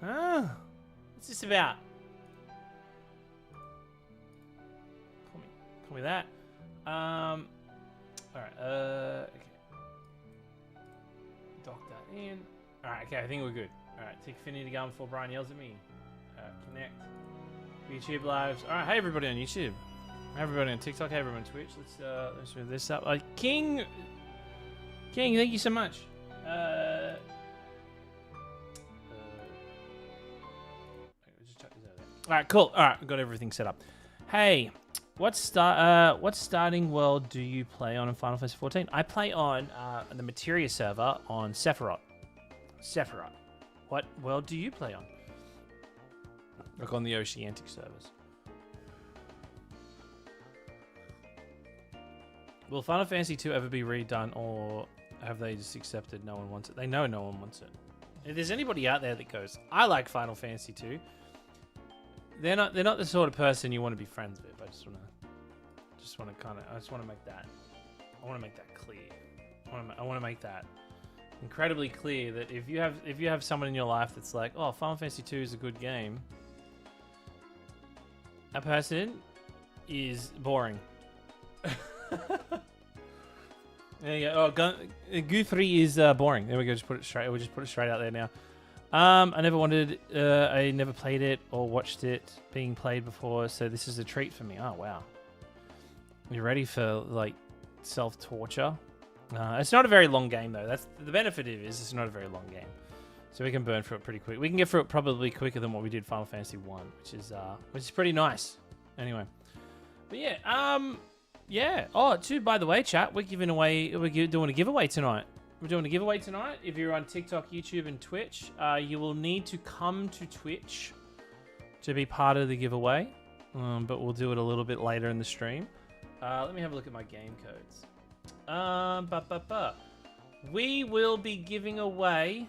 What's this about? Call me that. Alright, okay. Dock that in. Alright, okay, I think we're good. Alright, take Finity to go before Brian yells at me. Connect. YouTube lives. Alright, hey everybody on YouTube. Hey everybody on TikTok, hey everybody on Twitch. Let's move this up. King, thank you so much. Just check this out there. Alright, cool. Alright, we've got everything set up. Hey, what starting world do you play on in Final Fantasy XIV? I play on the Materia server on Sephiroth. Sephiroth. What world do you play on? Like on the Oceanic servers. Will Final Fantasy II ever be redone, or have they just accepted no one wants it? They know no one wants it. If there's anybody out there that goes, I like Final Fantasy II, they're not the sort of person you want to be friends with. I just want to make that clear. I want to make that incredibly clear that if you have someone in your life that's like, oh, Final Fantasy II is a good game, that person is boring. There you go. Oh, Guthrie is boring. There we go. Just put it straight. We'll just put it straight out there now. I never played it or watched it being played before, so this is a treat for me. Oh wow. You ready for like self-torture? It's not a very long game though. That's the benefit of it, is it's not a very long game, so we can burn through it pretty quick. We can get through it probably quicker than what we did Final Fantasy I, which is pretty nice. Anyway, but yeah, yeah. Oh, too, by the way, chat, we're doing a giveaway tonight. We're doing a giveaway tonight. If you're on TikTok, YouTube, and Twitch, you will need to come to Twitch to be part of the giveaway. But we'll do it a little bit later in the stream. Let me have a look at my game codes. We will be giving away...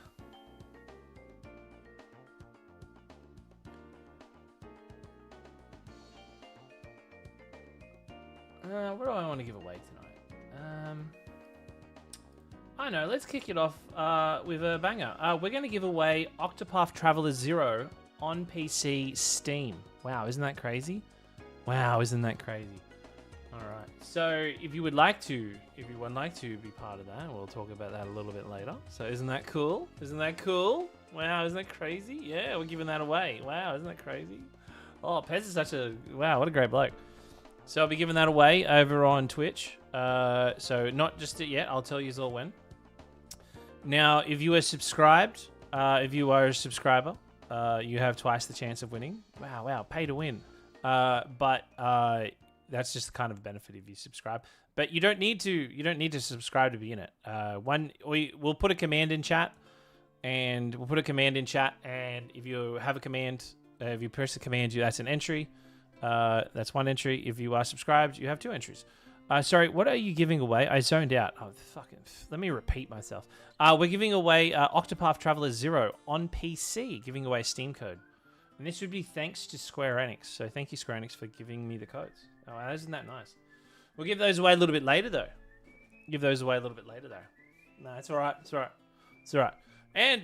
what do I want to give away tonight? I know, let's kick it off with a banger. We're going to give away Octopath Traveler 0 on PC Steam. Wow, isn't that crazy? Wow, isn't that crazy? Alright, so if you would like to be part of that, we'll talk about that a little bit later. So isn't that cool? Isn't that cool? Wow, isn't that crazy? Yeah, we're giving that away. Wow, isn't that crazy? Oh, Pez is such a... Wow, what a great bloke. So I'll be giving that away over on Twitch. So not just it yet. I'll tell you all when. Now, if you are subscribed, you have twice the chance of winning. Wow, pay to win. But that's just the kind of benefit if you subscribe. But you don't need to subscribe to be in it. We'll put a command in chat, and if you have a command, if you press the command, that's an entry. That's one entry. If you are subscribed, you have 2 entries. Sorry, what are you giving away? I zoned out. Oh, fucking... Let me repeat myself. We're giving away Octopath Traveler 0 on PC, giving away a Steam code. And this would be thanks to Square Enix. So thank you, Square Enix, for giving me the codes. Oh, isn't that nice? We'll give those away a little bit later, though. No, it's all right. It's all right.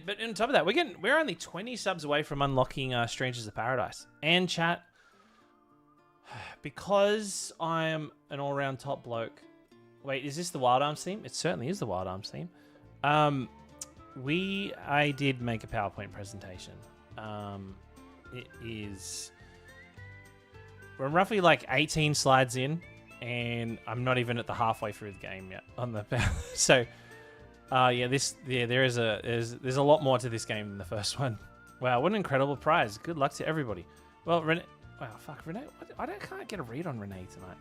But on top of that, we're only 20 subs away from unlocking Strangers of Paradise. And chat... Because I am an all-round top bloke... Wait, is this the Wild Arms theme? It certainly is the Wild Arms theme. I did make a PowerPoint presentation. It is... We're roughly like 18 slides in, and I'm not even at the halfway through the game yet. So, there's a lot more to this game than the first one. Wow, what an incredible prize. Good luck to everybody. Well, Renee... Wow, fuck, Renee. I can't get a read on Renee tonight.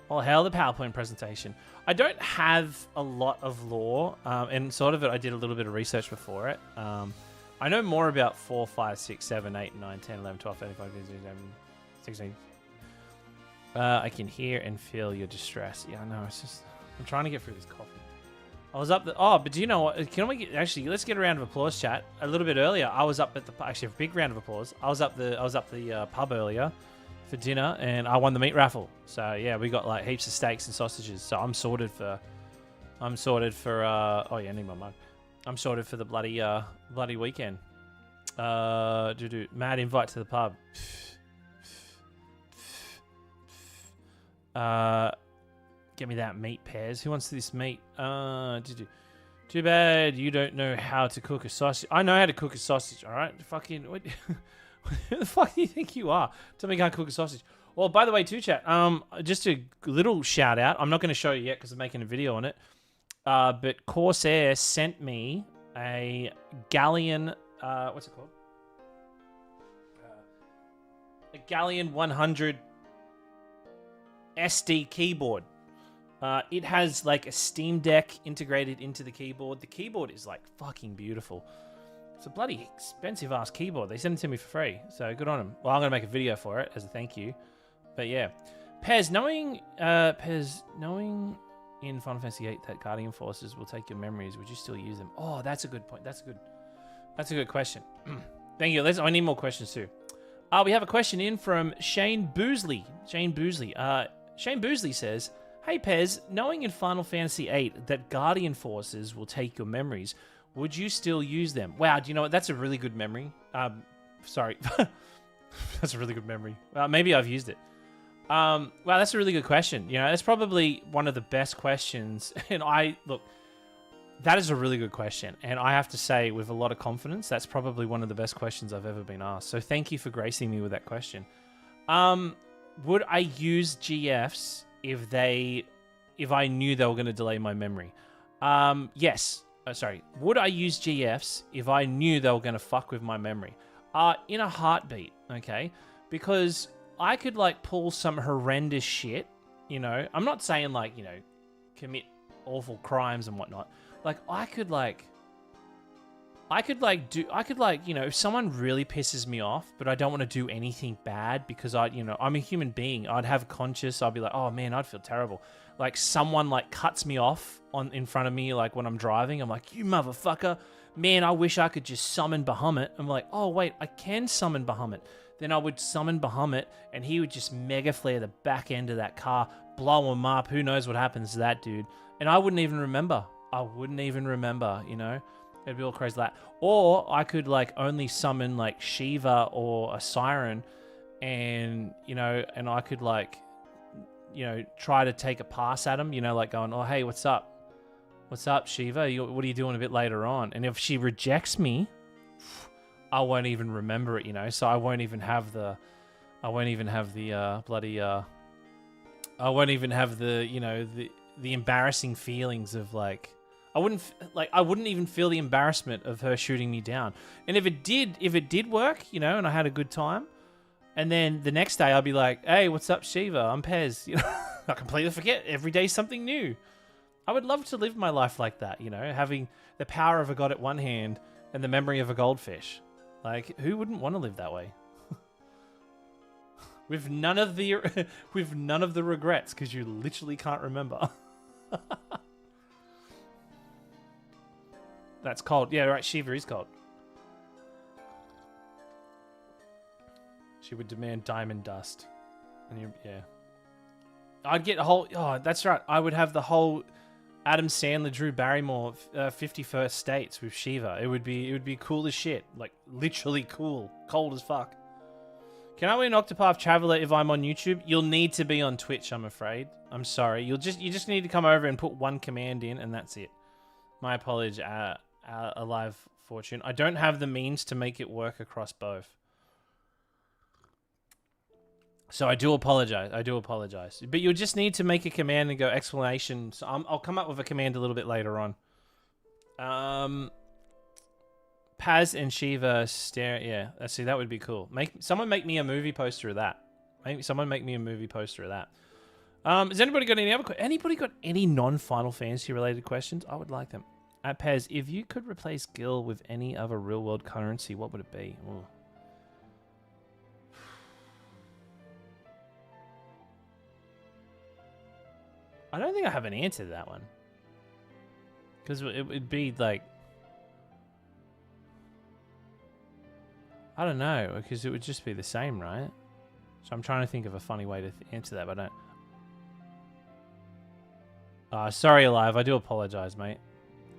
Well, hell, the PowerPoint presentation. I don't have a lot of lore, and sort of I did a little bit of research before it. I know more about 4, 5, 6, 7, 8, 9, 10, 11, 12, 13, 14, 15, 16. I can hear and feel your distress. Yeah, I know. It's just... I'm trying to get through this coffee. I was up the... Oh, but do you know what? Actually, let's get a round of applause, chat. A little bit earlier, I was up at the... Actually, a big round of applause. I was up the pub earlier for dinner, and I won the meat raffle. So yeah, we got like heaps of steaks and sausages. So I'm sorted for. Oh yeah, I need my mug. I'm sorted for the bloody weekend. Mad invite to the pub. Get me that meat, Pears. Who wants this meat? Too bad you don't know how to cook a sausage. I know how to cook a sausage, alright? Fucking... What, who the fuck do you think you are? Tell me how to cook a sausage. Well, by the way, too, chat, just a little shout out. I'm not going to show you yet because I'm making a video on it. But Corsair sent me a Galleon... what's it called? A Galleon 100 SD keyboard. It has like a Steam Deck integrated into the keyboard. The keyboard is like fucking beautiful. It's a bloody expensive ass keyboard. They sent it to me for free, so good on them. Well, I'm gonna make a video for it as a thank you. But yeah, Pez, knowing in Final Fantasy VIII that Guardian Forces will take your memories, would you still use them? Oh, that's a good point. That's a good question. Thank you. I need more questions too. We have a question in from Shane Boosley. Shane Boosley says, "Hey Pez, knowing in Final Fantasy VIII that Guardian Forces will take your memories, would you still use them?" Wow, do you know what? That's a really good memory. Sorry. That's a really good memory. Maybe I've used it. Wow, that's a really good question. You know, that's probably one of the best questions. And look, that is a really good question. And I have to say with a lot of confidence, that's probably one of the best questions I've ever been asked. So thank you for gracing me with that question. Would I use GFs if I knew they were going to delay my memory? Yes. Sorry. Would I use GFs if I knew they were going to fuck with my memory? In a heartbeat, okay? Because I could, like, pull some horrendous shit, you know? I'm not saying, like, you know, commit awful crimes and whatnot. Like, I could, you know, if someone really pisses me off, but I don't want to do anything bad because I'm a human being. I'd have a conscience. I'd be like, oh man, I'd feel terrible. Like someone like cuts me off in front of me, like when I'm driving. I'm like, you motherfucker, man, I wish I could just summon Bahamut. I'm like, oh wait, I can summon Bahamut. Then I would summon Bahamut and he would just mega flare the back end of that car, blow him up. Who knows what happens to that dude? And I wouldn't even remember. You know? It'd be all crazy like that. Or I could like only summon like Shiva or a Siren and, you know, and I could like, you know, try to take a pass at him, you know, like going, oh, hey, what's up? What's up, Shiva? What are you doing a bit later on? And if she rejects me, I won't even remember it, you know, so I won't even have the you know, the embarrassing feelings of like, I wouldn't even feel the embarrassment of her shooting me down. And if it did work, you know, and I had a good time, and then the next day I'd be like, hey, what's up, Shiva? I'm Pez. You know, I completely forget. Every day something new. I would love to live my life like that, you know, having the power of a god at one hand and the memory of a goldfish. Like, who wouldn't want to live that way? with none of the regrets, because you literally can't remember. That's cold. Yeah, right. Shiva is cold. She would demand diamond dust. And yeah. I'd get a whole... Oh, that's right. I would have the whole Adam Sandler, Drew Barrymore 51st States with Shiva. It would be cool as shit. Like, literally cool. Cold as fuck. Can I win Octopath Traveler if I'm on YouTube? You'll need to be on Twitch, I'm afraid. I'm sorry. You just need to come over and put one command in, and that's it. My apologies, Alive Fortune. I don't have the means to make it work across both. So I do apologize. But you'll just need to make a command and go explanation. So I'll come up with a command a little bit later on. Paz and Shiva stare. Yeah, see, that would be cool. Someone make me a movie poster of that. Someone make me a movie poster of that. Has anybody got anybody got any non-Final Fantasy related questions? I would like them. Paz, if you could replace Gil with any other real-world currency, what would it be? Ooh. I don't think I have an answer to that one. Because it would be like... I don't know, because it would just be the same, right? So I'm trying to think of a funny way to answer that, but I don't... sorry, Alive. I do apologize, mate.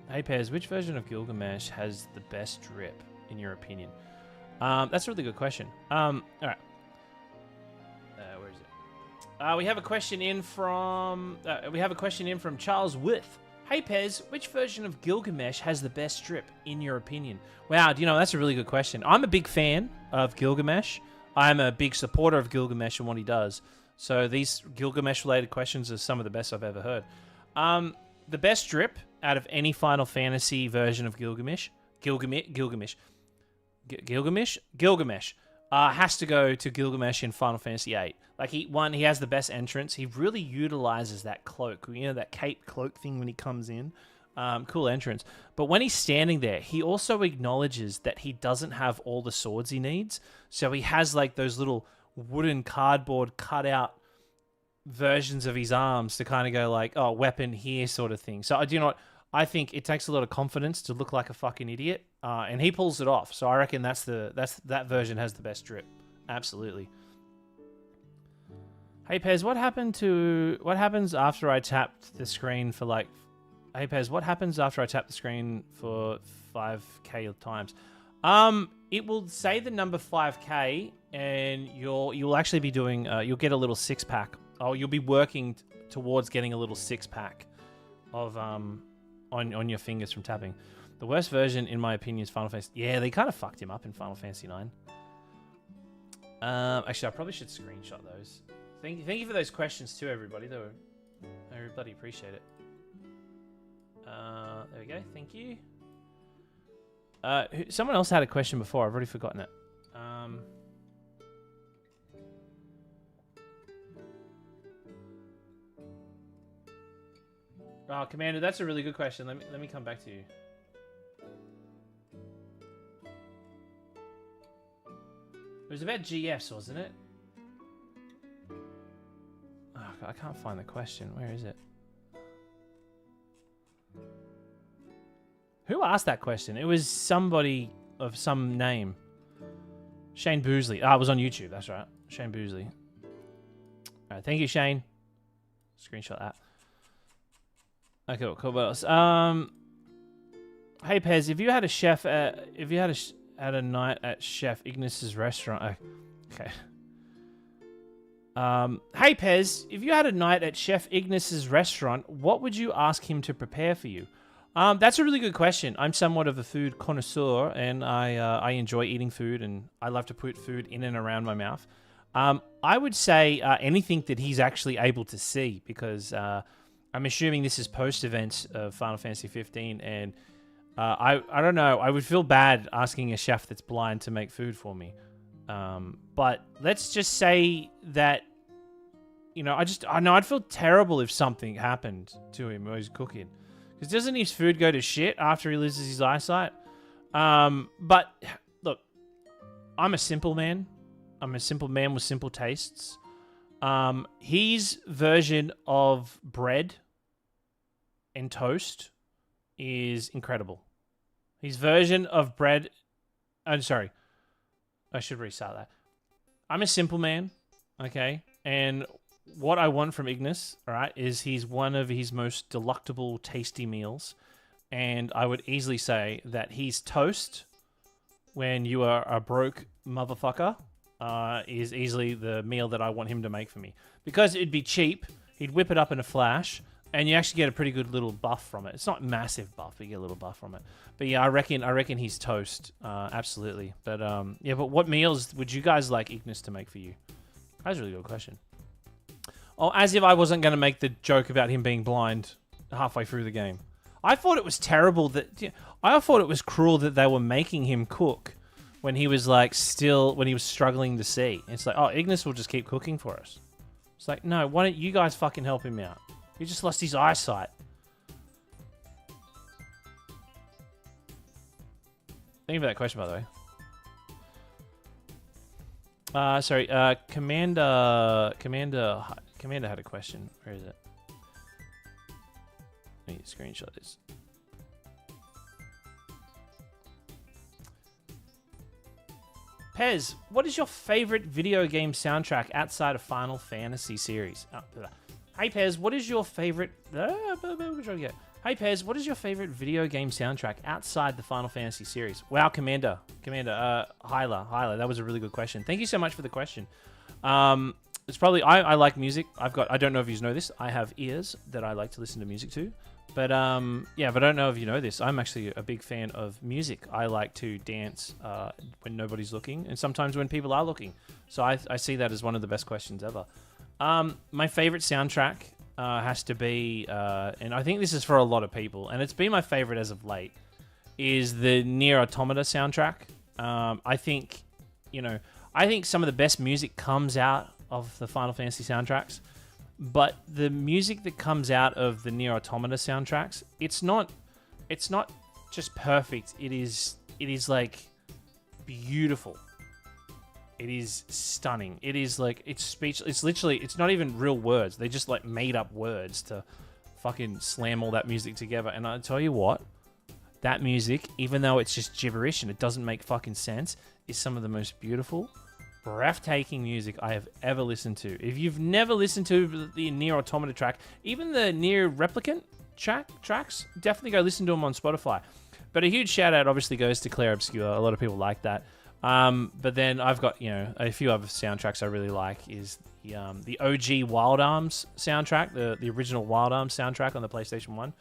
Hey, Pez, which version of Gilgamesh has the best drip, in your opinion? That's a really good question. All right. Where is it? We have a question in from Charles With. Hey Pez, which version of Gilgamesh has the best strip in your opinion? Wow, that's a really good question. I'm a big fan of Gilgamesh. I'm a big supporter of Gilgamesh and what he does. So these Gilgamesh-related questions are some of the best I've ever heard. The best strip out of any Final Fantasy version of Gilgamesh has to go to Gilgamesh in Final Fantasy VIII. Like he has the best entrance. He really utilizes that cloak, that cape cloak thing when he comes in. Cool entrance. But when he's standing there, he also acknowledges that he doesn't have all the swords he needs. So he has like those little wooden cardboard cutout versions of his arms to kind of go like, oh, weapon here sort of thing. So do you know what? I think it takes a lot of confidence to look like a fucking idiot, and he pulls it off. So I reckon that version has the best drip. Absolutely. Hey Pez, what happens after I tapped the screen for like? Hey Pez, what happens after I tap the screen for 5k times? It will say the number 5k, and you'll actually be doing. You'll get a little 6-pack. Oh, you'll be working towards getting a little 6-pack of on your fingers from tapping. The worst version, in my opinion, is Final Fantasy. Yeah, they kind of fucked him up in Final Fantasy IX. Actually, I probably should screenshot those. Thank you for those questions too, everybody. I bloody appreciate it. There we go. Thank you. Someone else had a question before. I've already forgotten it. Oh, Commander, that's a really good question. Let me come back to you. It was about GFs, wasn't it? Oh, God, I can't find the question. Where is it? Who asked that question? It was somebody of some name. Shane Boozley. Ah, it was on YouTube. That's right. Shane Boozley. All right, thank you, Shane. Screenshot that. Okay, cool. What else? Hey Pez, if you had a chef, had a night at Chef Ignis's restaurant. Okay. Hey Pez, if you had a night at Chef Ignis's restaurant, what would you ask him to prepare for you? That's a really good question. I'm somewhat of a food connoisseur, and I enjoy eating food, and I love to put food in and around my mouth. I would say anything that he's actually able to see, because I'm assuming this is post-event of Final Fantasy 15, and I don't know. I would feel bad asking a chef that's blind to make food for me. But let's just say that, I know I'd feel terrible if something happened to him while he's cooking. Because doesn't his food go to shit after he loses his eyesight? But, look, I'm a simple man. I'm a simple man with simple tastes. His version of bread and toast is incredible. His version of bread... I'm sorry. I should restart that. I'm a simple man, okay? And what I want from Ignis, all right, is he's one of his most delectable, tasty meals. And I would easily say that his toast, when you are a broke motherfucker, is easily the meal that I want him to make for me. Because it'd be cheap, he'd whip it up in a flash, and you actually get a pretty good little buff from it. It's not massive buff, but you get a little buff from it. But yeah, I reckon he's toast, absolutely. But yeah, but what meals would you guys like Ignis to make for you? That's a really good question. Oh, as if I wasn't going to make the joke about him being blind halfway through the game. I thought it was terrible I thought it was cruel that they were making him cook when he was when he was struggling to see. It's like, oh, Ignis will just keep cooking for us. It's like, no, why don't you guys fucking help him out? He just lost his eyesight. Thank you for that question, by the way. Sorry, Commander had a question. Where is it? Let me screenshot this. Pez, what is your favorite video game soundtrack outside of Final Fantasy series? Hey Pez, what is your favorite... Hey Pez, what is your favorite video game soundtrack outside the Final Fantasy series? Wow, Commander, Hyla, that was a really good question. Thank you so much for the question. It's probably I like music. I don't know if you know this. I have ears that I like to listen to music to, but yeah, but I don't know if you know this. I'm actually a big fan of music. I like to dance when nobody's looking, and sometimes when people are looking. So I see that as one of the best questions ever. My favorite soundtrack has to be, and I think this is for a lot of people, and it's been my favorite as of late, is the Nier Automata soundtrack. I think some of the best music comes out of the Final Fantasy soundtracks, but the music that comes out of the Nier Automata soundtracks, it's not just perfect. It is like beautiful. It is stunning. It is like, it's speech. It's literally, it's not even real words. They just like made up words to fucking slam all that music together. And I tell you what, that music, even though it's just gibberish and it doesn't make fucking sense, is some of the most beautiful, breathtaking music I have ever listened to. If you've never listened to the Nier Automata track, even the Nier Replicant tracks, definitely go listen to them on Spotify. But a huge shout out obviously goes to Claire Obscure. A lot of people like that. But then I've got, a few other soundtracks I really like is the OG Wild Arms soundtrack, the original Wild Arms soundtrack on the PlayStation 1.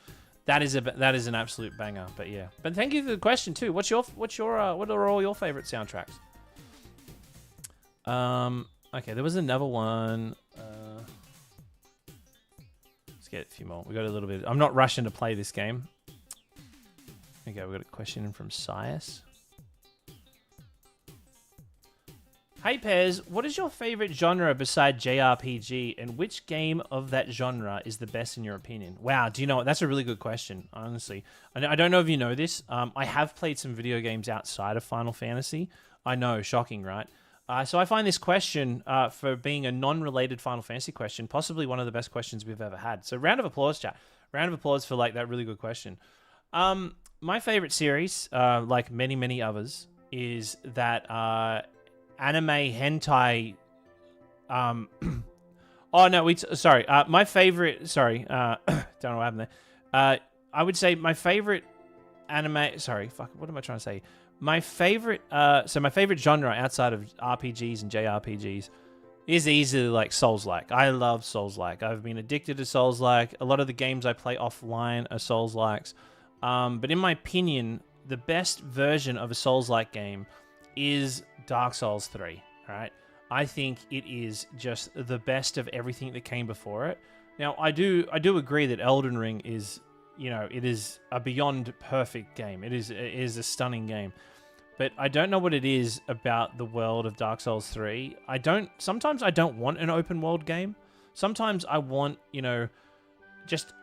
That is an absolute banger. But yeah. But thank you for the question too. What are all your favorite soundtracks? Okay, there was another one. Let's get a few more. We got a little bit. I'm not rushing to play this game. Okay, we got a question in from Sias. Hey Pez, what is your favorite genre beside JRPG, and which game of that genre is the best in your opinion? Wow, do you know what? That's a really good question, honestly. I don't know if you know this. I have played some video games outside of Final Fantasy. I know, shocking, right? So I find this question, for being a non-related Final Fantasy question, possibly one of the best questions we've ever had. So round of applause, chat. Round of applause for that really good question. My favorite series, like many, many others, is that anime hentai. Oh no, sorry. My favorite. Sorry. Don't know what happened there. I would say my favorite anime. Sorry, fuck. What am I trying to say? My favorite. So my favorite genre outside of RPGs and JRPGs is easily like Souls-like. I love Souls-like. I've been addicted to Souls-like. A lot of the games I play offline are Souls-likes. But in my opinion, the best version of a Souls-like game is Dark Souls 3, right? I think it is just the best of everything that came before it. Now, I do agree that Elden Ring is, it is a beyond perfect game. It is a stunning game. But I don't know what it is about the world of Dark Souls 3. Sometimes I don't want an open world game. Sometimes I want,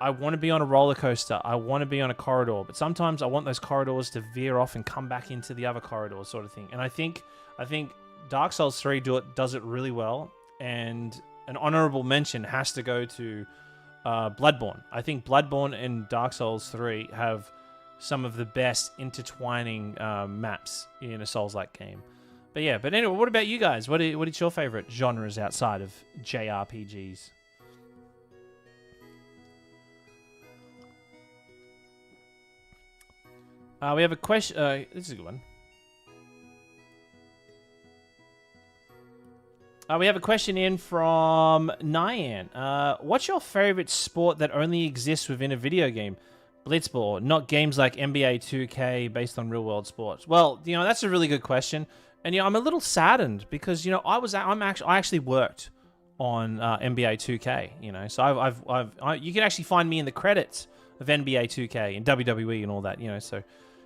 I want to be on a roller coaster. I want to be on a corridor. But sometimes I want those corridors to veer off and come back into the other corridors, sort of thing. And I think Dark Souls 3 does it really well. And an honorable mention has to go to Bloodborne. I think Bloodborne and Dark Souls 3 have some of the best intertwining maps in a Souls-like game. But yeah, but anyway, what about you guys? What is your favorite genres outside of JRPGs? We have a question. This is a good one. We have a question in from Nyan. What's your favorite sport that only exists within a video game? Blitzball, not games like NBA 2K based on real-world sports. Well, that's a really good question, and I'm a little saddened because I actually worked on NBA 2K. So you can actually find me in the credits of NBA 2K and WWE and all that. So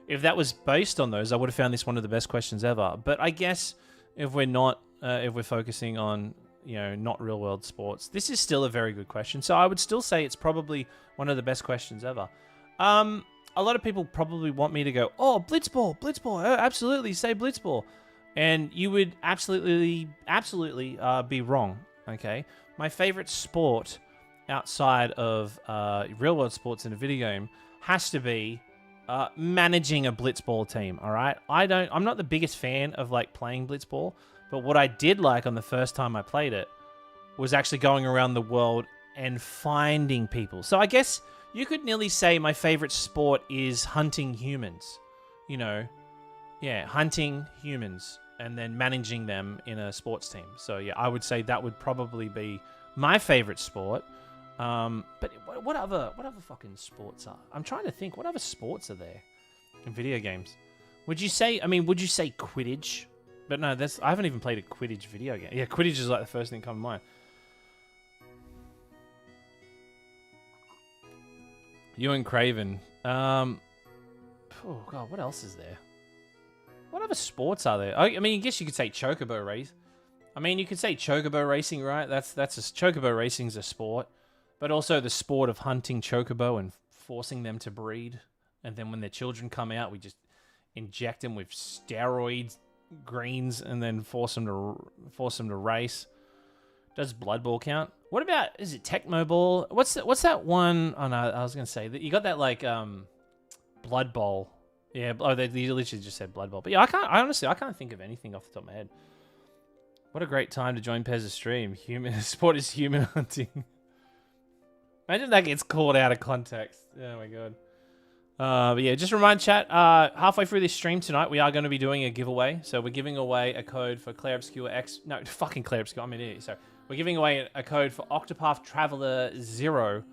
if that was based on those, I would have found this one of the best questions ever. But I guess if we're focusing on not real world sports, this is still a very good question. So I would still say it's probably one of the best questions ever. A lot of people probably want me to go, oh, Blitzball, oh, absolutely, say Blitzball. And you would absolutely be wrong, okay? My favorite sport outside of real-world sports in a video game has to be managing a Blitzball team, all right? I'm not the biggest fan of, playing Blitzball, but what I did like on the first time I played it was actually going around the world and finding people. So I guess You could nearly say my favorite sport is hunting humans. You know, yeah, hunting humans and then managing them in a sports team. So yeah, I would say that would probably be my favorite sport. But what other fucking sports are? I'm trying to think. What other sports are there in video games? Would you say? I mean, would you say Quidditch? But no, I haven't even played a Quidditch video game. Yeah, Quidditch is like the first thing to come to mind. You and Craven. Oh god, what else is there? What other sports are there? I mean, I guess you could say chocobo race. I mean, you could say chocobo racing, right? Chocobo racing's a sport, but also the sport of hunting chocobo and forcing them to breed, and then when their children come out, we just inject them with steroids, greens, and then force them to race. Does Blood Ball count? What about, is it Tecmo Ball? What's that one? Oh no, I was gonna say that you got that like Blood Bowl. Yeah, oh, they literally just said Blood Bowl. But yeah, I can't think of anything off the top of my head. What a great time to join Pez's stream. Sport is human hunting. Imagine that gets called out of context. Oh my god. But yeah, just remind chat, halfway through this stream tonight, we are going to be doing a giveaway. So we're giving away a code for Claire Obscure X. No, fucking Claire Obscure. I'm an idiot. So we're giving away a code for Octopath Traveler 0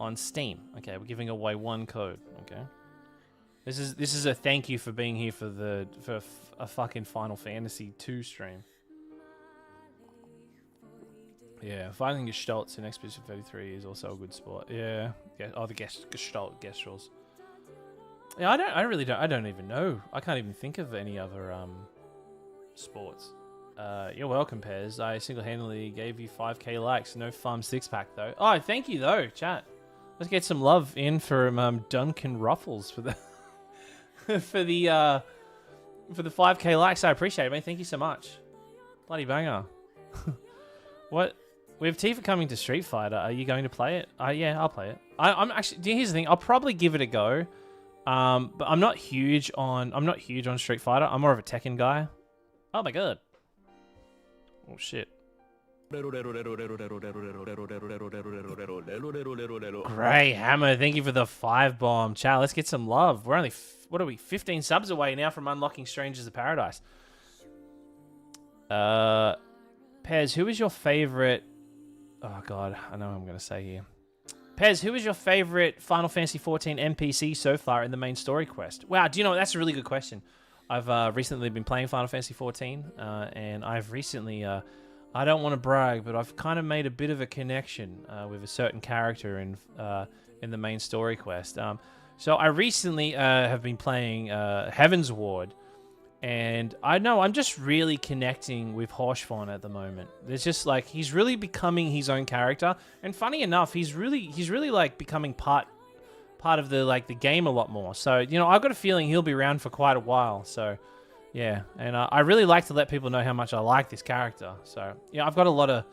on Steam. Okay, we're giving away one code. Okay. This is a thank you for being here for a fucking Final Fantasy 2 stream. Yeah, finding Gestalts in Expedition 33 is also a good sport. Yeah. Oh, the Gestalt Gestrels. Yeah, I don't even know. I can't even think of any other sports. You're welcome, Pez. I single-handedly gave you 5k likes. No farm six-pack though. Oh, thank you though, chat. Let's get some love in from Duncan Ruffles for the for the 5k likes. I appreciate it, man. Thank you so much. Bloody banger. What? With Tifa coming to Street Fighter, are you going to play it? Yeah, I'll play it. I'm actually. Here's the thing. I'll probably give it a go. But I'm not huge on Street Fighter. I'm more of a Tekken guy. Oh my god. Oh shit. Great Hammer, thank you for the 5 bomb. Chat, let's get some love. We're only 15 subs away now from unlocking Strangers of Paradise. Pez, who is your favorite? Oh god, I know what I'm gonna say here. Pez, who is your favorite Final Fantasy XIV NPC so far in the main story quest? Wow, do you know what? That's a really good question. I've recently been playing Final Fantasy XIV, and I've recently, I don't want to brag, but I've kind of made a bit of a connection with a certain character in the main story quest. So I recently have been playing Heaven's Ward, and I know I'm just really connecting with Horschvon at the moment. There's just like he's really becoming his own character, and funny enough, he's really like becoming part of the game a lot more. So you know, I've got a feeling he'll be around for quite a while. So yeah, and I really like to let people know how much I like this character. So yeah, I've got a lot of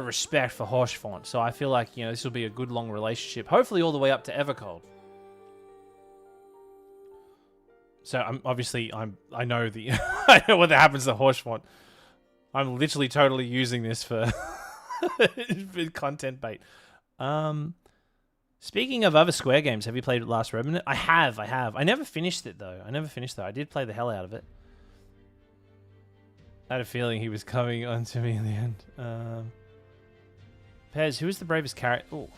respect for Horschvon. So I feel like, you know, this will be a good long relationship, hopefully all the way up to Evercold. So I know I know what happens to Horschvon. I'm literally totally using this for content bait. Speaking of other Square games, have you played Last Remnant? I have. I never finished it though. I did play the hell out of it. I had a feeling he was coming onto me in the end. Pez, who is the bravest character? Oh,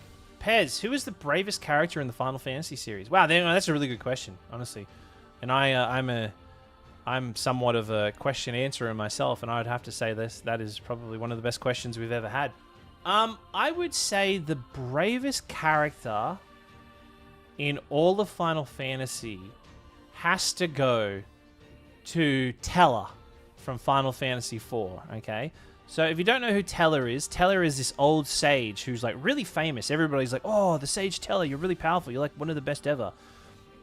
Pez, who is the bravest character in the Final Fantasy series? Wow, that's a really good question, honestly. And I'm somewhat of a question answerer myself, and I would have to say that is probably one of the best questions we've ever had. I would say the bravest character in all of Final Fantasy has to go to Teller from Final Fantasy IV, okay? So if you don't know who Teller is this old sage who's like really famous. Everybody's like, oh, the Sage Teller, you're really powerful. You're like one of the best ever.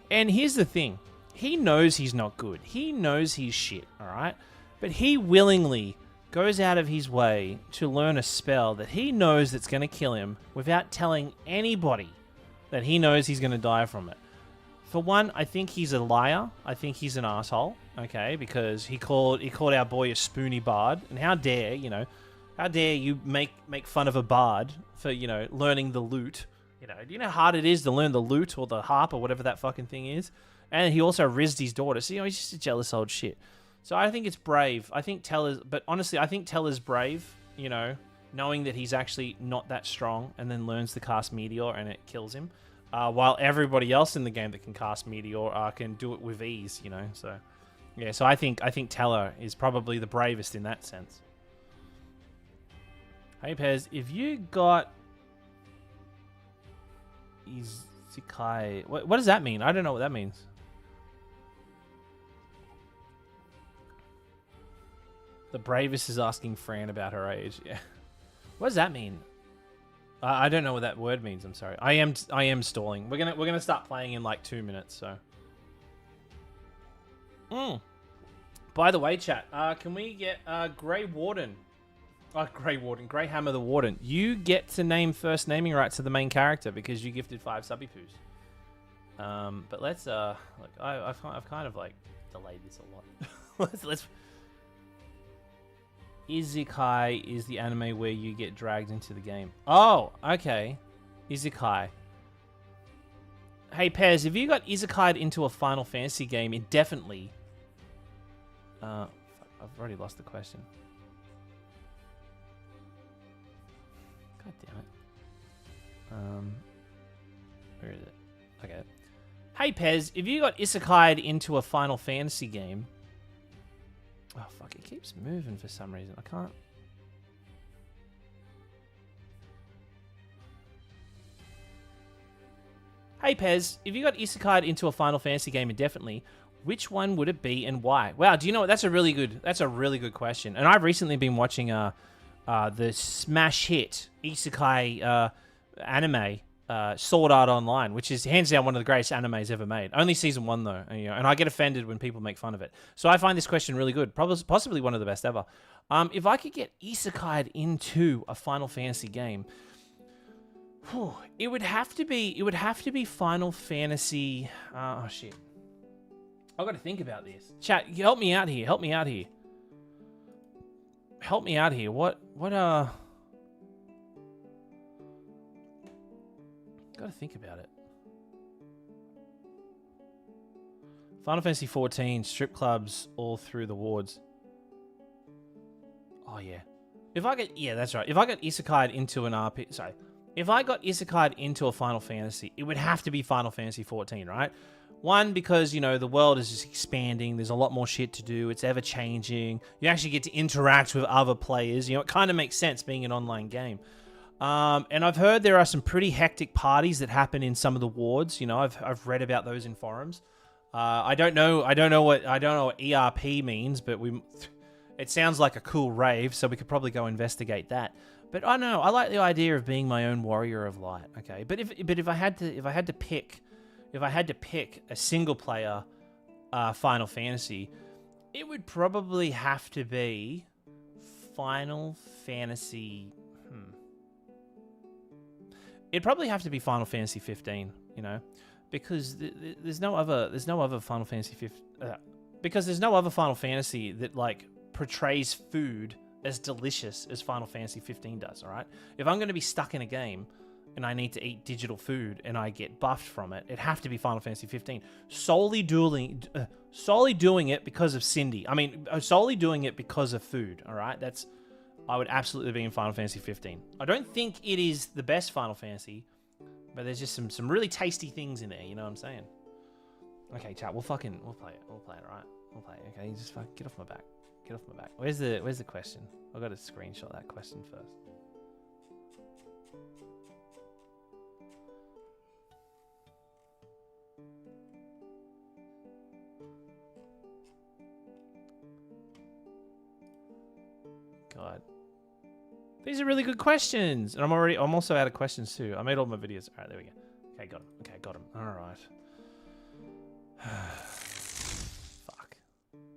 And here's the thing. He knows he's not good. He knows he's shit, alright? But he willingly goes out of his way to learn a spell that he knows that's going to kill him without telling anybody that he knows he's going to die from it. For one, I think he's a liar. I think he's an asshole, okay? Because he called our boy a spoony bard. And how dare How dare you make fun of a bard for, you know, learning the lute? You know, do you know how hard it is to learn the lute or the harp or whatever that fucking thing is? And he also rizzed his daughter. So, you know, he's just a jealous old shit. So I think it's brave. I think Teller's... But honestly, I think Teller's brave, you know, knowing that he's actually not that strong and then learns to cast Meteor and it kills him. While everybody else in the game that can cast Meteor can do it with ease, you know. So, yeah, so I think Teller is probably the bravest in that sense. Hey, Pez, if you got... Isekai... What does that mean? I don't know what that means. The bravest is asking Fran about her age. Yeah. What does that mean? I don't know what that word means. I'm sorry. I am stalling. We're gonna start playing in like 2 minutes. So. By the way, chat. Can we get Grey Warden? Grey Hammer the Warden. You get to name first naming rights to the main character because you gifted 5 subby poos. But let's look. I've kind of like delayed this a lot. let's. Isekai is the anime where you get dragged into the game. Oh, okay. Isekai. Hey, Pez, if you got isekai'd into a Final Fantasy game indefinitely... I've already lost the question. God damn it. Where is it? Okay. Hey, Pez, if you got isekai'd into a Final Fantasy game... Oh, fuck, it keeps moving for some reason. I can't... Hey, Pez, if you got isekai'd into a Final Fantasy game indefinitely, which one would it be and why? Wow, do you know what? That's a really good question. And I've recently been watching the smash hit isekai anime, Sword Art Online, which is hands down one of the greatest animes ever made. Only season 1 though, and, you know, and I get offended when people make fun of it. So I find this question really good, possibly one of the best ever. If I could get isekai'd into a Final Fantasy game, it would have to be Final Fantasy. Oh shit! I've got to think about this. Chat, help me out here. What? Gotta think about it. Final Fantasy XIV, strip clubs all through the wards. Oh yeah. Yeah, that's right. If I got isekai'd into an RP, sorry. If I got isekai'd into a Final Fantasy, it would have to be Final Fantasy XIV, right? One, because, you know, the world is just expanding. There's a lot more shit to do. It's ever changing. You actually get to interact with other players. You know, it kind of makes sense being an online game. And I've heard there are some pretty hectic parties that happen in some of the wards. You know, I've read about those in forums. I don't know what ERP means, but it sounds like a cool rave, so we could probably go investigate that. But I don't know. I like the idea of being my own warrior of light. Okay, but if I had to pick a single player Final Fantasy, it would probably have to be Final Fantasy. It'd probably have to be Final Fantasy 15, you know, because there's no other Final Fantasy 15, because there's no other Final Fantasy that like portrays food as delicious as Final Fantasy 15 does. All right, if I'm going to be stuck in a game and I need to eat digital food and I get buffed from it, it'd have to be Final Fantasy 15. Solely doing it because of Cindy. I mean, solely doing it because of food. All right, I would absolutely be in Final Fantasy 15. I don't think it is the best Final Fantasy, but there's just some really tasty things in there, you know what I'm saying? Okay, chat, we'll play it, right? We'll play it, okay? Just get off my back. Get off my back. Where's the question? I've got to screenshot that question first. God. These are really good questions. And I'm also out of questions too. I made all my videos. All right, there we go. Okay, got him. Okay, got him. All right. Fuck.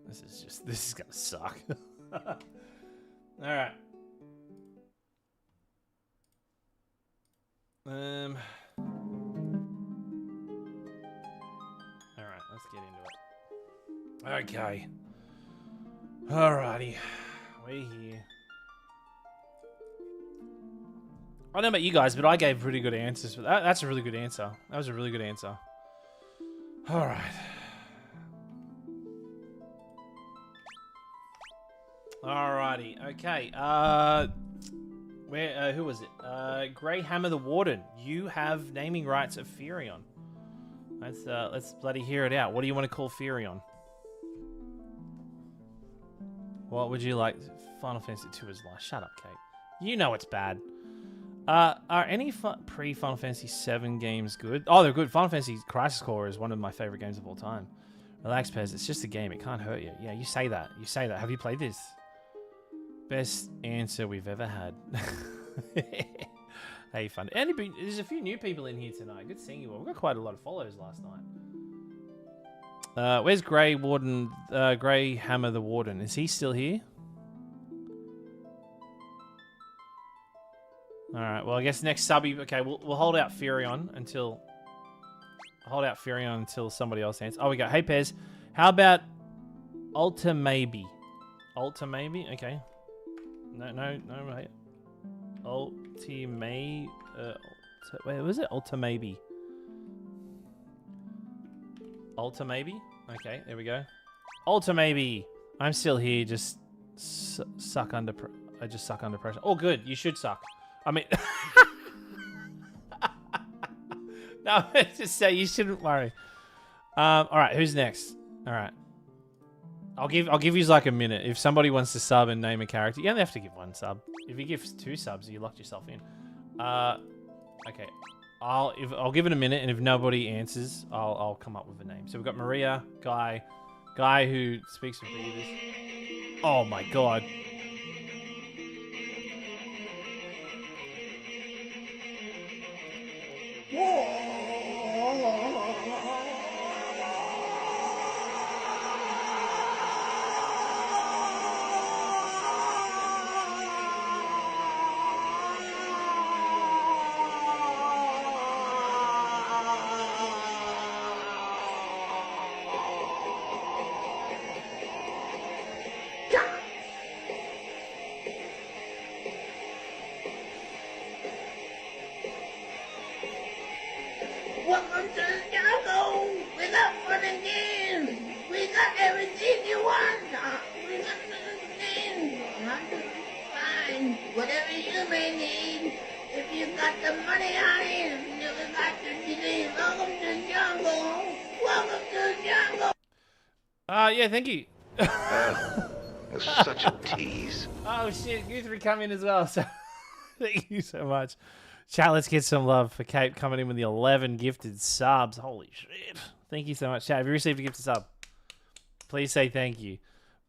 This is gonna suck. All right. All right, let's get into it. Okay. Alrighty. We're here. I don't know about you guys, but I gave pretty good answers. That's a really good answer. That was a really good answer. All right. Alrighty. Okay. Who was it? Grey Hammer the Warden. You have naming rights of Furion. Let's bloody hear it out. What do you want to call Furion? What would you like? Final Fantasy II is last. Shut up, Kate. You know it's bad. Are any pre-Final Fantasy VII games good? Oh, they're good. Final Fantasy Crisis Core is one of my favorite games of all time. Relax, Pez. It's just a game. It can't hurt you. Yeah, you say that. You say that. Have you played this? Best answer we've ever had. Hey, fun. There's a few new people in here tonight. Good seeing you all. We got quite a lot of follows last night. Where's Grey Warden? Grey Hammer the Warden. Is he still here? All right. Well, I guess next subby. Okay, we'll hold out Furion until. Hold out Furion until somebody else answers. Oh, we go. Hey, Pez. How about Ulta Maybe? Ulta Maybe. Okay. No, right. Ultimate. Wait, was it Ulta Maybe? Ulta Maybe. Okay, there we go. Ulta Maybe. I'm still here. Just suck under. I just suck under pressure. Oh, good. You should suck. I mean, no, just say you shouldn't worry. All right, who's next? All right, I'll give you like a minute. If somebody wants to sub and name a character, you only have to give one sub. If you give 2 subs, you locked yourself in. Okay, I'll give it a minute, and if nobody answers, I'll come up with a name. So we've got Maria, Guy who speaks with beavers. Oh my god. Welcome to the jungle. We got fun and games. We got everything you want. We got things fine. Whatever you may need. If you got the money on it, you got the disease. Welcome to the jungle. Welcome to the jungle. Yeah, thank you. That's such a tease. Oh shit, Guthrie come in as well. So thank you so much. Chat, let's get some love for Kate coming in with the 11 gifted subs. Holy shit. Thank you so much. Chat, have you received a gifted sub? Please say thank you.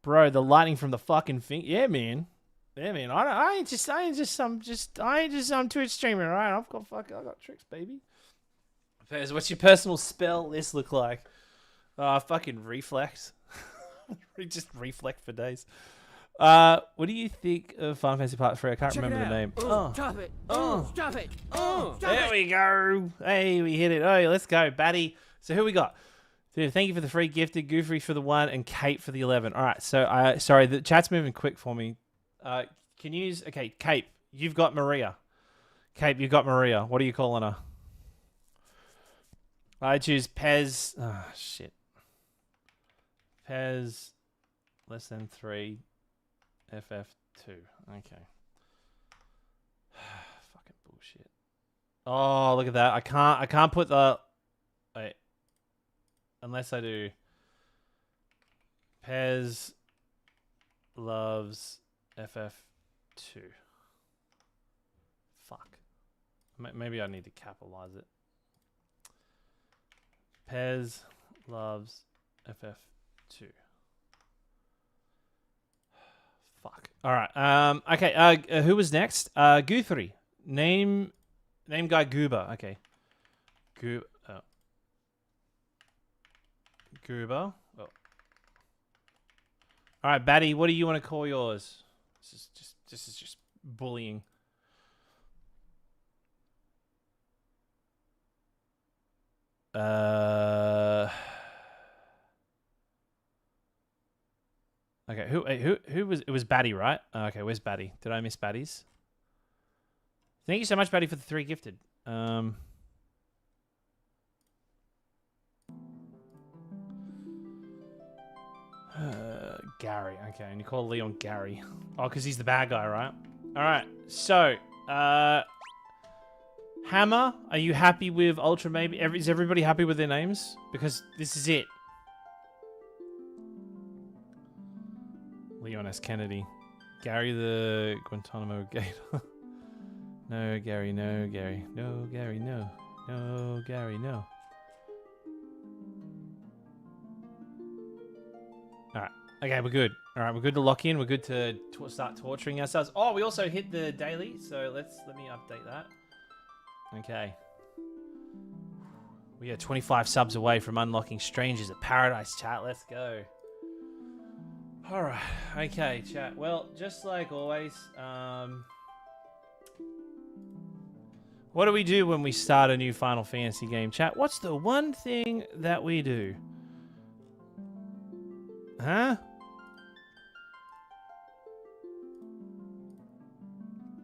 Bro, the lightning from the fucking thing. Yeah, man. Yeah, man. I ain't just some Twitch streamer, right? I got tricks, baby. Fez, what's your personal spell list look like? Fucking reflex. Just reflect for days. What do you think of Final Fantasy Part 3? I can't remember the name. Stop it. Stop it. Stop There we go. Hey, we hit it. Oh, let's go, Batty. So who we got? So thank you for the free gifted, Goofy for the 1, and Kate for the 11. All right. So sorry, the chat's moving quick for me. Can you use? Okay, Kate, you've got Maria. Kate, you've got Maria. What are you calling her? I choose Pez. Ah, shit. Pez less than 3. FF2. Okay. Fucking bullshit. Oh, look at that. I can't put the... Wait. Unless I do... Pez loves FF2. Fuck. Maybe I need to capitalize it. Pez loves FF2. Fuck. All right. Okay. Who was next? Guthrie. Name guy Goober. Okay. Goober. Oh. All right, Batty. What do you want to call yours? This is just bullying. Okay, who was it? Was Batty, right? Okay, where's Batty? Did I miss Batty's? Thank you so much, buddy, for the 3 gifted. Gary. Okay, and you call Leon Gary. Oh, because he's the bad guy, right? All right. So, Hammer, are you happy with Ultra? Maybe is everybody happy with their names? Because this is it. Leon S. Kennedy. Gary the Guantanamo Gator. No, Gary, no, Gary. No, Gary, no. No, Gary, no. Alright. Okay, we're good. Alright, we're good to lock in. We're good to start torturing ourselves. Oh, we also hit the daily, so let me update that. Okay. We are 25 subs away from unlocking Strangers at Paradise, chat. Let's go. Alright. Okay, chat. Well, just like always, what do we do when we start a new Final Fantasy game, chat? What's the one thing that we do? Huh?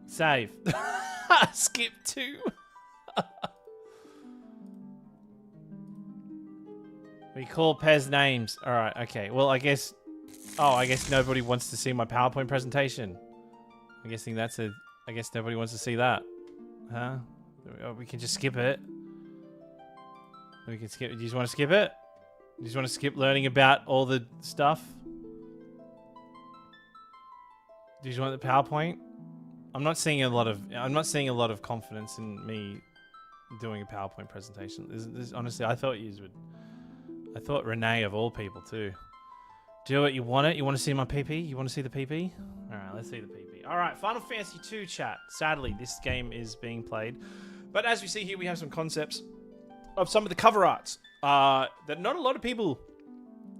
Save. Skip 2. We call Pez names. Alright, okay. Well, I guess... Oh, I guess nobody wants to see my PowerPoint presentation. I'm guessing that's a... I guess nobody wants to see that. Huh? We can just skip it. We can skip... Do you just want to skip it? You just want to skip learning about all the stuff? Do you just want the PowerPoint? I'm not seeing a lot of confidence in me doing a PowerPoint presentation. Honestly, I thought Renee of all people too. Do it. You want it? You want to see my PP? You want to see the PP? All right, let's see the PP. All right, Final Fantasy II chat. Sadly, this game is being played, but as we see here, we have some concepts of some of the cover arts that not a lot of people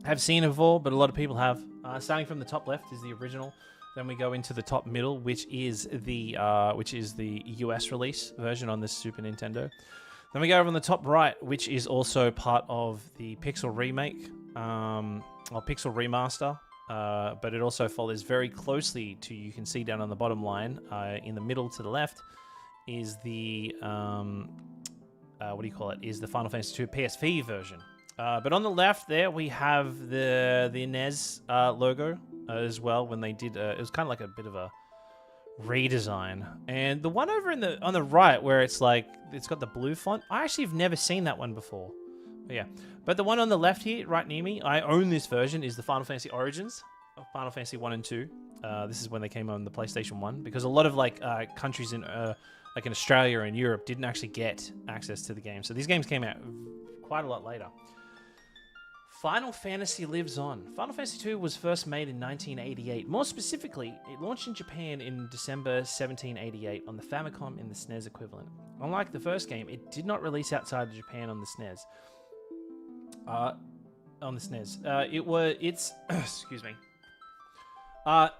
have seen before, but a lot of people have. Starting from the top left is the original. Then we go into the top middle, which is the US release version on the Super Nintendo. Then we go over on the top right, which is also part of the Pixel remake, or Pixel remaster. But it also follows very closely to, you can see down on the bottom line, in the middle to the left, is the is the Final Fantasy II PSV version. But on the left there, we have the NES logo as well. When they did, it was kind of like a bit of a redesign. And the one over on the right, where it's like it's got the blue font, I actually have never seen that one before. But yeah, but the one on the left here, right near me, I own this version, is the Final Fantasy Origins of Final Fantasy 1 and 2. This is when they came on the PlayStation 1, because a lot of countries in like in Australia and Europe didn't actually get access to the game. So these games came out quite a lot later. Final Fantasy lives on. Final Fantasy II was first made in 1988. More specifically, it launched in Japan in December 1788 on the Famicom in the SNES equivalent. Unlike the first game, it did not release outside of Japan on the SNES. Excuse me.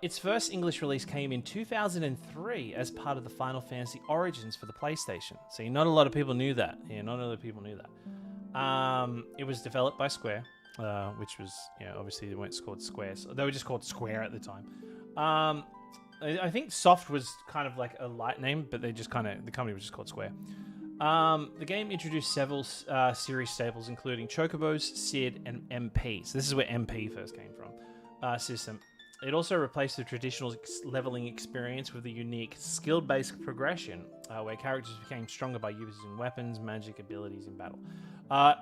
Its first English release came in 2003 as part of the Final Fantasy Origins for the PlayStation. See, not a lot of people knew that. Yeah, not a lot of people knew that. It was developed by Square, which was, obviously they weren't called Square. So they were just called Square at the time. I think Soft was kind of like a light name, but the company was just called Square. The game introduced several series staples, including Chocobos, Sid, and MP. So this is where MP first came from. System. It also replaced the traditional leveling experience with a unique skill-based progression, where characters became stronger by using weapons, magic abilities in battle.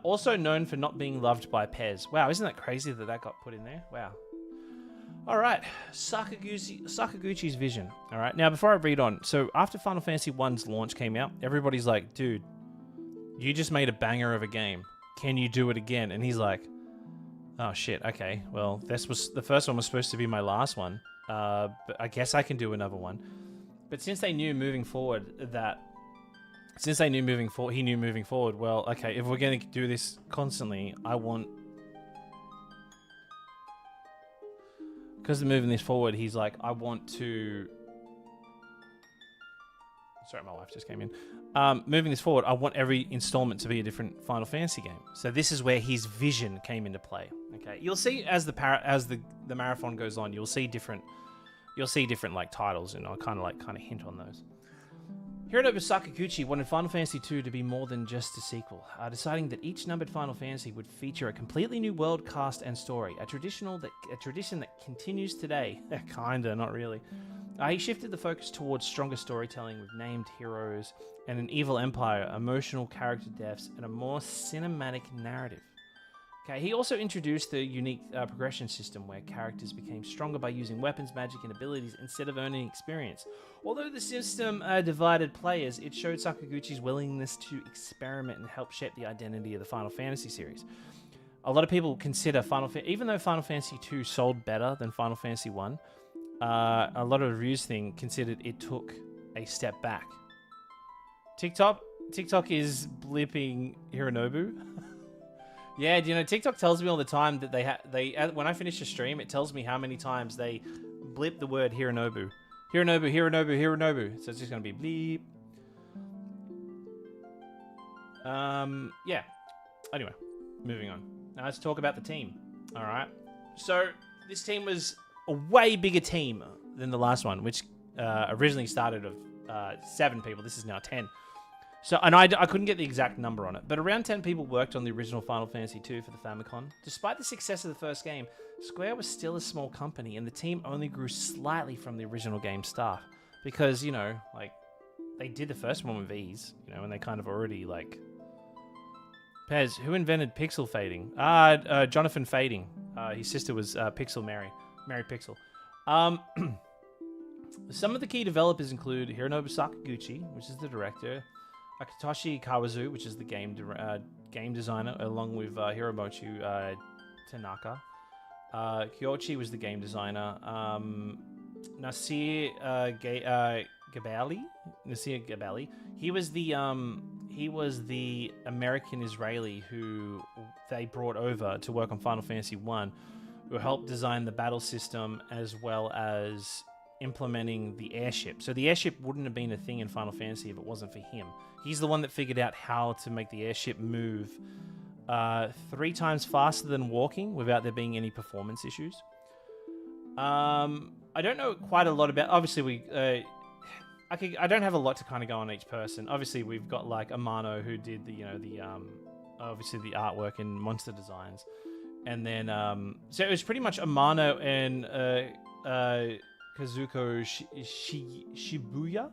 Also known for not being loved by Pez. Wow, isn't that crazy that got put in there? Wow. All right, Sakaguchi's vision. All right, now before I read on, so after Final Fantasy I's launch came out, everybody's like, dude, you just made a banger of a game. Can you do it again? And he's like, oh shit, okay, well, the first one was supposed to be my last one, but I guess I can do another one. But since they knew moving forward he knew moving forward, well, okay, if we're going to do this constantly, because they're moving this forward, he's like, I want to... Sorry, my wife just came in. Moving this forward, I want every installment to be a different Final Fantasy game. So this is where his vision came into play. Okay, you'll see as the marathon goes on, you'll see different like titles, and I'll kind of hint on those. Hironobu Sakaguchi wanted Final Fantasy II to be more than just a sequel, deciding that each numbered Final Fantasy would feature a completely new world, cast, and story, a tradition that continues today. Kinda, not really. He shifted the focus towards stronger storytelling with named heroes and an evil empire, emotional character deaths, and a more cinematic narrative. Okay, he also introduced the unique progression system where characters became stronger by using weapons, magic, and abilities instead of earning experience. Although the system divided players, it showed Sakaguchi's willingness to experiment and help shape the identity of the Final Fantasy series. A lot of people consider even though Final Fantasy II sold better than Final Fantasy I, a lot of reviews considered it took a step back. TikTok is blipping Hironobu. Yeah, do you know, TikTok tells me all the time that they when I finish a stream, it tells me how many times they blip the word Hironobu. Hironobu, Hironobu, Hironobu. So it's just going to be bleep. Yeah. Anyway, moving on. Now let's talk about the team. All right. So this team was a way bigger team than the last one, which originally started of 7 people. This is now 10. So, and I couldn't get the exact number on it, but around 10 people worked on the original Final Fantasy II for the Famicom. Despite the success of the first game, Square was still a small company, and the team only grew slightly from the original game staff. Because, you know, like, they did the first one with ease, you know, and they kind of already, like... Pez, who invented pixel fading? Jonathan Fading. His sister was Pixel Mary Pixel. Some of the key developers include Hironobu Sakaguchi, which is the director, Akitoshi Kawazu, which is the game designer, along with Hiromochi Tanaka. Kyoichi was the game designer. Nasir Gabali. He was the American Israeli who they brought over to work on Final Fantasy I, who helped design the battle system as well as implementing the airship. So the airship wouldn't have been a thing in Final Fantasy if it wasn't for him. He's the one that figured out how to make the airship move 3 times faster than walking without there being any performance issues. I don't know quite a lot about... Obviously, I don't have a lot to kind of go on each person. Obviously, we've got like Amano, who did obviously the artwork and monster designs. And then... so it was pretty much Amano and Kazuko Shibuya.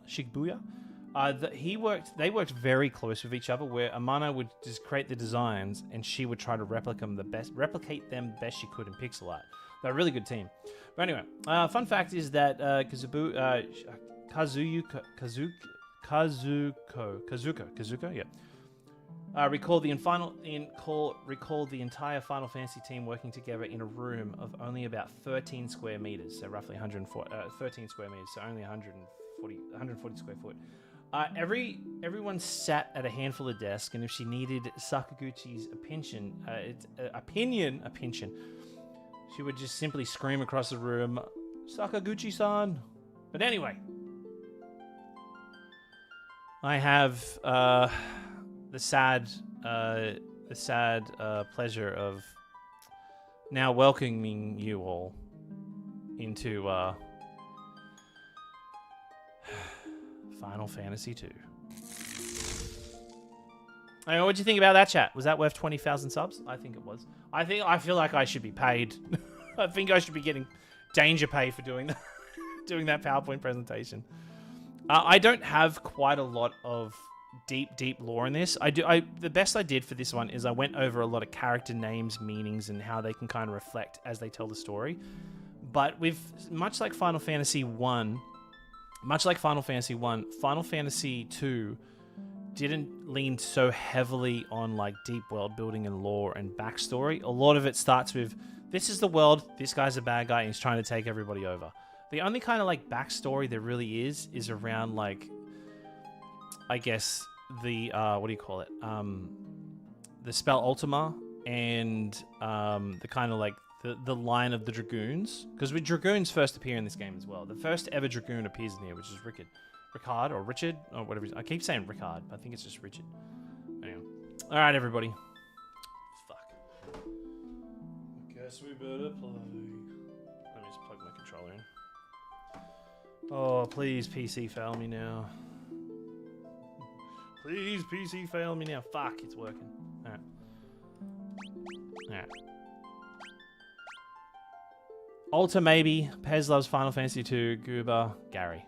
They worked very close with each other, where Amano would just create the designs and she would try to replicate them best she could in pixel art. They're a really good team. But anyway, fun fact is that Kazuko, yeah. Recall the entire Final Fantasy team working together in a room of only about 13 square meters, so roughly 13 square meters, so only 140 square foot. Everyone sat at a handful of desks, and if she needed Sakaguchi's opinion, she would just simply scream across the room, "Sakaguchi-san!" But anyway, I have the sad pleasure of now welcoming you all into Final Fantasy II. I mean, what do you think about that, chat? Was that worth 20,000 subs? I think it was. I feel like I should be paid. I think I should be getting danger pay for doing that, doing that PowerPoint presentation. I don't have quite a lot of deep lore in this. The best I did for this one is I went over a lot of character names, meanings, and how they can kind of reflect as they tell the story. But much like Final Fantasy I, Final Fantasy II didn't lean so heavily on like deep world building and lore and backstory. A lot of it starts with, this is the world, this guy's a bad guy, and he's trying to take everybody over. The only kind of like backstory there really is around like, I guess the what do you call it? The spell Ultima and the kind of like the line of the Dragoons, because Dragoons first appear in this game as well. The first ever Dragoon appears in here, which is Ricard or Richard or whatever. I keep saying Ricard, but I think it's just Richard. Anyway, all right, everybody. Fuck. Guess we better play. Let me just plug my controller in. Oh, please, PC, fail me now. Please, PC, fail me now. Fuck, it's working. Alright. Alright. Alta maybe. Pez loves Final Fantasy 2. Goober. Gary.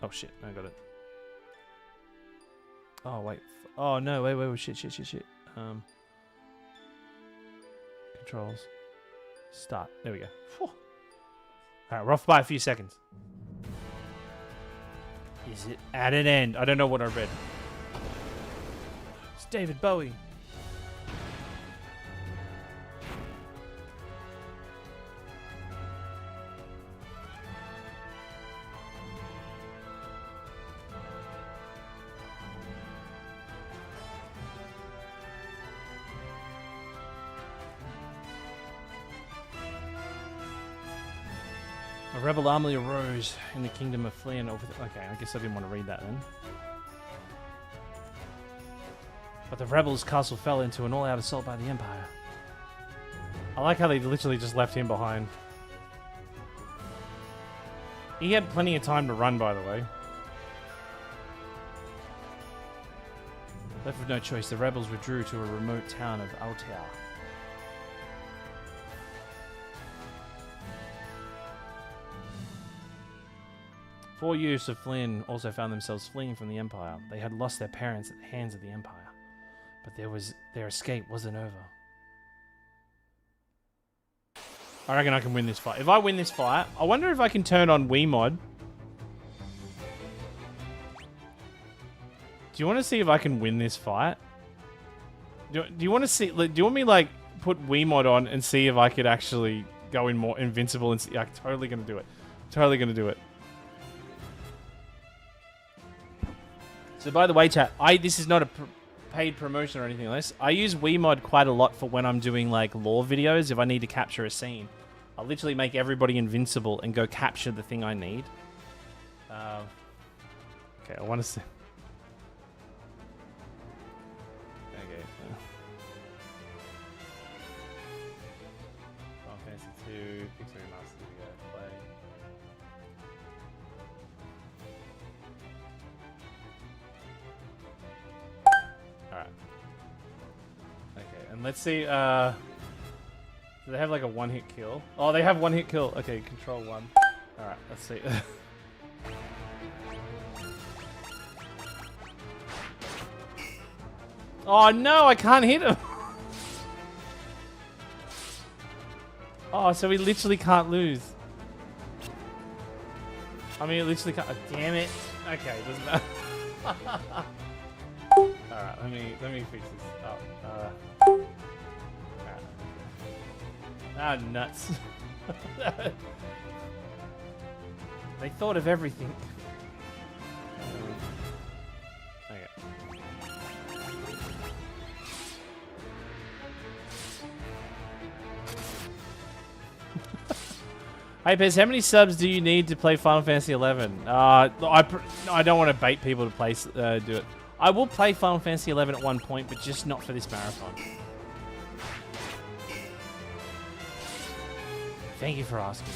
Oh shit, I got it. Oh wait. Oh no, wait. Shit. Controls. Start. There we go. Alright, we're off by a few seconds. Is it at an end? I don't know what I read. It's David Bowie. A rebel army arose in the kingdom of Fleeing over the... Okay, I guess I didn't want to read that then. But the rebels' castle fell into an all-out assault by the Empire. I like how they literally just left him behind. He had plenty of time to run, by the way. Left with no choice, the rebels withdrew to a remote town of Altair. Four youths of Flynn also found themselves fleeing from the Empire. They had lost their parents at the hands of the Empire, but their escape wasn't over. I reckon I can win this fight. If I win this fight, I wonder if I can turn on Wiimote. Do you want to see if I can win this fight? Do you want to see? Do you want me like put Wiimote on and see if I could actually go in more invincible and see? I'm totally gonna do it. Totally gonna do it. So by the way, chat, this is not a paid promotion or anything like this. I use Wiimote quite a lot for when I'm doing like lore videos. If I need to capture a scene, I'll literally make everybody invincible and go capture the thing I need. Okay, I want to see. Okay. Final Fantasy 2, Pixel Remastered, here we go. Play. Alright. Okay, and let's see, do they have like a one-hit kill? Oh, they have one-hit kill. Okay, control 1. Alright, let's see. Oh no, I can't hit him! Oh, so we literally can't lose. I mean, it literally can't. Oh, damn it. Okay, it doesn't matter. Alright, let me fix this up. Alright. Ah, nuts. They thought of everything. Okay. Hey, Pez, how many subs do you need to play Final Fantasy XI? I don't want to bait people to play do it. I will play Final Fantasy XI at one point, but just not for this marathon. Thank you for asking.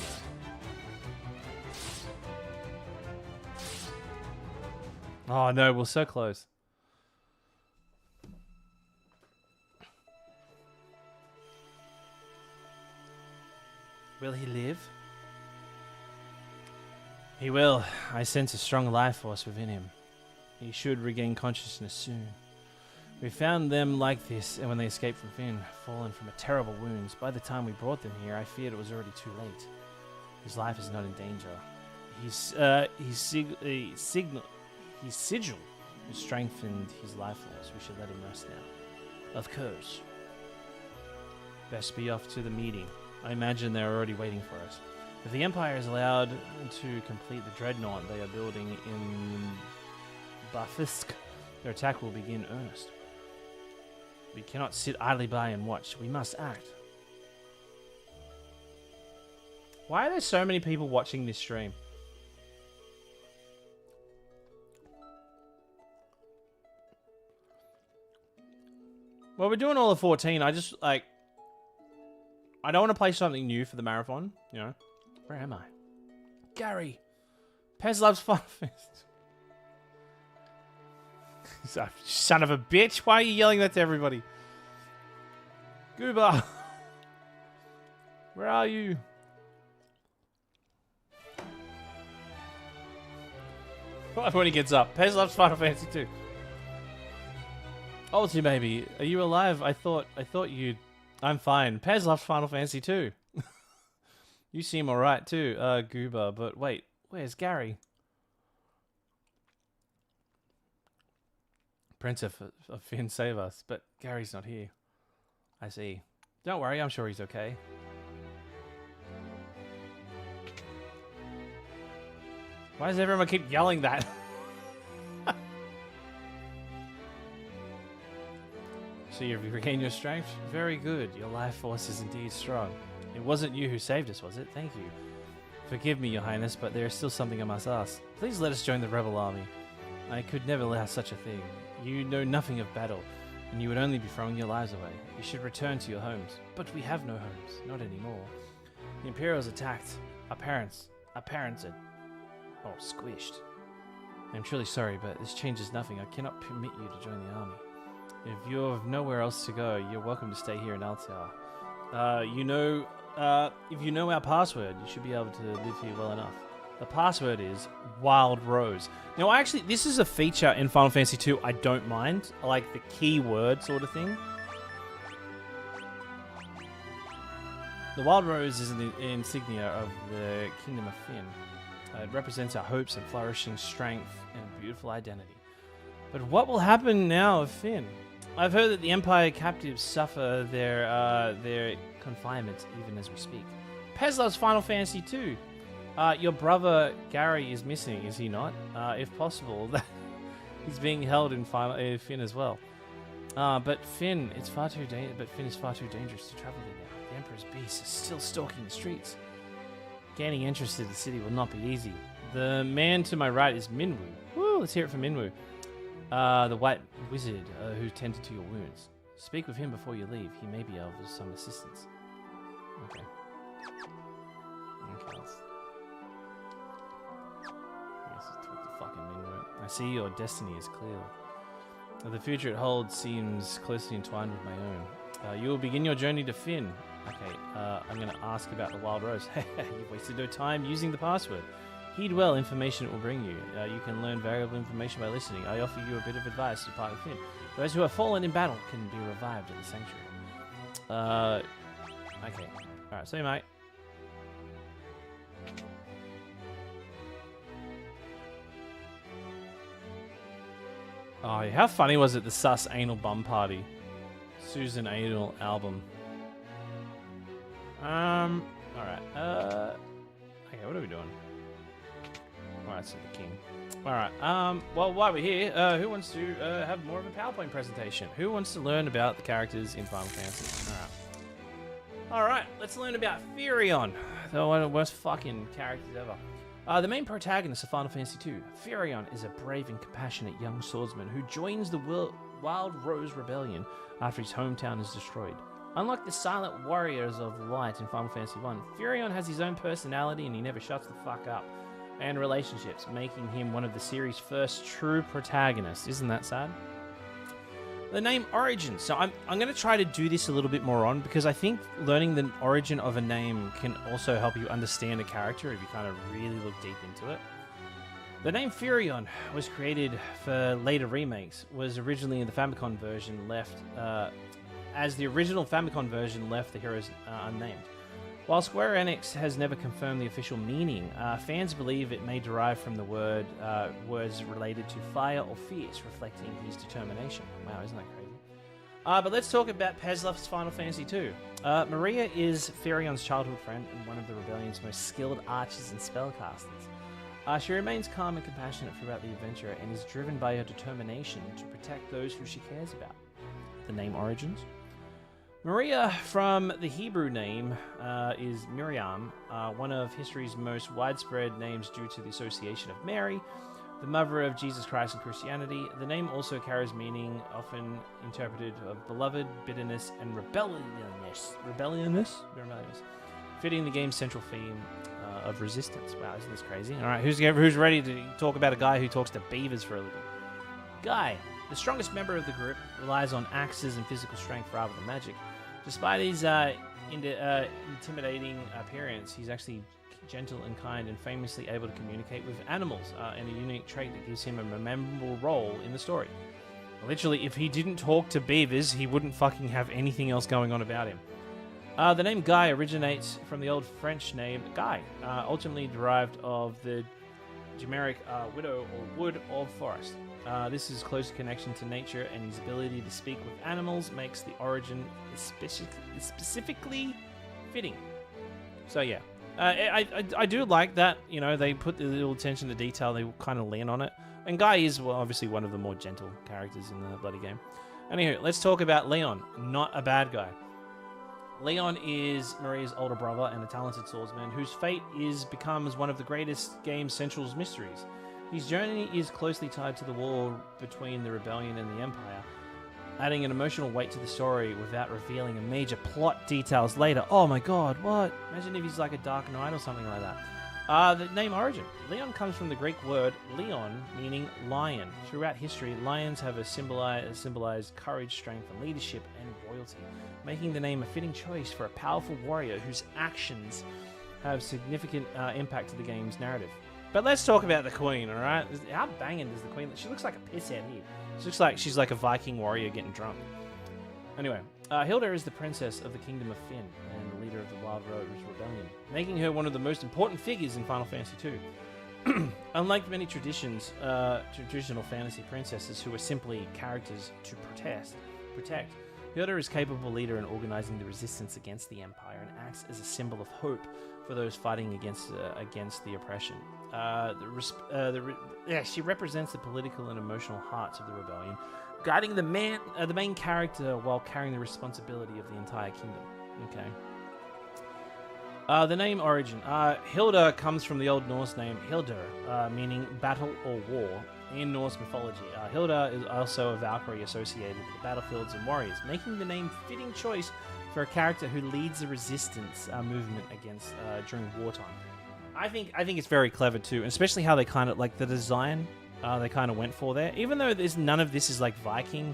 Oh no, we're so close. Will he live? He will. I sense a strong life force within him. He should regain consciousness soon. We found them like this, and when they escaped from Finn, fallen from terrible wounds. By the time we brought them here, I feared it was already too late. His life is not in danger. His sigil has strengthened his life force. We should let him rest now. Of course. Best be off to the meeting. I imagine they're already waiting for us. If the Empire is allowed to complete the dreadnought they are building in Bafisk, their attack will begin earnest. We cannot sit idly by and watch. We must act. Why are there so many people watching this stream? Well, we're doing all of 14. I just, like... I don't want to play something new for the marathon, you know. Where am I? Gary! Pez loves Final Fantasy. Son of a bitch. Why are you yelling that to everybody? Goober. Where are you? When he gets up. Pez loves Final Fantasy 2. Ulti baby, are you alive? I thought you'd... I'm fine. Pez loves Final Fantasy 2. You seem alright too, Goober, but wait, where's Gary? Prince of Finn, save us, but Gary's not here. I see. Don't worry, I'm sure he's okay. Why does everyone keep yelling that? So you've regained your strength? Very good. Your life force is indeed strong. It wasn't you who saved us, was it? Thank you. Forgive me, Your Highness, but there is still something I must ask. Please let us join the rebel army. I could never allow such a thing. You know nothing of battle, and you would only be throwing your lives away. You should return to your homes. But we have no homes. Not anymore. The Imperials attacked. Our parents are all squished. I'm truly sorry, but this changes nothing. I cannot permit you to join the army. If you have nowhere else to go, you're welcome to stay here in Altair. If you know our password, you should be able to live here well enough. The password is Wild Rose. Now, actually, this is a feature in Final Fantasy II I don't mind. I like the keyword sort of thing. The Wild Rose is an insignia of the Kingdom of Finn. It represents our hopes and flourishing strength and beautiful identity. But what will happen now of Finn? I've heard that the Empire captives suffer their confinement even as we speak. Pez loves Final Fantasy II. Your brother Gary is missing, is he not? If possible, he's being held in Finn as well. But Finn is far too dangerous to travel there now. The Emperor's beast is still stalking the streets. Gaining entrance to the city will not be easy. The man to my right is Minwu. Woo, let's hear it from Minwu. The white wizard who tended to your wounds. Speak with him before you leave. He may be able to some assistance. Okay. Let's talk to fucking Minwu. I see your destiny is clear. The future it holds seems closely entwined with my own. You will begin your journey to Finn. Okay, I'm going to ask about the Wild Rose. You've wasted no time using the password. Heed well information it will bring you. You can learn valuable information by listening. I offer you a bit of advice to part with Finn. Those who have fallen in battle can be revived in the sanctuary. Okay. Alright, see you, mate. Oh, how funny was it, the Sus Anal Bum Party? Susan Anal album. Alright, okay, what are we doing? Alright, so the king. Alright, well, while we're here, who wants to have more of a PowerPoint presentation? Who wants to learn about the characters in Final Fantasy? Alright, let's learn about Firion, one of the worst fucking characters ever. The main protagonist of Final Fantasy II, Firion, is a brave and compassionate young swordsman who joins the Wild Rose Rebellion after his hometown is destroyed. Unlike the silent warriors of light in Final Fantasy I, Firion has his own personality and he never shuts the fuck up. And relationships, making him one of the series' first true protagonists. Isn't that sad? The name origin. So I'm going to try to do this a little bit more on because I think learning the origin of a name can also help you understand a character if you kind of really look deep into it. The name Firion was created for later remakes, was originally in the Famicom version as the original Famicom version left the heroes unnamed. While Square Enix has never confirmed the official meaning, fans believe it may derive from the words related to fire or fierce, reflecting his determination. Wow, isn't that crazy? But let's talk about Pezlov's Final Fantasy II. Maria is Firion's childhood friend and one of the Rebellion's most skilled archers and spellcasters. She remains calm and compassionate throughout the adventure and is driven by her determination to protect those who she cares about. The name origins. Maria, from the Hebrew name, is Miriam, one of history's most widespread names due to the association of Mary, the mother of Jesus Christ and Christianity. The name also carries meaning often interpreted of beloved, bitterness, and rebelliousness, fitting the game's central theme of resistance. Wow, isn't this crazy? All right, who's ready to talk about a guy who talks to beavers for a living? Guy, The strongest member of the group relies on axes and physical strength rather than magic. Despite his intimidating appearance, he's actually gentle and kind and famously able to communicate with animals, and a unique trait that gives him a memorable role in the story. Literally, if he didn't talk to beavers, he wouldn't fucking have anything else going on about him. The name Guy originates from the old French name Guy, ultimately derived of the Generic widow or wood of forest. This is close connection to nature, and his ability to speak with animals makes the origin specifically fitting. So yeah, I do like that. You know, they put the little attention to detail. They kind of lean on it. And Guy is obviously one of the more gentle characters in the bloody game. Anywho, let's talk about Leon, not a bad guy. Leon is Maria's older brother and a talented swordsman whose fate becomes one of the greatest Game Central's mysteries. His journey is closely tied to the war between the Rebellion and the Empire, adding an emotional weight to the story without revealing a major plot details later. Oh my god, what? Imagine if he's like a Dark Knight or something like that. The name origin. Leon comes from the Greek word leon, meaning lion. Throughout history, lions have symbolized courage, strength, and leadership and royalty, making the name a fitting choice for a powerful warrior whose actions have significant impact to the game's narrative. But let's talk about the Queen, alright? How banging does the Queen look? She looks like a pisshead here. She looks like she's like a Viking warrior getting drunk. Anyway, Hilda is the princess of the Kingdom of Finn and the leader of the Wild Rose Rebellion, making her one of the most important figures in Final Fantasy II. Unlike many traditional fantasy princesses who are simply characters to protect, Hilda is a capable leader in organizing the resistance against the Empire and acts as a symbol of hope for those fighting against the oppression. She represents the political and emotional hearts of the rebellion, guiding the main character while carrying the responsibility of the entire kingdom. Okay. The name origin. Hilda comes from the Old Norse name Hildur, meaning battle or war. In Norse mythology, Hilda is also a Valkyrie associated with the battlefields and warriors, making the name fitting choice for a character who leads the resistance movement against during wartime. I think it's very clever too, especially how they kind of like the design they kind of went for there. Even though none of this is like Viking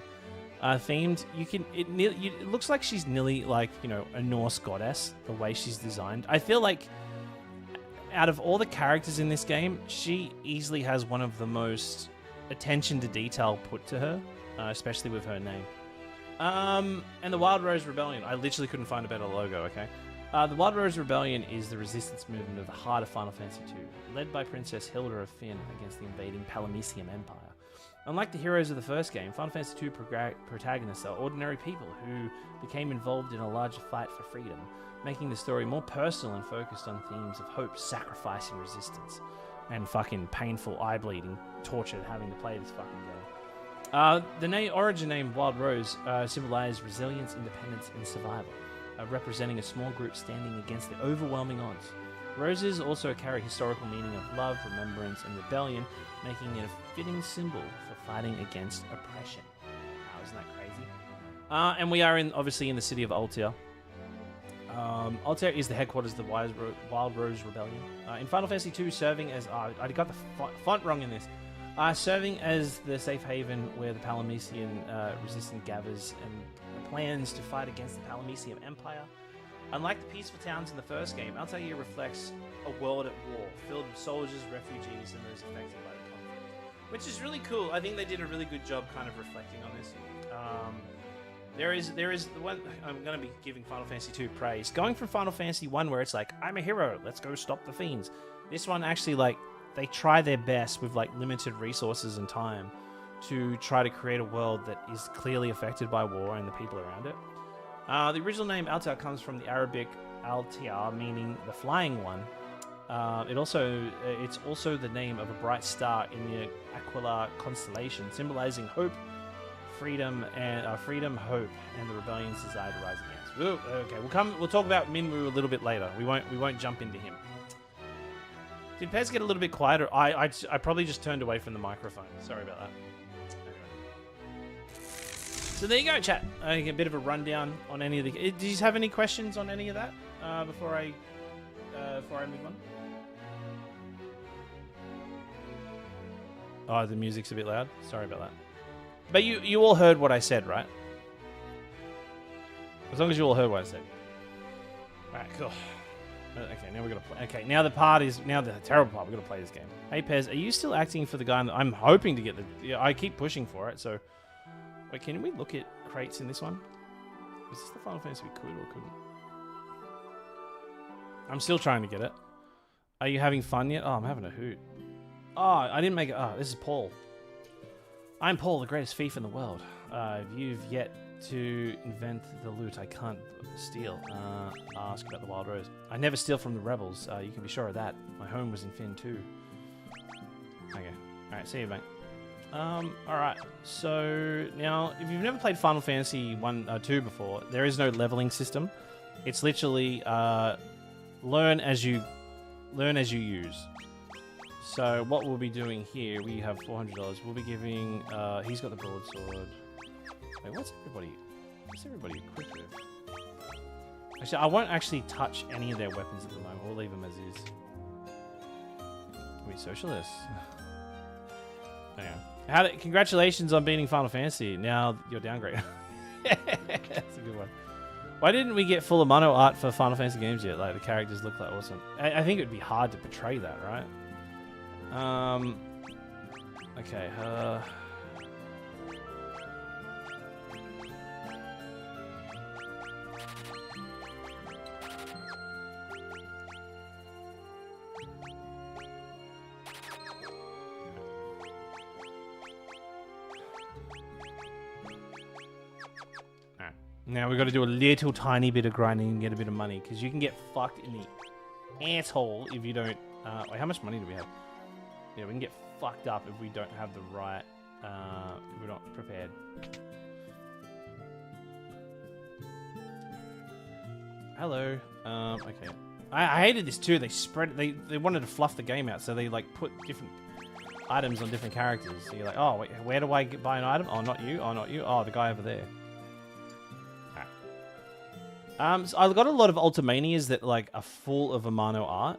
themed, it looks like she's nearly like, you know, a Norse goddess the way she's designed. I feel like out of all the characters in this game, she easily has one of the most attention to detail put to her, especially with her name. And the Wild Rose Rebellion. I literally couldn't find a better logo, okay? The Wild Rose Rebellion is the resistance movement of the heart of Final Fantasy II, led by Princess Hilda of Finn against the invading Palamecium Empire. Unlike the heroes of the first game, Final Fantasy II protagonists are ordinary people who became involved in a larger fight for freedom, making the story more personal and focused on themes of hope, sacrifice, and resistance. And fucking painful, eye-bleeding, torture having to play this fucking game. The origin name Wild Rose symbolizes resilience, independence, and survival, representing a small group standing against the overwhelming odds. Roses also carry historical meaning of love, remembrance, and rebellion, making it a fitting symbol for fighting against oppression. Wow, isn't that crazy? And we are obviously in the city of Altair. Altair is the headquarters of the Wild Rose Rebellion. In Final Fantasy II, serving as... I got the font wrong in this. Serving as the safe haven where the Palamecian resistance gathers and plans to fight against the Palamecium Empire. Unlike the peaceful towns in the first game, Altair reflects a world at war, filled with soldiers, refugees, and those affected by the conflict. Which is really cool. I think they did a really good job kind of reflecting on this. There is the one I'm going to be giving Final Fantasy II praise. Going from Final Fantasy 1 where it's like, I'm a hero, let's go stop the fiends. This one actually, like, they try their best with like limited resources and time to try to create a world that is clearly affected by war and the people around it. The original name Altair comes from the Arabic Altair, meaning the flying one. It's also the name of a bright star in the Aquila constellation, symbolizing hope, freedom, hope, and the rebellion's desire to rise against. Ooh, okay, we'll talk about Minwu a little bit later. We won't jump into him. Did Pez get a little bit quieter? I probably just turned away from the microphone. Sorry about that. So there you go, chat. I get a bit of a rundown on any of the... Did you have any questions on any of that before I move on? Oh, the music's a bit loud. Sorry about that. But you all heard what I said, right? As long as you all heard what I said. Alright, cool. Okay, now we're gonna play. Okay, now the terrible part. We're gonna play this game. Hey Pez, are you still acting for the guy? I'm hoping to get the. Yeah, I keep pushing for it. So, wait, can we look at crates in this one? Is this the Final Fantasy we could or couldn't? I'm still trying to get it. Are you having fun yet? Oh, I'm having a hoot. Oh, I didn't make it. Oh, this is Paul. I'm Paul, the greatest thief in the world. You've yet to invent the loot I can't steal. Ask about the Wild Rose. I never steal from the rebels. You can be sure of that. My home was in Finn too. Okay. Alright, see you, mate. Alright. So, now, if you've never played Final Fantasy 2 before, there is no leveling system. It's literally, learn as you use. So what we'll be doing here, we have $400. We'll be giving, he's got the broadsword. Wait, what's everybody equipped with? Actually, I won't actually touch any of their weapons at the moment. We'll leave them as is. Are we socialists? Hang on. Congratulations on beating Final Fantasy. Now you're downgrade. That's a good one. Why didn't we get full of mono art for Final Fantasy games yet? Like, the characters look like awesome. I think it would be hard to portray that, right? Okay, now we've got to do a little tiny bit of grinding and get a bit of money, because you can get fucked in the asshole if you don't... wait, how much money do we have? Yeah, we can get fucked up if we don't have the right... if we're not prepared. Hello. Okay. I hated this too. They spread... They wanted to fluff the game out, so they, like, put different items on different characters. So you're like, oh, wait, where do I buy an item? Oh, not you. Oh, not you. Oh, the guy over there. So I've got a lot of Ultimanias that like are full of Amano art.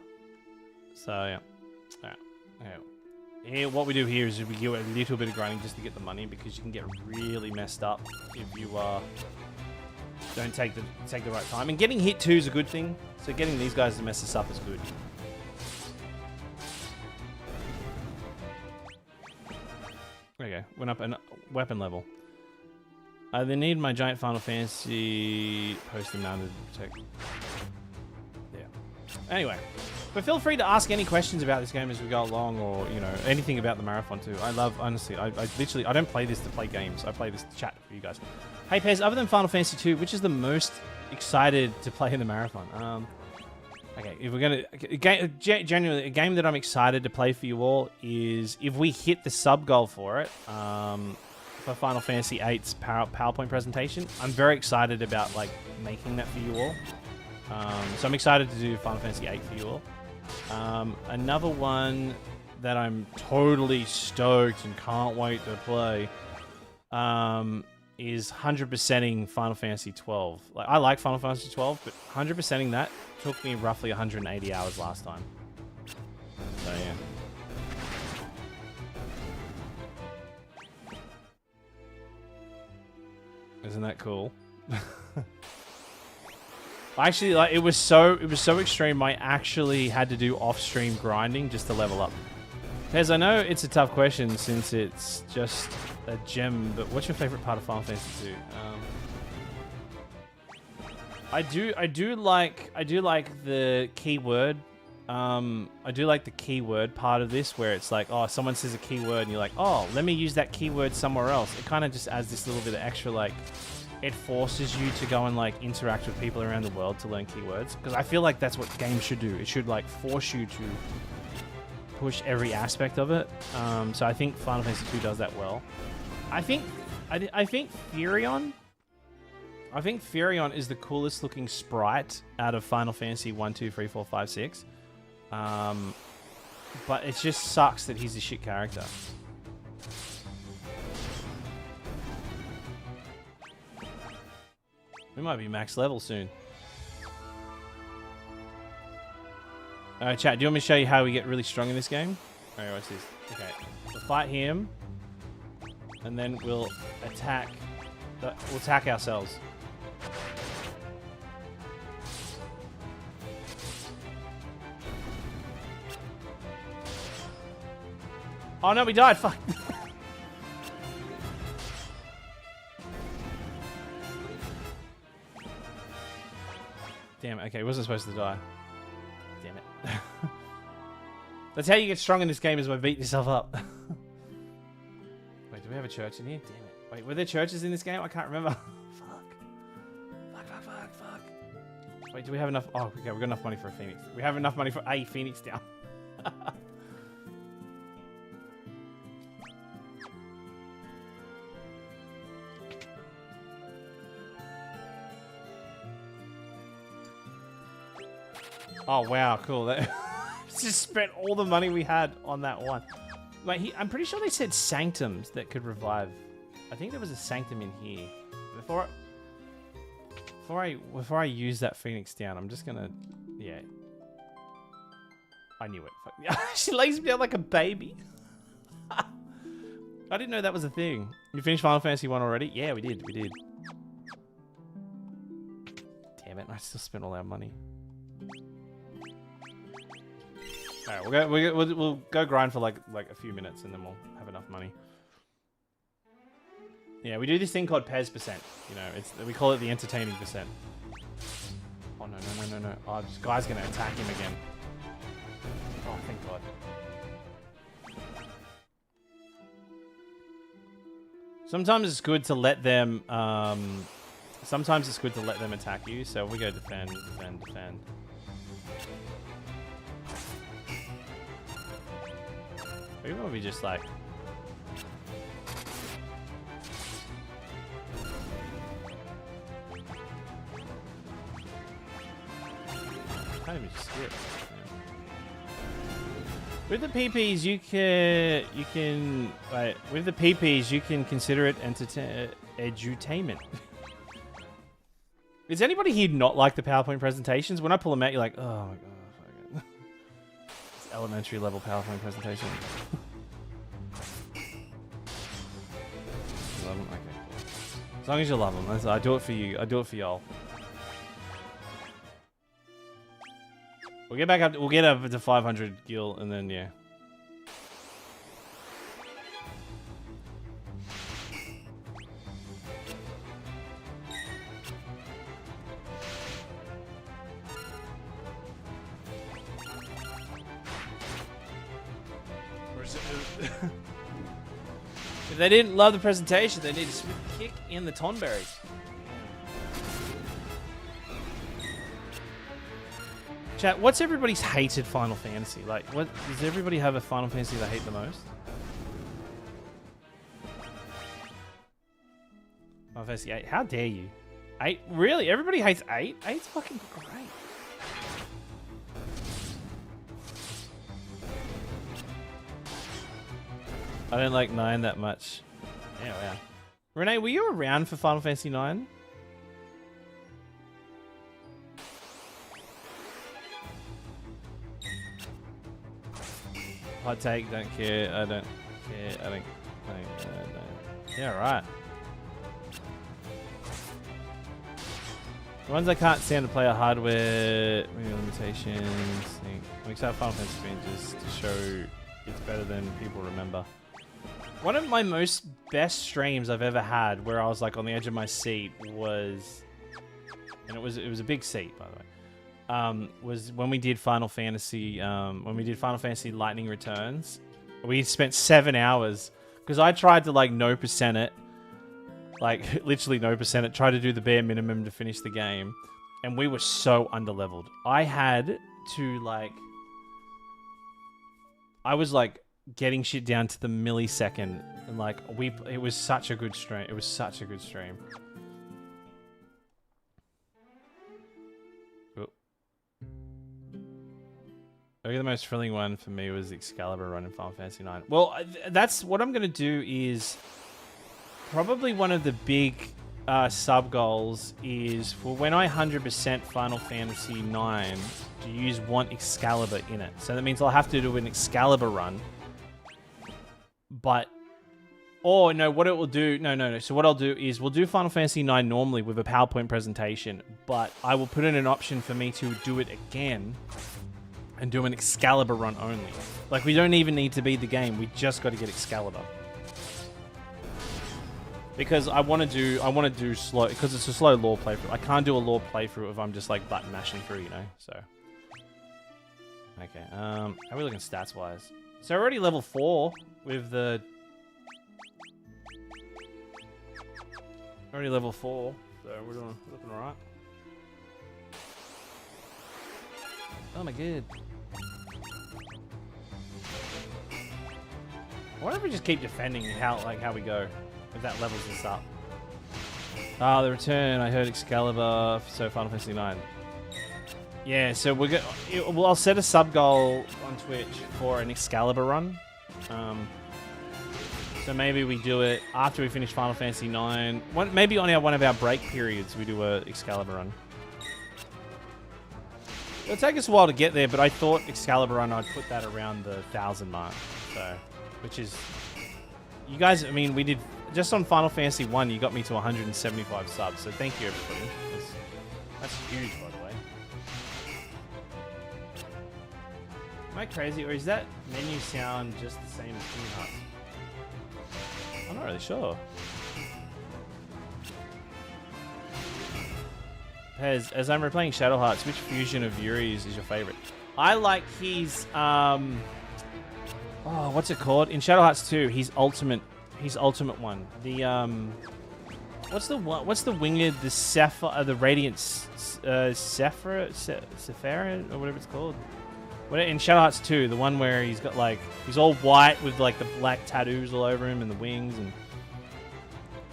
So yeah. Alright. Okay. Here, what we do here is we do a little bit of grinding just to get the money, because you can get really messed up if you don't take the right time. And getting hit too is a good thing. So getting these guys to mess us up is good. Okay, went up a weapon level. They need my giant Final Fantasy poster mounted to protect. Yeah. Anyway, but feel free to ask any questions about this game as we go along, or you know, anything about the marathon too. I love, honestly, I literally, I don't play this to play games. I play this to chat for you guys. Hey Pez, other than Final Fantasy 2, which is the most excited to play in the marathon? Okay, if we're gonna genuinely a game that I'm excited to play for you all is if we hit the sub goal for it. For Final Fantasy VIII's PowerPoint presentation. I'm very excited about like making that for you all. So I'm excited to do Final Fantasy VIII for you all. Another one that I'm totally stoked and can't wait to play is 100%ing Final Fantasy 12. Like, I like Final Fantasy 12, but 100%ing that took me roughly 180 hours last time. So yeah. Isn't that cool? Actually, like it was so extreme. I actually had to do off-stream grinding just to level up. Pez, I know it's a tough question since it's just a gem, but what's your favorite part of Final Fantasy 2? I do like the keyword. I do like the keyword part of this, where it's like, oh, someone says a keyword and you're like, oh, let me use that keyword somewhere else. It kind of just adds this little bit of extra, like, it forces you to go and like interact with people around the world to learn keywords, because I feel like that's what games should do. It should like force you to push every aspect of it. So I think Final Fantasy 2 does that well. I think Furion. I think Furion is the coolest looking sprite out of Final Fantasy 1, 2, 3, 4, 5, 6. But it just sucks that he's a shit character. We might be max level soon. Alright, chat, do you want me to show you how we get really strong in this game? Alright, what's this? Okay, so fight him. and then we'll attack. We'll attack ourselves. Oh no, we died. Fuck. Damn it. Okay, wasn't supposed to die. Damn it. That's how you get strong in this game, is by beating yourself up. Wait, do we have a church in here? Damn it. Wait, were there churches in this game? I can't remember. Fuck. Wait, do we have enough? Oh, okay, we've got enough money for a phoenix. We have enough money for a phoenix down. Oh, wow, cool. That just spent all the money we had on that one. Wait, I'm pretty sure they said sanctums that could revive. I think there was a sanctum in here. Before I use that phoenix down, I'm just gonna... Yeah. I knew it. Fuck. She lays me down like a baby. I didn't know that was a thing. You finished Final Fantasy 1 already? Yeah, we did. Damn it, I still spent all our money. Alright, we'll go grind for like a few minutes and then we'll have enough money. Yeah, we do this thing called Pez percent. You know, we call it the entertaining percent. Oh no. Oh, this guy's gonna attack him again. Oh, thank God. Sometimes it's good to let them attack you, so we go defend. Maybe we'll be just like... Can't even skip. Yeah. With the PPs, you can right, with the PPs you can consider it edutainment. Is anybody here not like the PowerPoint presentations? When I pull them out, you're like, oh my God. Elementary level PowerPoint presentation. Love them? Okay, cool. As long as you love them. I do it for you. I do it for y'all. We'll get back up. We'll get up to 500 gil, and then yeah. If they didn't love the presentation, they need to kick in the tonberries. Chat, what's everybody's hated Final Fantasy? Like, what does everybody have a Final Fantasy they hate the most? Final Fantasy 8. How dare you? 8? Really? Everybody hates 8? 8's fucking great. I don't like 9 that much. Yeah, wow. Renee, were you around for Final Fantasy 9? Hot take, don't care. I don't care. I don't. Yeah, right. The ones I can't stand to play are hardware limitations. I'm excited Final Fantasy just to show it's better than people remember. One of my best streams I've ever had, where I was like on the edge of my seat, was, and it was a big seat by the way, was when we did Final Fantasy Lightning Returns. We spent 7 hours because I tried to like no percent it, like literally no percent it, try to do the bare minimum to finish the game, and we were so underleveled. I had to like, I was like getting shit down to the millisecond, and like it was such a good stream. It was such a good stream. I think the most thrilling one for me was the Excalibur run in Final Fantasy IX. Well, that's what I'm gonna do. Is probably one of the big sub goals is for when I 100% Final Fantasy IX to use one Excalibur in it. So that means I'll have to do an Excalibur run, but Or no, what it will do... No. So what I'll do is we'll do Final Fantasy IX normally with a PowerPoint presentation, but I will put in an option for me to do it again and do an Excalibur run only. Like, we don't even need to beat the game. We just got to get Excalibur. Because I want to do slow... Because it's a slow lore playthrough. I can't do a lore playthrough if I'm just, like, button mashing through, you know? So... Okay, how are we looking stats-wise? So we're already level 4 with the... Already level 4, so we're looking alright. Oh my god. I wonder if we just keep defending how we go. If that levels us up. Ah, the return. I heard Excalibur, so Final Fantasy IX. Yeah, so we're gonna... Well, I'll set a sub-goal on Twitch for an Excalibur run. So maybe we do it after we finish Final Fantasy IX. Maybe on one of our break periods, we do a Excalibur run. It'll take us a while to get there, but I thought Excalibur run, I'd put that around the 1,000 mark. So, which is... You guys, I mean, we did... Just on Final Fantasy 1, you got me to 175 subs, so thank you, everybody. That's huge, by the way. Am I crazy, or is that menu sound just the same as Kingdom Hearts? I'm not really sure. Pez, as I'm replaying Shadow Hearts, which fusion of Yuri's is your favorite? I like his, oh, what's it called? In Shadow Hearts 2, his ultimate one. The, what's the winged, the Sapphire, the Radiant, Sapphire, or whatever it's called? In Shadow Hearts 2, the one where he's got like, he's all white with like the black tattoos all over him and the wings and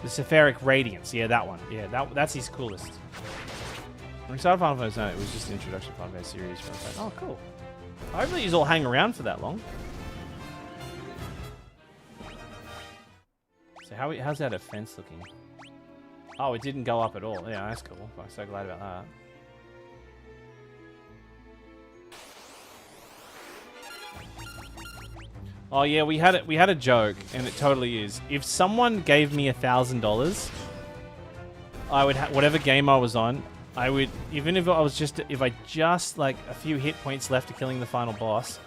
the Sapphiric Radiance. Yeah, that one. Yeah, that's his coolest. When we started Final Fantasy IX, it was just the introduction to Final Fantasy series. Oh, cool. Hopefully he's all hang around for that long. So how's that offense looking? Oh, it didn't go up at all. Yeah, that's cool. I'm so glad about that. Oh yeah, we had a joke, and it totally is. If someone gave me $1,000, I would whatever game I was on, I would, even if I just like a few hit points left to killing the final boss,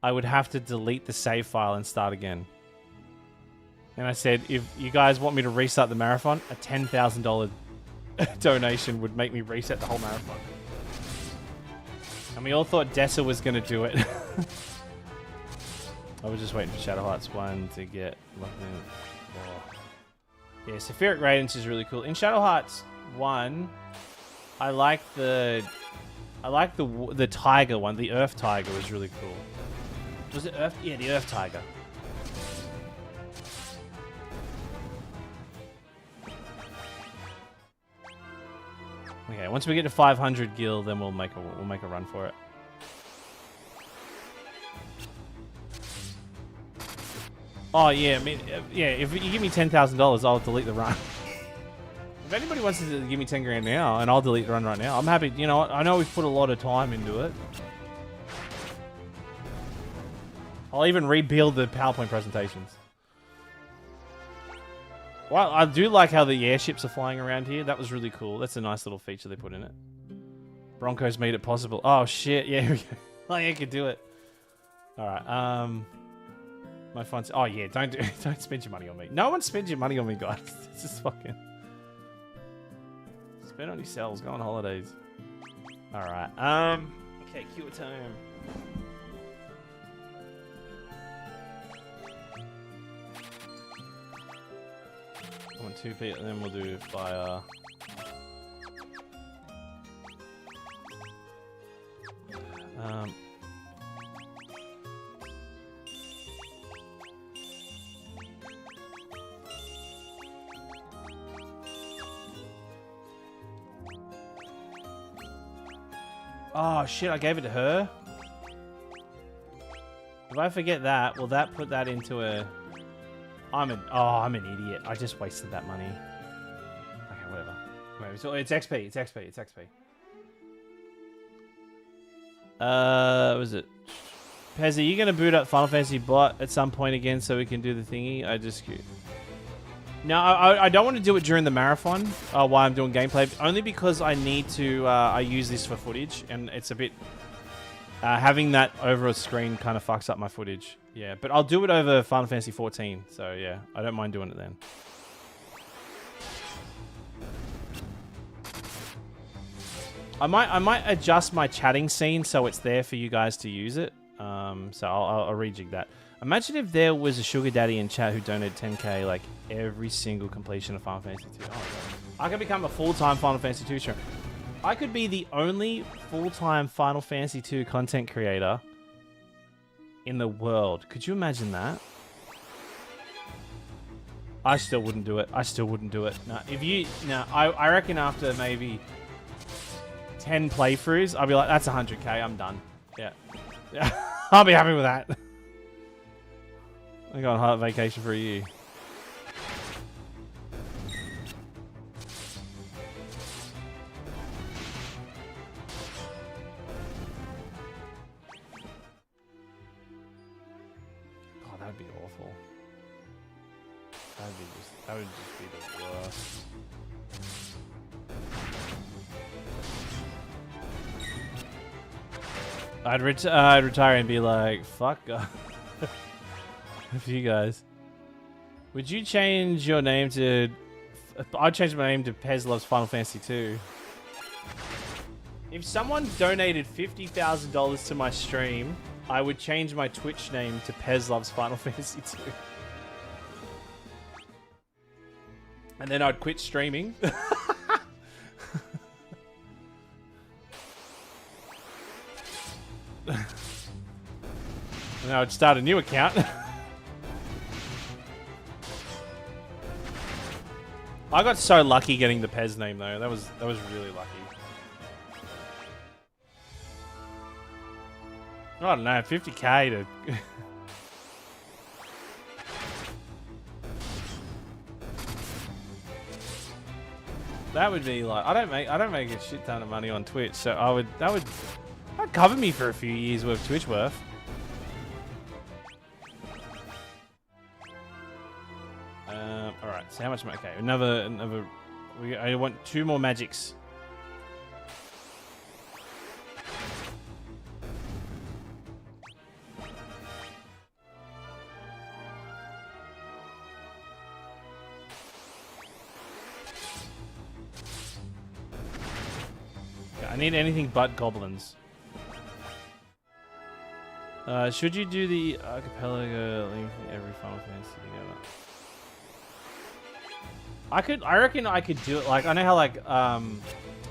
I would have to delete the save file and start again. And I said, if you guys want me to restart the marathon, a $10,000 donation would make me reset the whole marathon. And we all thought Dessa was going to do it. I was just waiting for Shadow Hearts 1 to get locked in. Oh. Yeah, Sapphiric Radiance is really cool. In Shadow Hearts 1, I like the tiger one. The Earth Tiger was really cool. Was it Earth? Yeah, the Earth Tiger. Okay, once we get to 500 gil, then we'll make a run for it. Oh yeah, I mean, yeah. If you give me $10,000, I'll delete the run. If anybody wants to give me 10 grand now, and I'll delete the run right now, I'm happy. You know what? I know we've put a lot of time into it. I'll even rebuild the PowerPoint presentations. Well, I do like how the airships are flying around here. That was really cool. That's a nice little feature they put in it. Broncos made it possible. Oh shit! Yeah, here we go. Like I could do it. All right. My phone's... Oh, yeah, don't spend your money on me. No one spends your money on me, guys. This is fucking... Spend on yourselves. Go on holidays. Alright, okay, cue time. On 2 feet, and then we'll do fire. Oh shit, I gave it to her? If I forget that, will that put that into a... I'm an idiot. I just wasted that money. Okay, whatever. Wait, so it's XP, it's XP, it's XP. Was it? Pez, are you gonna boot up Final Fantasy bot at some point again so we can do the thingy? I just... No, I don't want to do it during the marathon while I'm doing gameplay, only because I need to, I use this for footage, and it's a bit, having that over a screen kind of fucks up my footage. Yeah, but I'll do it over Final Fantasy XIV, so yeah, I don't mind doing it then. I might adjust my chatting scene so it's there for you guys to use it. So I'll rejig that. Imagine if there was a sugar daddy in chat who donated 10k like every single completion of Final Fantasy 2. Oh, I could become a full-time Final Fantasy 2 streamer. I could be the only full-time Final Fantasy 2 content creator in the world. Could you imagine that? I still wouldn't do it. I still wouldn't do it. No, if you, no, I reckon after maybe 10 playthroughs, I'll be like, that's 100k. I'm done. Yeah, yeah. I'll be happy with that. I go on hot vacation for a year. Oh, that'd be awful. That would just be the worst. I'd retire and be like, fuck off. If you guys. Would you change your name to... I'd change my name to Pez Loves Final Fantasy 2. If someone donated $50,000 to my stream, I would change my Twitch name to Pez Loves Final Fantasy 2. And then I'd quit streaming. And I would start a new account. I got so lucky getting the Pez name though. That was really lucky. I don't know, 50k to that would be like I don't make a shit ton of money on Twitch, so that'd cover me for a few years worth of Twitch worth. Alright, so how much okay, another I want 2 more magics. Okay, I need anything but goblins. Should you do the archipelago linking every Final Fantasy together? I reckon I could do it. Like, I know how, like,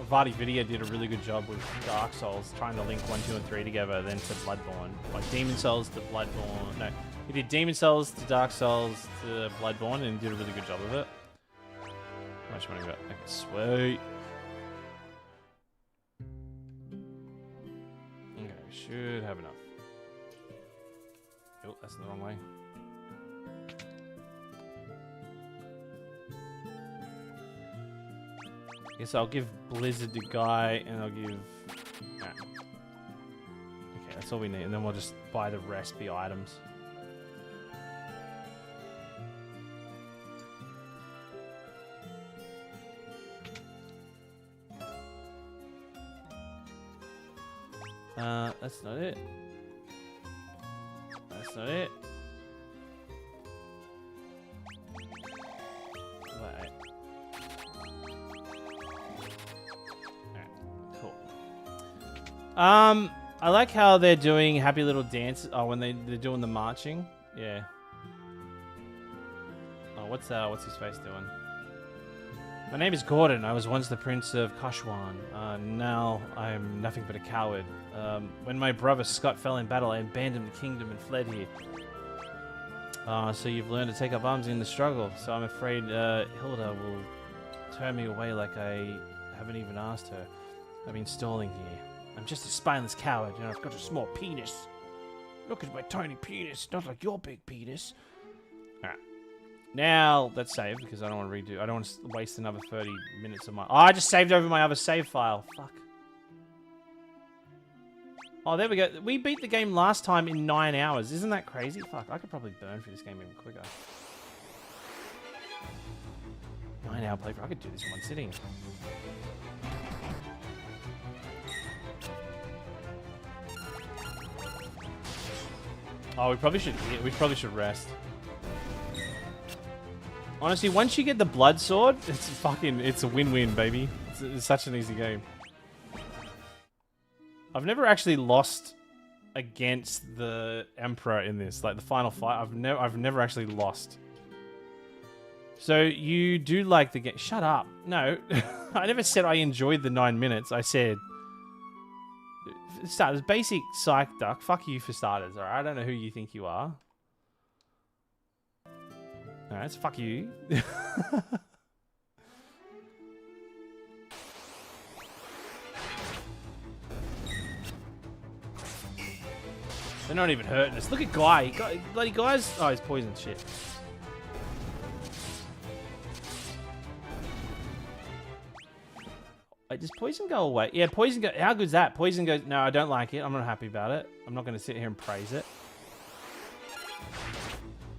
VIII did a really good job with Dark Souls, trying to link 1, 2, and 3 together, then to Bloodborne. Like, Demon Souls to Bloodborne. No, he did Demon Souls to Dark Souls to Bloodborne, and did a really good job of it. How much money we got? Okay, sweet. Okay, we should have enough. Oh, that's the wrong way. Guess I'll give Blizzard the guy, and I'll give... Nah. Okay, that's all we need, and then we'll just buy the rest, the items. That's not it. That's not it. Wait. Cool. I like how they're doing happy little dances. Oh, when they're doing the marching. Yeah. Oh, what's his face doing? My name is Gordon. I was once the Prince of Kashwan. Now I'm nothing but a coward. When my brother Scott fell in battle, I abandoned the kingdom and fled here. So you've learned to take up arms in the struggle. So I'm afraid Hilda will turn me away like I haven't even asked her. I've been stalling here. I'm just a spineless coward, and I've got a small penis. Look at my tiny penis, not like your big penis. Alright. Now, let's save, because I don't want to redo. I don't want to waste another 30 minutes of my... Oh, I just saved over my other save file. Fuck. Oh, there we go. We beat the game last time in 9 hours. Isn't that crazy? Fuck, I could probably burn through this game even quicker. 9-hour playthrough. I could do this in one sitting. Oh, we probably should rest. Honestly, once you get the blood sword, it's a win-win, baby. It's such an easy game. I've never actually lost against the Emperor in this, like the final fight. I've never actually lost. So you do like the game? Shut up! No, I never said I enjoyed the 9 minutes. I said, starters, basic psych duck. Fuck you for starters. Alright, I don't know who you think you are. Alright, it's fuck you. They're not even hurting us. Look at Guy. Bloody Guy's... Oh, he's poisoned. Shit. Wait, does poison go away? Yeah, poison go... How good's that? Poison goes... No, I don't like it. I'm not happy about it. I'm not going to sit here and praise it.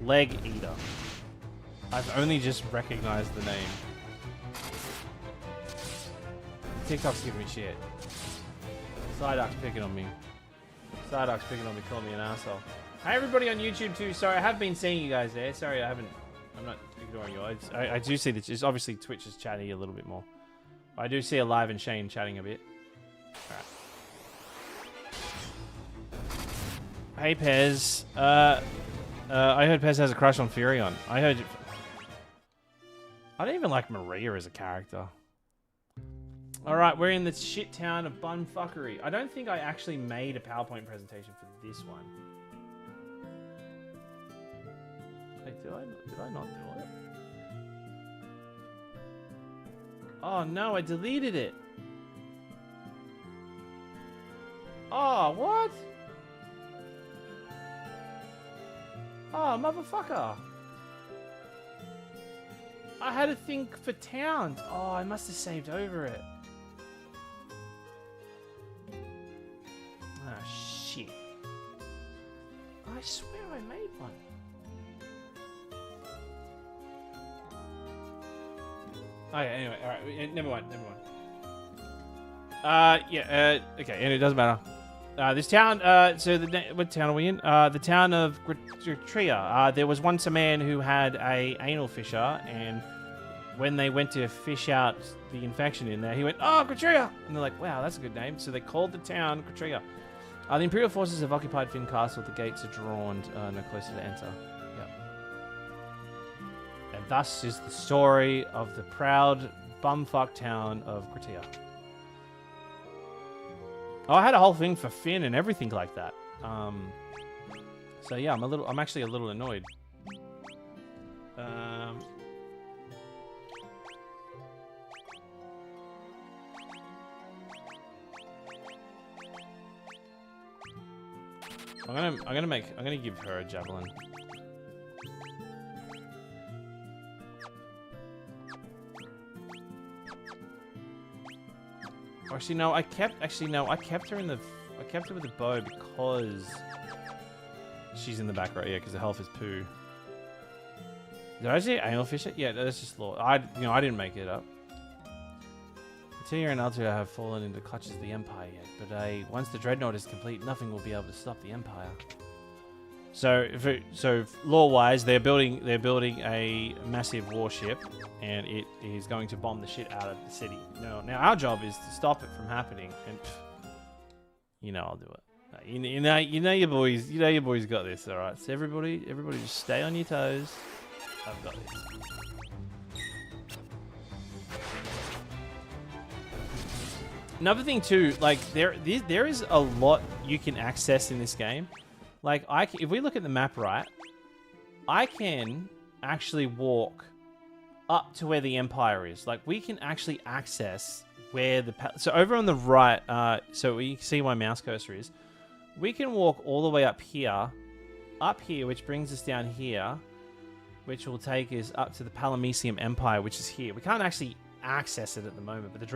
Leg Eater. I've only just recognized the name. TikTok's giving me shit. Psyduck's picking on me. Psyduck's picking on me, calling me an asshole. Hey, everybody on YouTube too. Sorry, I have been seeing you guys there. Sorry, I'm not ignoring you. I do see that. It's obviously Twitch is chatting a little bit more. I do see Alive and Shane chatting a bit. Alright. Hey, Pez. I heard Pez has a crush on Furion. I heard... I don't even like Maria as a character. Alright, we're in the shit town of bumfuckery. I don't think I actually made a PowerPoint presentation for this one. Wait, did I not do it? Oh no, I deleted it. Oh, what? Oh, motherfucker. I had a thing for towns. Oh, I must have saved over it. Ah, shit. I swear I made one. Okay, anyway, alright, never mind. Okay, and it doesn't matter. This town, what town are we in? The town of Gratria. There was once a man who had a anal fissure, and when they went to fish out the infection in there, he went, "Oh, Gratria!" And they're like, "Wow, that's a good name." So they called the town Gratria. The Imperial forces have occupied Finn Castle. The gates are drawn, no closer to enter. Yep. And thus is the story of the proud bumfuck town of Gratria. Oh, I had a whole thing for Finn and everything like that. So yeah, I'm actually a little annoyed. I'm gonna give her a javelin. Actually, no, I kept her with the bow because she's in the back row. Yeah, because the health is poo. Did I say anal fissure? Yeah, that's just law. I didn't make it up. Tyr and Altair have fallen into clutches of the Empire yet, but once the Dreadnought is complete, nothing will be able to stop the Empire. So lore-wise, they're building a massive warship, and it is going to bomb the shit out of the city. Now our job is to stop it from happening, and I'll do it. You know your boys. You know your boys got this. All right. So everybody, just stay on your toes. I've got this. Another thing too, like there is a lot you can access in this game. Like if we look at the map right, I can actually walk up to where the Empire is. Like we can actually access where so over on the right, so you can see my mouse cursor is. We can walk all the way up here, which brings us down here, which will take us up to the Palamecium Empire, which is here. We can't actually access it at the moment, but the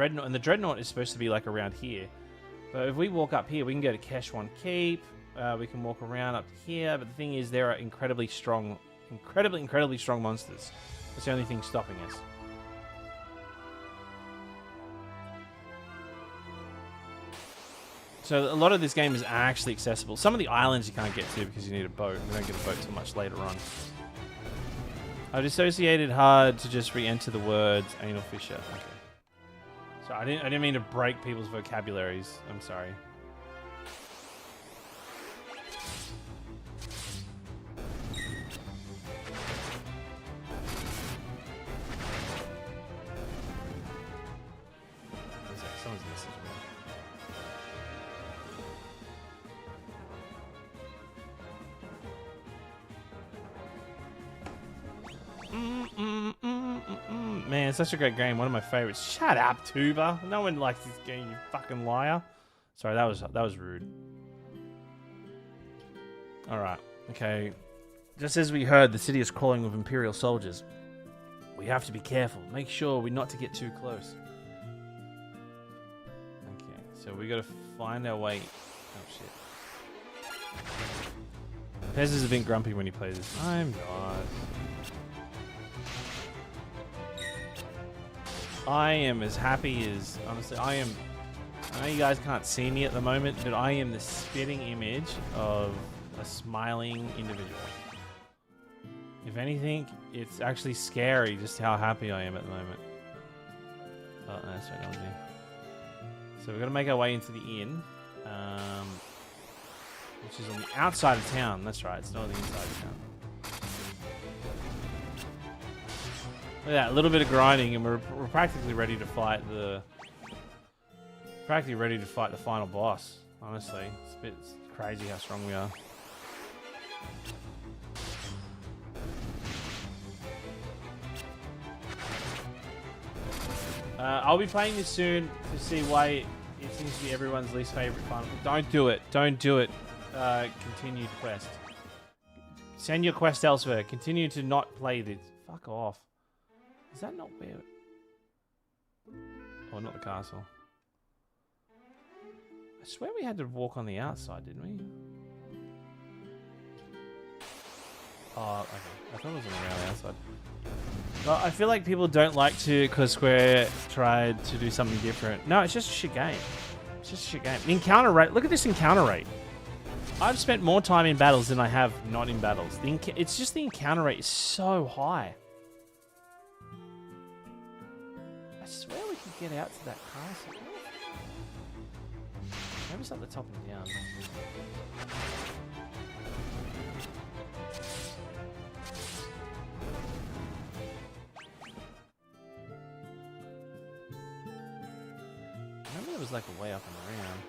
Dreadnought is supposed to be like around here. But if we walk up here, we can go to Keshwan Keep. We can walk around up here, but the thing is, there are incredibly strong monsters. That's the only thing stopping us. So a lot of this game is actually accessible. Some of the islands you can't get to because you need a boat. We don't get a boat till much later on. I've dissociated hard to just re-enter the words anal fissure. Okay. So I didn't mean to break people's vocabularies. I'm sorry. Someone's messaging me. Man, it's such a great game. One of my favorites. Shut up, Tuba. No one likes this game, you fucking liar. Sorry, that was rude. Alright, okay. Just as we heard, the city is crawling with Imperial soldiers. We have to be careful. Make sure we're not to get too close. Okay, so we gotta find our way. Oh shit. Pez is a bit grumpy when he plays this. I'm not. I am as happy as, honestly, I know you guys can't see me at the moment, but I am the spitting image of a smiling individual. If anything, it's actually scary just how happy I am at the moment. Oh, no, that's right, that was me. So we're going to make our way into the inn, which is on the outside of town. That's right, it's not on the inside of town. Look at that, a little bit of grinding, and we're practically ready to fight the final boss. Honestly, it's crazy how strong we are. I'll be playing this soon to see why it seems to be everyone's least favorite final. Don't do it. Don't do it. Continued quest. Send your quest elsewhere. Continue to not play this. Fuck off. Is that not where? Oh, not the castle. I swear we had to walk on the outside, didn't we? Oh, okay. I thought it was on the outside. Well, I feel like people don't like to because Square tried to do something different. No, it's just a shit game. It's just a shit game. The encounter rate. Look at this encounter rate. I've spent more time in battles than I have not in battles. It's just the encounter rate is so high. I swear we could get out to that castle. Maybe it's at the top and down. Maybe it was like a way up and around.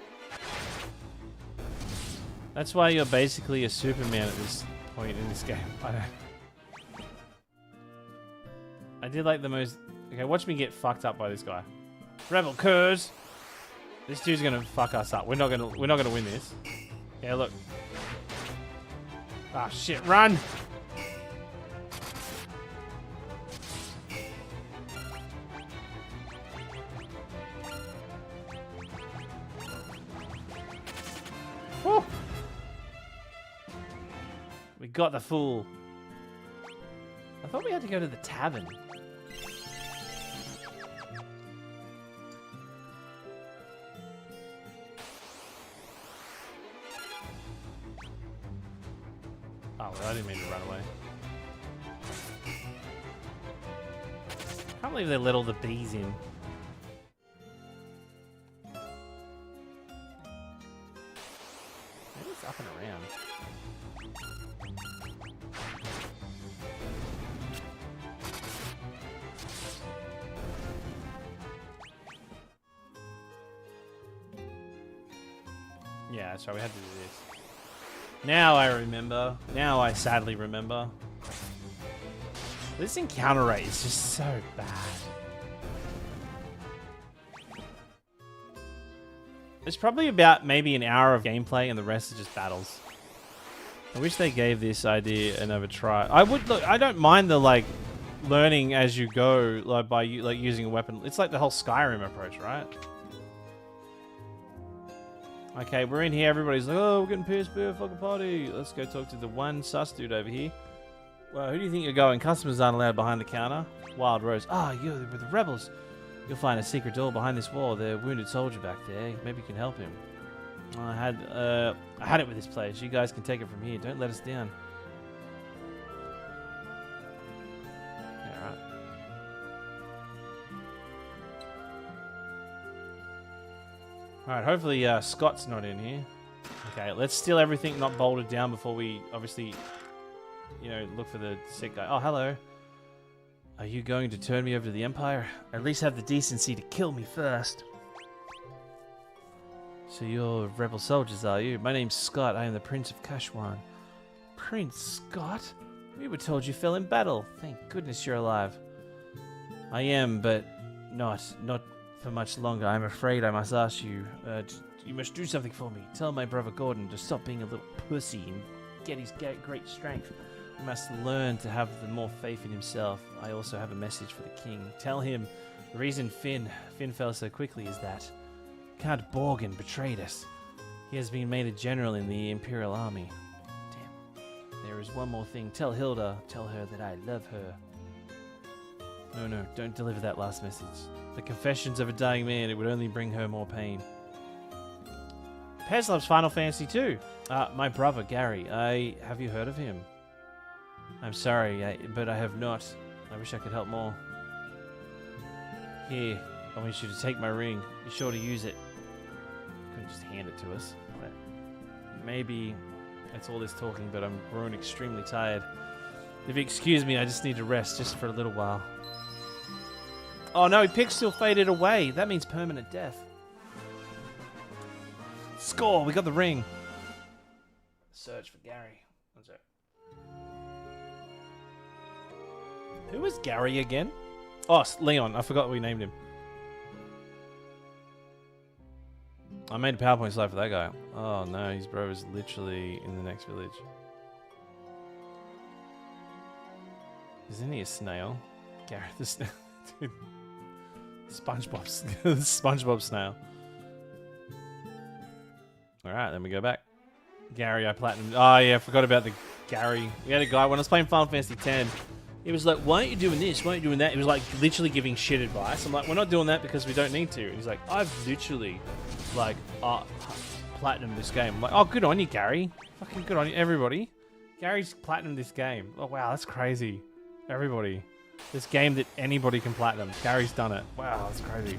That's why you're basically a Superman at this point in this game. I did like the most. Okay, watch me get fucked up by this guy. Rebel curs. This dude's gonna fuck us up. We're not gonna win this. Yeah, look. Ah, shit! Run! Woo. We got the fool. I thought we had to go to the tavern. Oh, well, I didn't mean to run away. Can't believe they let all the bees in. Maybe it's up and around. Yeah, that's right, we had to do this. Now I remember. Now I sadly remember. This encounter rate is just so bad. It's probably about maybe an hour of gameplay and the rest is just battles. I wish they gave this idea another try. I would look. I don't mind the like learning as you go, like by like using a weapon. It's like the whole Skyrim approach, right? Okay, we're in here. Everybody's like, oh, we're getting pissed, boo, fucking party. Let's go talk to the one sus dude over here. Well, who do you think you're going? Customers aren't allowed behind the counter. Wild Rose. Ah, oh, you're with the rebels. You'll find a secret door behind this wall. There's a wounded soldier back there. Maybe you can help him. I had it with this place. You guys can take it from here. Don't let us down. Alright. Alright, hopefully Scott's not in here. Okay, let's steal everything not bolted down before we obviously, you know, look for the sick guy. Oh, hello. Are you going to turn me over to the Empire? At least have the decency to kill me first. So you're rebel soldiers, are you? My name's Scott. I am the Prince of Kashwan. Prince Scott? We were told you fell in battle. Thank goodness you're alive. I am, but not for much longer. I'm afraid I must ask you. You must do something for me. Tell my brother Gordon to stop being a little pussy and get his great strength. He must learn to have the more faith in himself. I also have a message for the king. Tell him the reason Finn fell so quickly is that Count Borgen betrayed us. He has been made a general in the Imperial Army. Damn. There is one more thing. Tell Hilda. Tell her that I love her. No, don't deliver that last message. The confessions of a dying man, it would only bring her more pain. Pez loves Final Fantasy II. My brother, Gary. Have you heard of him? I'm sorry, but I have not. I wish I could help more. Here, I want you to take my ring. Be sure to use it. Couldn't just hand it to us. But maybe that's all this talking, but I'm growing extremely tired. If you excuse me, I just need to rest just for a little while. Oh no, Pixel faded away. That means permanent death. Score! We got the ring. Search for Gary. One sec. Who is Gary again? Oh, Leon. I forgot we named him. I made a PowerPoint slide for that guy. Oh no, his bro is literally in the next village. Isn't he a snail? Gary the snail. Dude. SpongeBob snail. Alright, then we go back. Gary, I platinum. Oh yeah, I forgot about the Gary. We had a guy when I was playing Final Fantasy X. He was like, why aren't you doing this? Why aren't you doing that? He was like literally giving shit advice. I'm like, we're not doing that because we don't need to. He's like, I've literally like platinum this game. I'm like, oh, good on you, Gary. Fucking good on you, everybody. Gary's platinum this game. Oh wow, that's crazy. Everybody. This game that anybody can platinum. Gary's done it. Wow, that's crazy.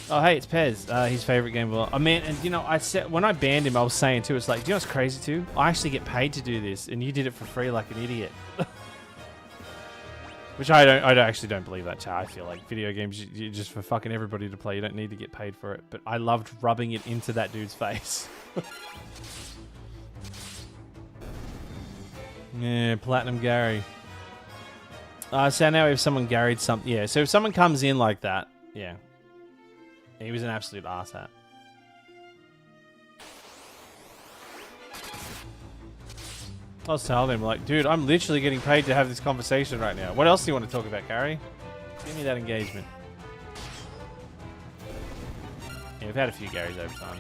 Oh, hey, it's Pez. His favorite game of all. Oh, man, and you know, I said when I banned him, I was saying too, it's like, do you know what's crazy too? I actually get paid to do this, and you did it for free like an idiot. Which I actually don't believe that, chat. I feel like video games, you just for fucking everybody to play. You don't need to get paid for it. But I loved rubbing it into that dude's face. Yeah, Platinum Gary. So now if someone Gary'd something, yeah. So if someone comes in like that, yeah. He was an absolute arsehat. I was telling him, like, dude, I'm literally getting paid to have this conversation right now. What else do you want to talk about, Gary? Give me that engagement. Yeah, we've had a few Garys over time.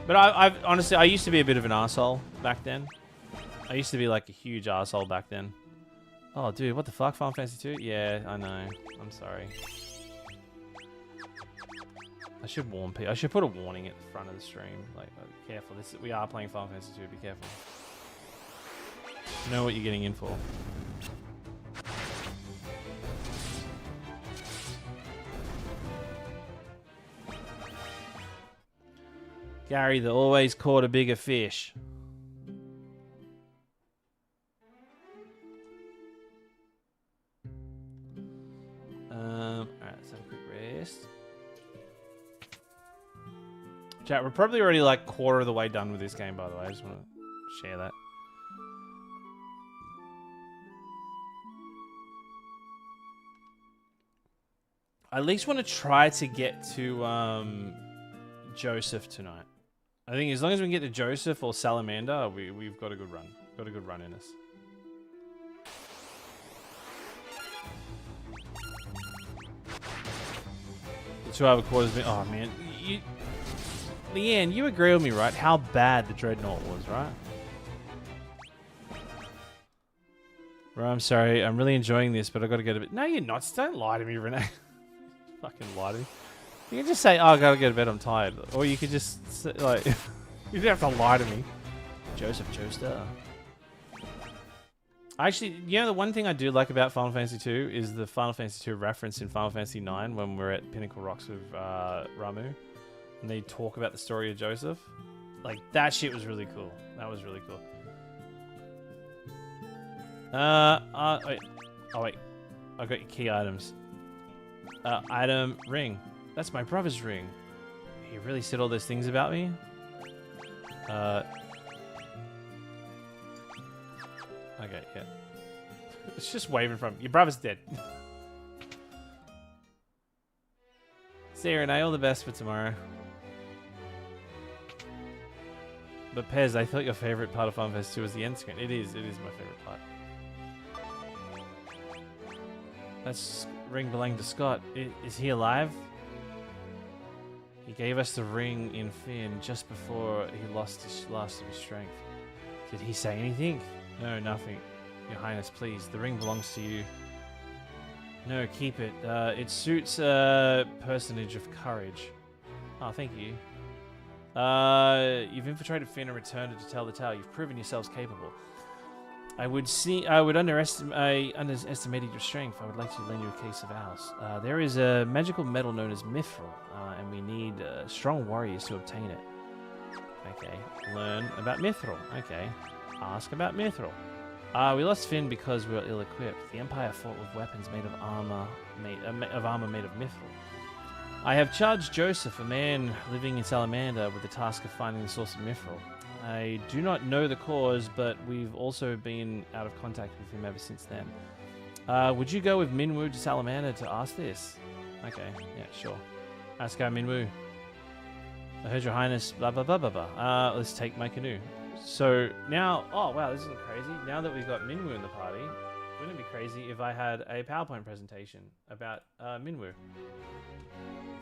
But I've honestly, I used to be a bit of an arsehole back then. I used to be like a huge arsehole back then. Oh, dude, what the fuck? Final Fantasy II? Yeah, I know. I'm sorry. I should warn people. I should put a warning at the front of the stream. Like, oh, be careful. We are playing Final Fantasy II. Be careful. Know what you're getting in for. Gary, they always caught a bigger fish. Alright, let's have a quick rest. Chat, we're probably already like quarter of the way done with this game, by the way. I just want to share that. I at least want to try to get to Joseph tonight. I think as long as we can get to Joseph or Salamander, we've got a good run. Got a good run in us. The 2 hour quarters been. Oh man, Leanne, you agree with me, right? How bad the Dreadnought was, right? Bro, I'm sorry. I'm really enjoying this, but I got to get a bit. No, you're not. Don't lie to me, Renee. Fucking lie to me. You can just say, "Oh, I gotta go to bed. I'm tired," or you could just say, like, you don't have to lie to me. Joseph Joestar. Actually, you know, the one thing I do like about Final Fantasy II is the Final Fantasy II reference in Final Fantasy IX when we're at Pinnacle Rocks with Ramu, and they talk about the story of Joseph. Like, that shit was really cool. That was really cool. Wait. Oh, wait. I got your key items. Item, ring. That's my brother's ring. He really said all those things about me? Okay, yeah. It's just waving from... Your brother's dead. See you, Renee. All the best for tomorrow. But Pez, I thought your favorite part of Final Fantasy 2 was the end screen. It is my favorite part. That's ring belonging to Scott. Is he alive? He gave us the ring in Finn just before he lost his last of his strength. Did he say anything? No, nothing. Your Highness, please. The ring belongs to you. No, keep it. It suits a personage of courage. Oh, thank you. You've infiltrated Finn and returned to tell the tale. You've proven yourselves capable. I would underestimated your strength. I would like to lend you a case of ours. There is a magical metal known as mithril, and we need strong warriors to obtain it. Okay. Learn about mithril. Okay. Ask about mithril. We lost Finn because we were ill-equipped. The Empire fought with weapons made of armor made of mithril. I have charged Joseph, a man living in Salamander, with the task of finding the source of mithril. I do not know the cause, but we've also been out of contact with him ever since then. Would you go with Minwoo to Salamander to ask this? Okay, yeah, sure. Ask our Minwoo. I heard your highness, blah, blah, blah, blah, blah. Let's take my canoe. So now, oh wow, this isn't crazy. Now that we've got Minwoo in the party, wouldn't it be crazy if I had a PowerPoint presentation about Minwoo?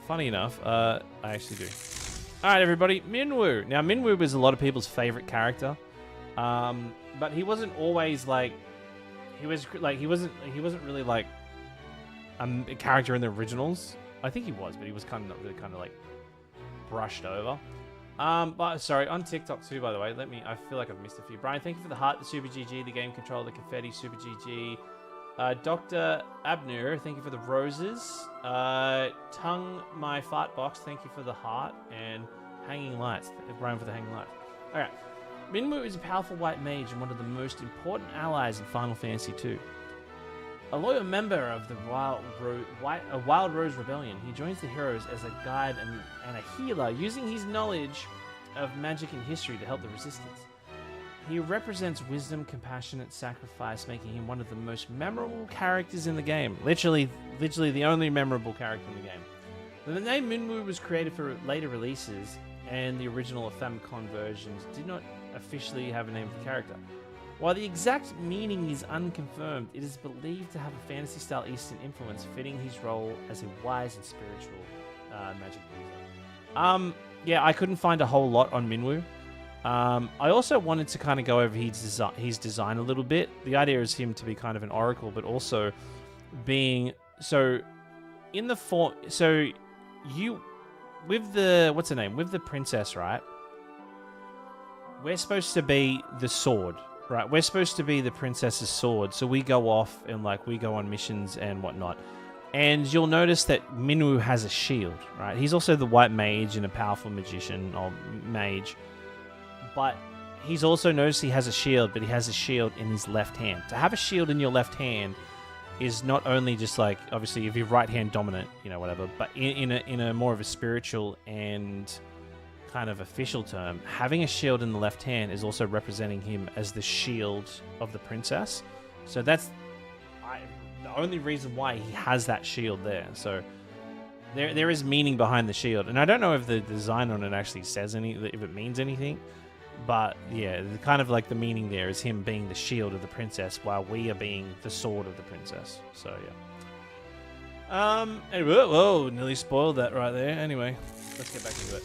Funny enough, I actually do. All right, everybody, Minwoo. Now, Minwoo was a lot of people's favorite character, but he wasn't always like he wasn't really like a character in the originals. I think he was, but he was kind of like brushed over. But sorry, on TikTok too, by the way. I feel like I've missed a few. Brian, thank you for the heart, the Super GG, the game controller, the confetti, Super GG. Dr. Abner, thank you for the roses. Tongue my fart box, thank you for the heart. And hanging lights, Brian for the hanging lights. Alright. Minwoo is a powerful white mage and one of the most important allies in Final Fantasy II. A loyal member of the Wild Rose Rebellion, he joins the heroes as a guide and a healer, using his knowledge of magic and history to help the Resistance. He represents wisdom, compassion, and sacrifice, making him one of the most memorable characters in the game. Literally the only memorable character in the game. The name Minwoo was created for later releases, and the original Famicom versions did not officially have a name for the character. While the exact meaning is unconfirmed, it is believed to have a fantasy-style Eastern influence, fitting his role as a wise and spiritual magic user. Yeah, I couldn't find a whole lot on Minwoo. I also wanted to kind of go over his design a little bit. The idea is him to be kind of an oracle, but also being so in the form. So you with the what's her name with the princess, right? We're supposed to be the sword, right? We're supposed to be the princess's sword. So we go off and we go on missions and whatnot. And you'll notice that Minwoo has a shield, right? He's also the white mage and a powerful magician or mage. But he's also noticed he has a shield, but he has a shield in his left hand. To have a shield in your left hand is not only just obviously if you're right hand dominant, whatever, but in a more of a spiritual and kind of official term, having a shield in the left hand is also representing him as the shield of the princess. So that's the only reason why he has that shield there. So there is meaning behind the shield, and I don't know if the design on it actually says if it means anything. But yeah, kind of the meaning there is him being the shield of the princess while we are being the sword of the princess. So yeah. Anyway, whoa, nearly spoiled that right there. Anyway, let's get back to it.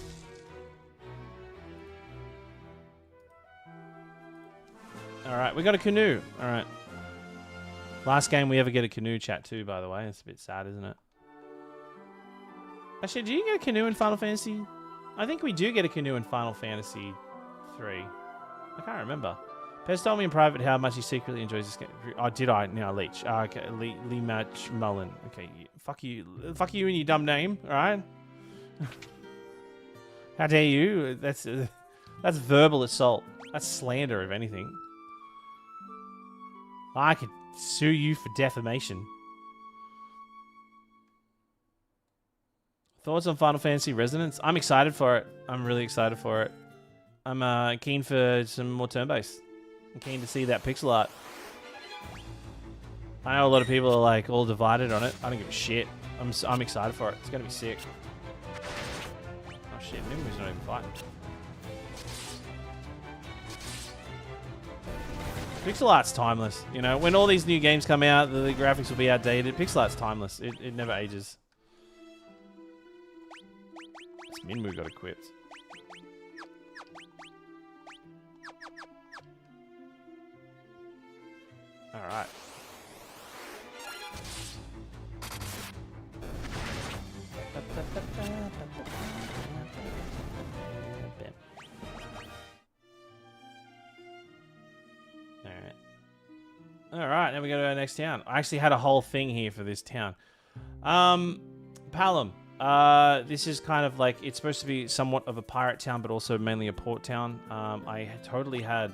Alright, we got a canoe. Alright. Last game we ever get a canoe chat too, by the way. It's a bit sad, isn't it? Actually, do you get a canoe in Final Fantasy? I think we do get a canoe in Final Fantasy 3. I can't remember. Pez told me in private how much he secretly enjoys this game. Oh, did I? Now, Leech. Okay, Lee Match Mullen. Okay, fuck you. Fuck you and your dumb name, alright? How dare you? That's verbal assault. That's slander, if anything. I could sue you for defamation. Thoughts on Final Fantasy Resonance? I'm excited for it. I'm really excited for it. I'm keen for some more turn-based. I'm keen to see that pixel art. I know a lot of people are like all divided on it. I don't give a shit. I'm excited for it. It's gonna be sick. Oh shit, Nimbu's not even fighting. Pixel art's timeless. You know, when all these new games come out, the graphics will be outdated. Pixel art's timeless. It never ages. This Minmu got equipped. Alright. Alright, now we go to our next town. I actually had a whole thing here for this town. Palom. This is kind of like, it's supposed to be somewhat of a pirate town, but also mainly a port town. I totally had...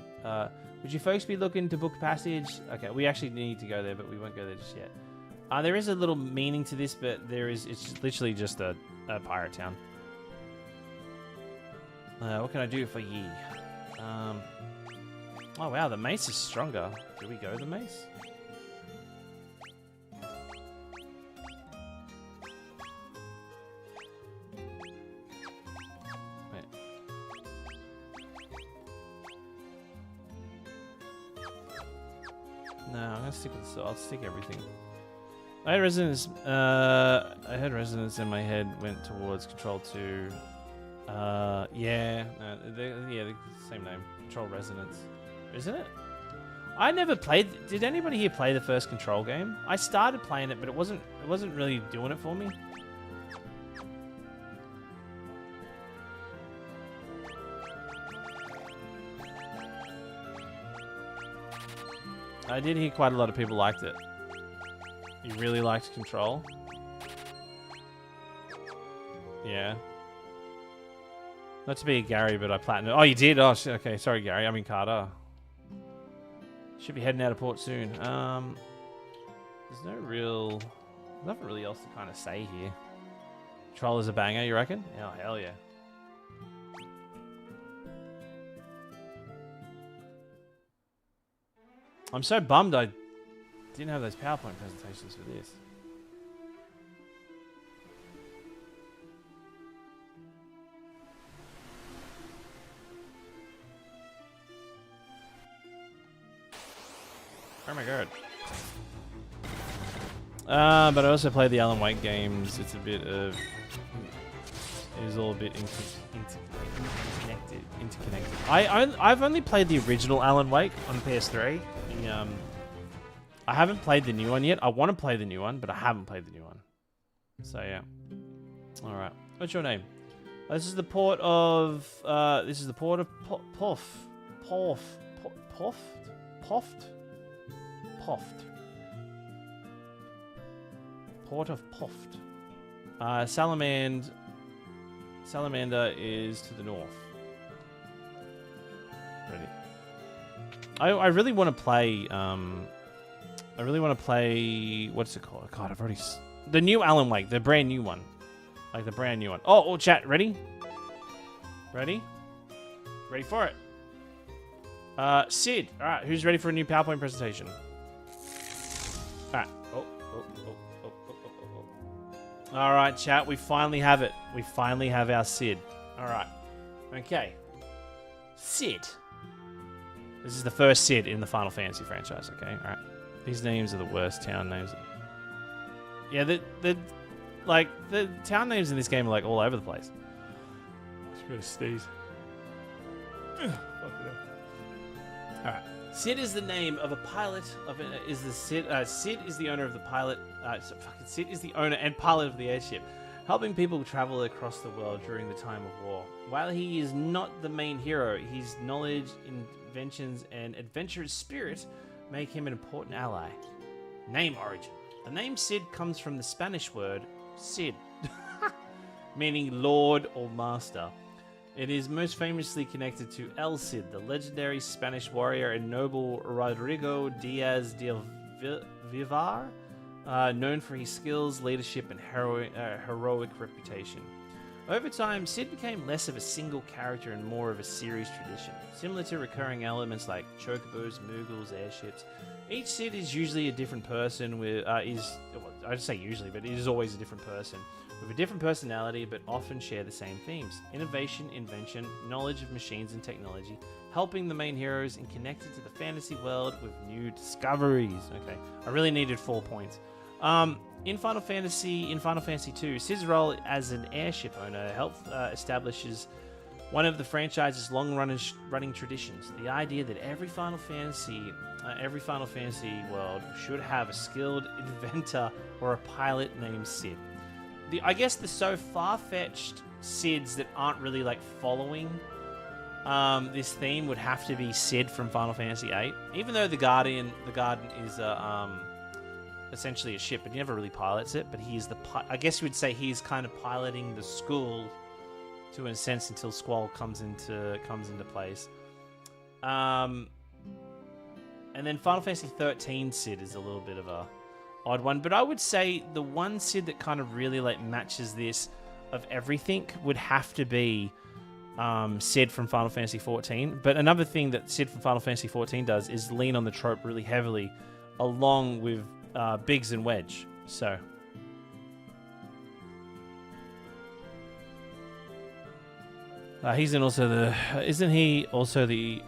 would you folks be looking to book passage? Okay, we actually need to go there, but we won't go there just yet. There is a little meaning to this, but it's literally just a pirate town. What can I do for ye? Oh wow, the mace is stronger. Do we go the mace? No, I'm gonna stick with. I'll stick everything. I had resonance. In my head went towards Control 2. Yeah, the same name. Control Resonance, isn't it? I never played. Did anybody here play the first Control game? I started playing it, but it wasn't really doing it for me. I did hear quite a lot of people liked it. You really liked Control? Yeah. Not to be a Gary, but I platinum. Oh, you did? Oh, okay. Sorry, Gary. I mean, Carter. Should be heading out of port soon. There's nothing really else to kind of say here. Control is a banger, you reckon? Oh, hell yeah. I'm so bummed I didn't have those PowerPoint presentations for this. Oh my god. But I also played the Alan Wake games. It's a bit of... It was all a bit interconnected. I've only played the original Alan Wake on PS3. I haven't played the new one yet. I want to play the new one, but I haven't played the new one. So yeah. All right. What's your name? This is the port of. This is the port of Poft. Port of Poft. Salamander is to the north. Ready. I really want to play. I really want to play. What's it called? God, I've already. The new Alan Wake, the brand new one, like the brand new one. Oh, chat, ready? Ready? Ready for it? Sid. All right, who's ready for a new PowerPoint presentation? All right. All right, chat. We finally have it. We finally have our Sid. All right. Okay. Sid. This is the first Sid in the Final Fantasy franchise. Okay. All right. These names are the worst town names. Yeah, the town names in this game are like all over the place. It's really sneeze. Alright. Sid is the name of a pilot of Sid is the owner of the pilot Sid is the owner and pilot of the airship. helping people travel across the world during the time of war. While he is not the main hero, his knowledge, inventions, and adventurous spirit make him an important ally. Name origin. The name Cid comes from the Spanish word Cid, meaning Lord or Master. It is most famously connected to El Cid, the legendary Spanish warrior and noble Rodrigo Diaz de Vivar, known for his skills, leadership, and heroic reputation. Over time, Cid became less of a single character and more of a series tradition. Similar to recurring elements like chocobos, Moogles, airships, each Cid is usually a different person I just say usually, but it is always a different person, with a different personality, but often share the same themes. Innovation, invention, knowledge of machines and technology, helping the main heroes, and connected to the fantasy world with new discoveries. Okay, I really needed 4 points. In Final Fantasy II, Cid's role as an airship owner establishes one of the franchise's long-running traditions. The idea that every Final Fantasy world should have a skilled inventor or a pilot named Cid. I guess the so far-fetched Cids that aren't really like following this theme would have to be Cid from Final Fantasy VIII. Even though the Garden is essentially a ship, but he never really pilots it. But he's I guess you would say he's kind of piloting the school to in a sense until Squall comes into place. And then Final Fantasy XIII Cid is a little bit of a odd one, but I would say the one Cid that kind of really like matches this of everything would have to be Cid from Final Fantasy XIV. But another thing that Cid from Final Fantasy XIV does is lean on the trope really heavily, along with Biggs and Wedge. So isn't he also the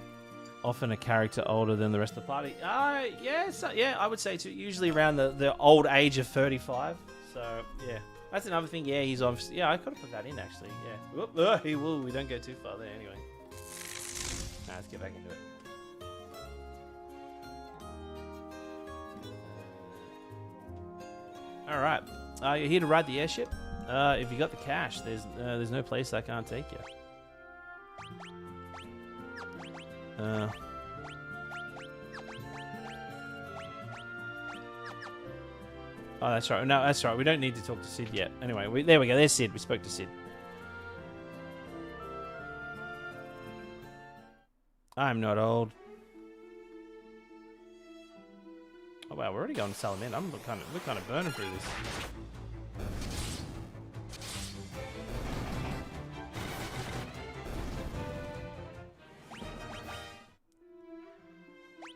often a character older than the rest of the party? Yeah, I would say too. Usually around the old age of 35. So yeah, that's another thing. Yeah, he's obviously. Yeah, I could have put that in actually. Yeah. Whoop, he will. We don't go too far there anyway. Let's get back into it. All right, you're here to ride the airship. If you got the cash, there's no place I can't take you. Oh, that's right. No, that's right. We don't need to talk to Cid yet. Anyway, there we go. There's Cid. We spoke to Cid. I'm not old. Oh wow, we're already going to Salamander. We're kind of burning through this.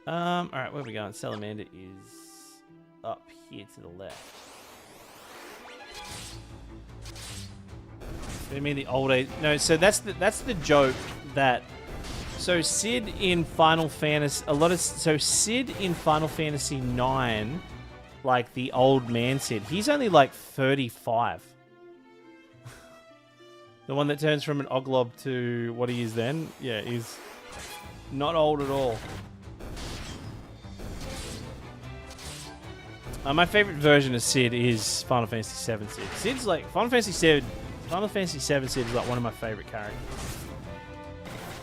Alright, where are we going? Salamander is up here to the left. I mean the old age. No, so that's the joke that. So Cid in Final Fantasy, Cid in Final Fantasy IX, like the old man Cid, he's only like 35. The one that turns from an Oglob to what he is then, yeah, he's not old at all. My favorite version of Cid is Final Fantasy VII Cid. Cid's like Final Fantasy VII Cid is like one of my favorite characters.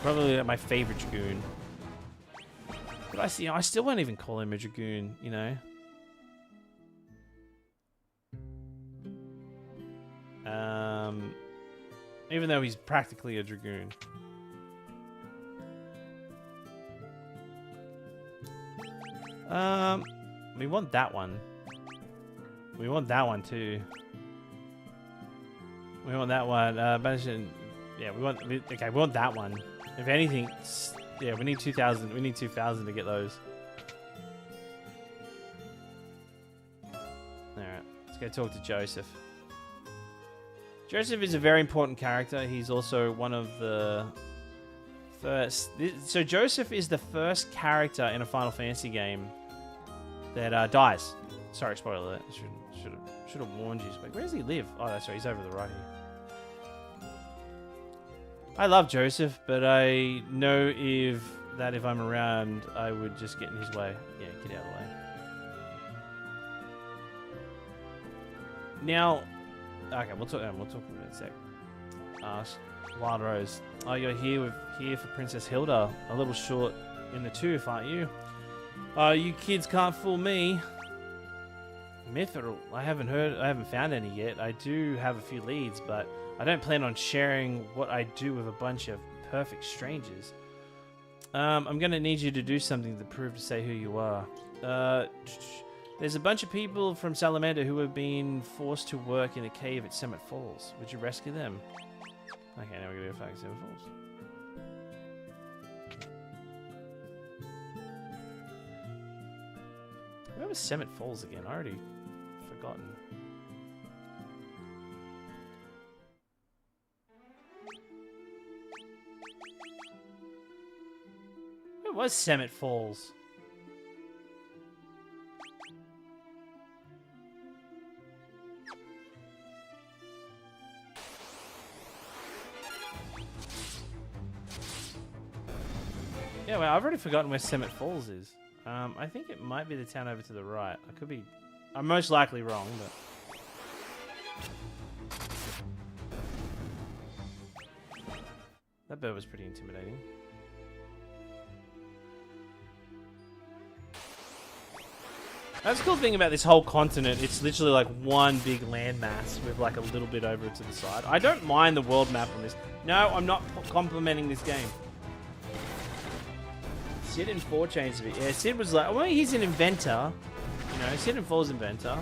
Probably like my favorite Dragoon. But I still won't even call him a Dragoon, you know. Even though he's practically a Dragoon. We want that one. We want that one too. We want that one. Yeah, we want that one. If anything, yeah, we need 2,000. We need 2,000 to get those. All right, let's go talk to Joseph. Joseph is a very important character. He's also one of the first. So Joseph is the first character in a Final Fantasy game that dies. Sorry, spoiler alert. Should have warned you. Like, where does he live? Oh, that's right. He's over the right here. I love Joseph, but I know if I'm around, I would just get in his way. Yeah, get out of the way. Now, Okay, we'll talk in a sec. Wild Rose. Oh, you're here for Princess Hilda. A little short in the tooth, aren't you? Oh, you kids can't fool me. Mithril. I haven't found any yet. I do have a few leads, but I don't plan on sharing what I do with a bunch of perfect strangers. I'm gonna need you to do something to prove to say who you are. There's a bunch of people from Salamander who have been forced to work in a cave at Summit Falls. Would you rescue them? Okay, now we're gonna go find Summit Falls. Where was Summit Falls again? I already forgotten. Where was Summit Falls? Yeah, well, I've already forgotten where Summit Falls is. I think it might be the town over to the right. I could be... I'm most likely wrong, but... That bird was pretty intimidating. That's the cool thing about this whole continent. It's literally like one big landmass with like a little bit over to the side. I don't mind the world map on this. No, I'm not complimenting this game. Sid and 4 changed a bit. Yeah, Sid was like, well, he's an inventor. You know, Sid and 4's inventor.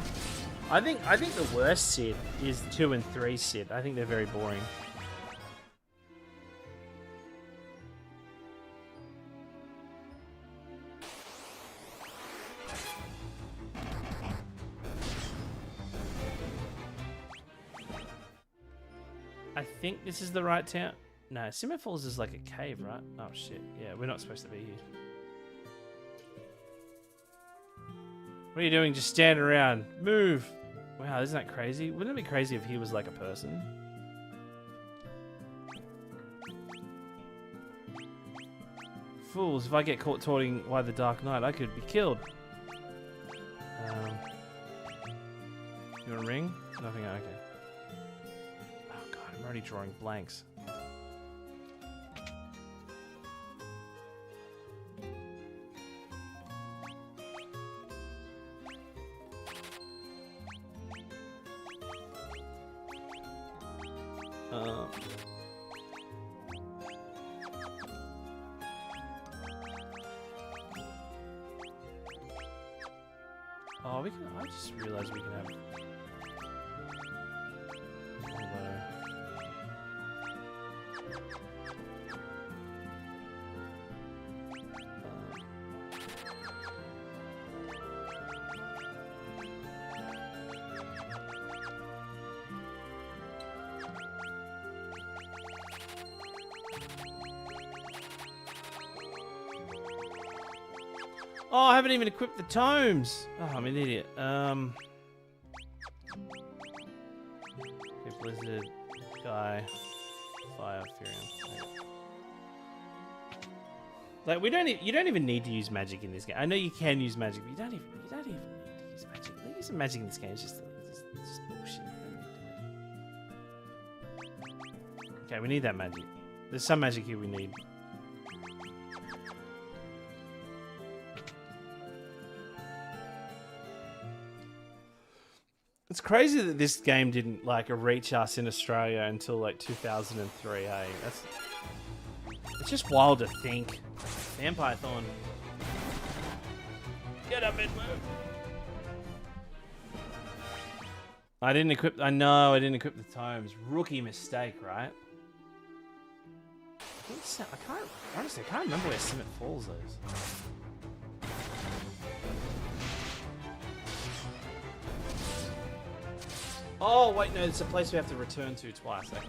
I think the worst Sid is 2 and 3 Sid. I think they're very boring. I think this is the right town. No, Summit Falls is like a cave, right? Oh shit. Yeah, we're not supposed to be here. What are you doing? Just standing around. Move! Wow, isn't that crazy? Wouldn't it be crazy if he was like a person? Fools, if I get caught taunting by the Dark Knight, I could be killed. You want a ring? Nothing, okay. Oh god, I'm already drawing blanks. Oh, we can. I just realized we can have. Oh, I haven't even equipped the tomes. Oh, I'm an idiot. Okay, Blizzard, Guy, Fire, Furion. Okay. Like you don't even need to use magic in this game. I know you can use magic, but you don't even need to use magic. Like, using magic in this game is just bullshit. Okay, we need that magic. There's some magic here we need. It's crazy that this game didn't like reach us in Australia until like 2003. Hey, it's just wild to think. Vampire Thorn, get up and move. I didn't equip. I know I didn't equip the tomes. Rookie mistake, right? I think so. I can't remember where Summit Falls is. Oh, wait, no, it's a place we have to return to twice. Okay.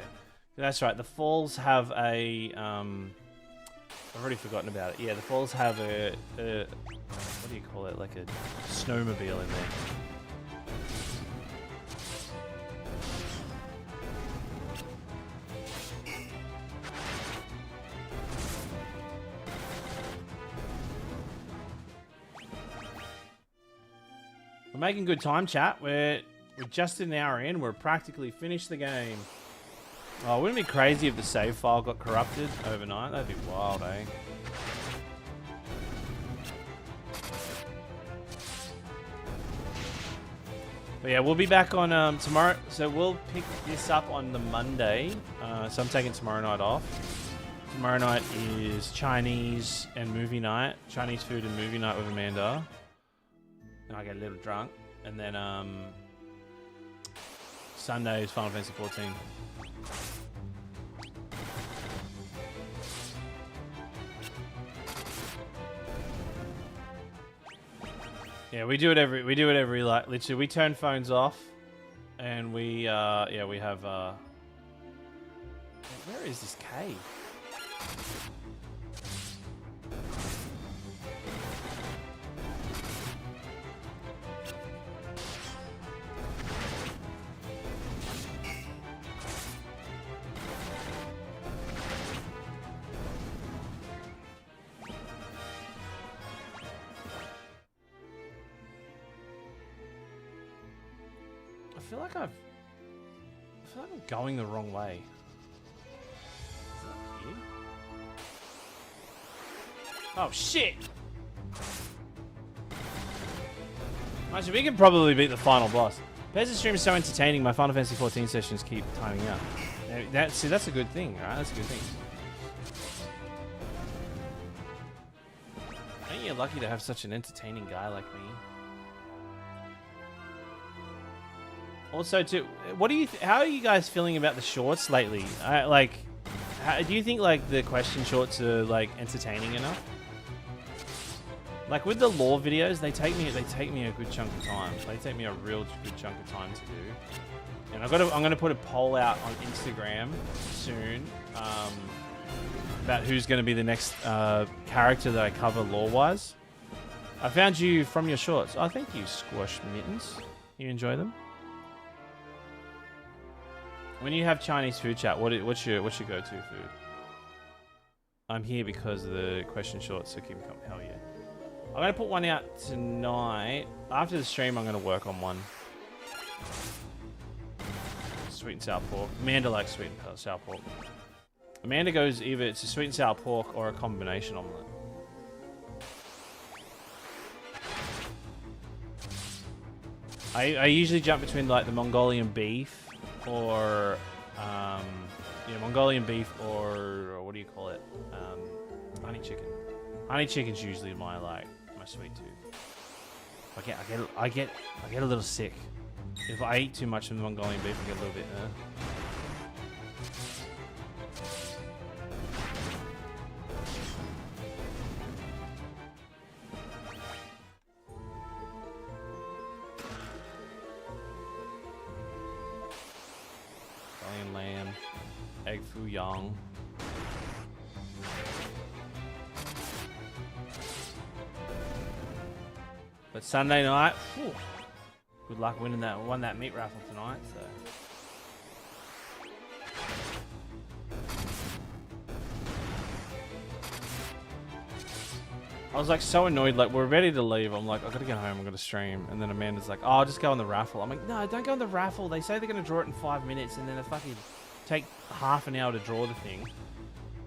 That's right. The falls have a... I've already forgotten about it. Yeah, the falls have a what do you call it? Like a snowmobile in there. We're making good time, chat. We're We're just an hour in. We're practically finished the game. Oh, wouldn't it be crazy if the save file got corrupted overnight? That'd be wild, eh? But yeah, we'll be back on tomorrow. So we'll pick this up on the Monday. So I'm taking tomorrow night off. Tomorrow night is Chinese and movie night. Chinese food and movie night with Amanda. And I get a little drunk. And then Sunday is Final Fantasy XIV. Yeah, we do it every like literally we turn phones off and we yeah, we have where is this cave? I feel like I'm going the wrong way. Is that here? Oh shit! Actually, we can probably beat the final boss. Pez's stream is so entertaining. My Final Fantasy XIV sessions keep timing out. That's a good thing, right? That's a good thing. Ain't you lucky to have such an entertaining guy like me? Also, too, what do you? How are you guys feeling about the shorts lately? Like, do you think like the question shorts are like entertaining enough? Like with the lore videos, they take me a good chunk of time. They take me a real good chunk of time to do. And I'm gonna put a poll out on Instagram soon about who's gonna be the next character that I cover lore-wise. I found you from your shorts. Oh, thank you, Squash Mittens. You enjoy them? When you have Chinese food chat, what's your go-to food? I'm here because of the question shorts, so keep them coming. Hell yeah. I'm going to put one out tonight. After the stream, I'm going to work on one. Sweet and sour pork. Amanda likes sweet and sour pork. Amanda goes either it's a sweet and sour pork or a combination omelette. I usually jump between like the Mongolian beef or yeah, Mongolian beef or what do you call it? Honey chicken. Honey chicken's usually my sweet tooth. I get a little sick. If I eat too much of the Mongolian beef, I get a little bit Italian lamb, egg foo young. But Sunday night, whew, good luck winning that meat raffle tonight. So I was like so annoyed. Like we're ready to leave. I'm like, I gotta get home. I'm gonna stream. And then Amanda's like, oh, I'll just go on the raffle. I'm like, no, don't go on the raffle. They say they're gonna draw it in 5 minutes, and then they fucking take half an hour to draw the thing.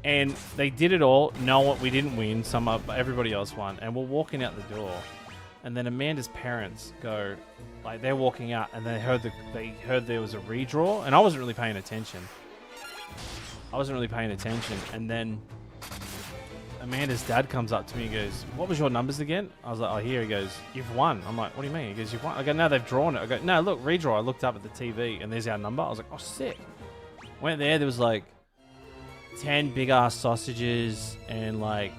And they did it all. No, we didn't win. Everybody else won. And we're walking out the door. And then Amanda's parents go, like they're walking out, and they heard there was a redraw, and I wasn't really paying attention. And then Amanda's dad comes up to me and goes, "What was your numbers again?" I was like, "Oh, here." He goes, "You've won." I'm like, "What do you mean?" He goes, "You've won." I go, "No, they've drawn it." I go, "No, look, redraw." I looked up at the TV, and there's our number. I was like, "Oh, sick." Went there. There was like 10 big ass sausages and like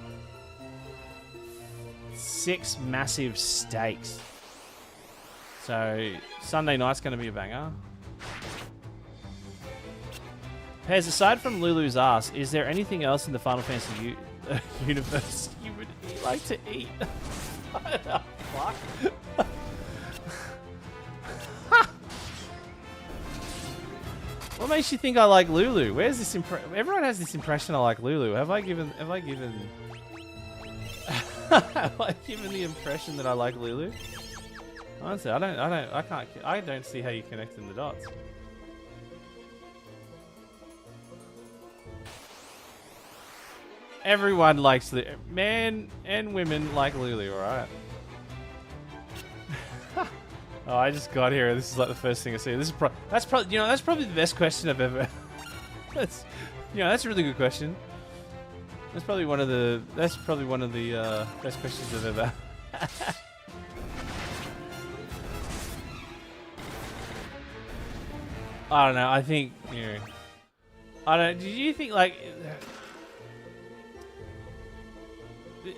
6 massive steaks. So Sunday night's going to be a banger. Pez, aside from Lulu's ass, is there anything else in the Final Fantasy universe you would like to eat? What the fuck? What makes you think I like Lulu? Where's this everyone has this impression I like Lulu. Have I given have I given the impression that I like Lulu? Honestly, I don't see how you connecting the dots. Everyone likes men and women like Lulu, alright? Oh, I just got here. This is like the first thing I see. This is that's probably the best question I've ever. That's a really good question. That's probably one of the best questions I've ever. I don't know. I think I don't. Do you think like?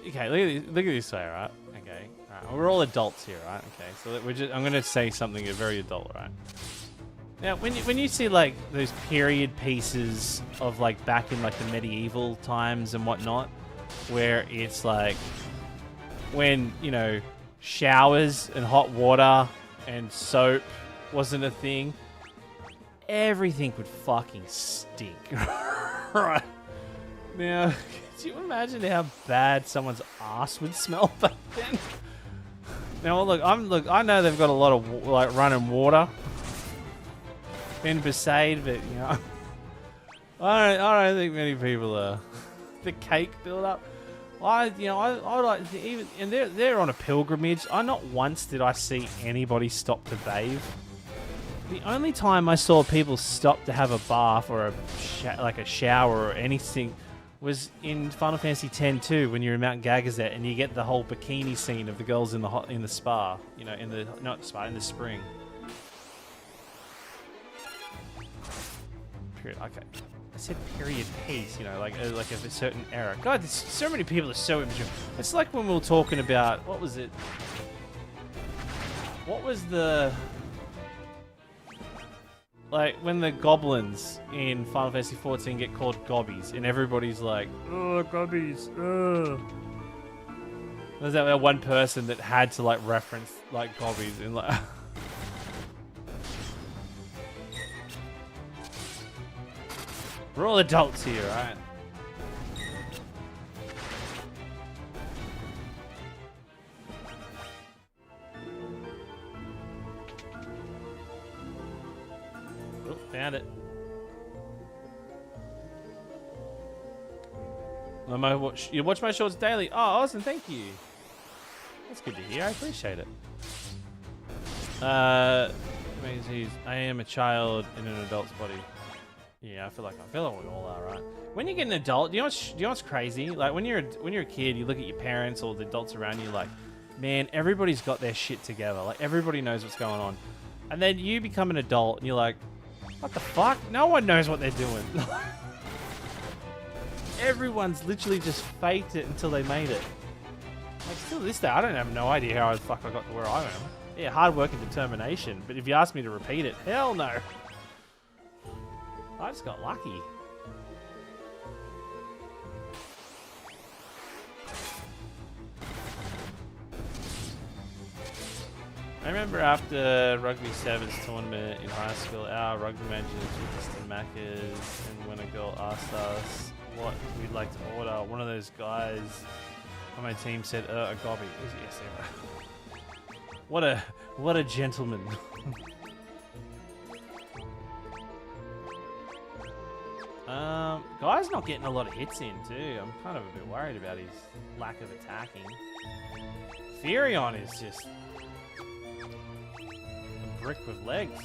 Okay, look at this way, right? Okay, right. We're all adults here, right? Okay, so I'm gonna say something very adult, right? Now, when you see like those period pieces of like back in like the medieval times and whatnot, where it's like when showers and hot water and soap wasn't a thing, everything would fucking stink, right? Now, could you imagine how bad someone's ass would smell back then? Now, look, I know they've got a lot of like running water in VIII, but I don't think many people are. The cake build up. I like to even, and they're on a pilgrimage. Not once did I see anybody stop to bathe. The only time I saw people stop to have a bath or a shower or anything was in Final Fantasy X too, when you're in Mount Gagazet and you get the whole bikini scene of the girls in the spa, in the spring. Period. Okay, I said period piece. Like of a certain era. God, there's so many people are so immature. It's like when we were talking about what was it? What was the like when the goblins in Final Fantasy XIV get called gobbies, and everybody's like, "Oh, gobbies!" There's that one person that had to like reference like gobbies and like. We're all adults here, right? Oh, found it. You watch my shorts daily. Oh, awesome! Thank you. That's good to hear. I appreciate it. I am a child in an adult's body. Yeah, I feel like we all are, right? When you get an adult, you know what's crazy? Like when you're a kid, you look at your parents or the adults around you, like, man, everybody's got their shit together. Like everybody knows what's going on, and then you become an adult and you're like, what the fuck? No one knows what they're doing. Everyone's literally just faked it until they made it. Like still to this day, I don't have no idea how the fuck I got to where I am. Yeah, hard work and determination. But if you ask me to repeat it, hell no. I just got lucky. I remember after Rugby Sevens tournament in high school, our rugby managers took us to Macca's, and when a girl asked us what we'd like to order, one of those guys on my team said, a gobby. Yes, what a gentleman. Guy's not getting a lot of hits in too. I'm kind of a bit worried about his lack of attacking. Furion is just a brick with legs.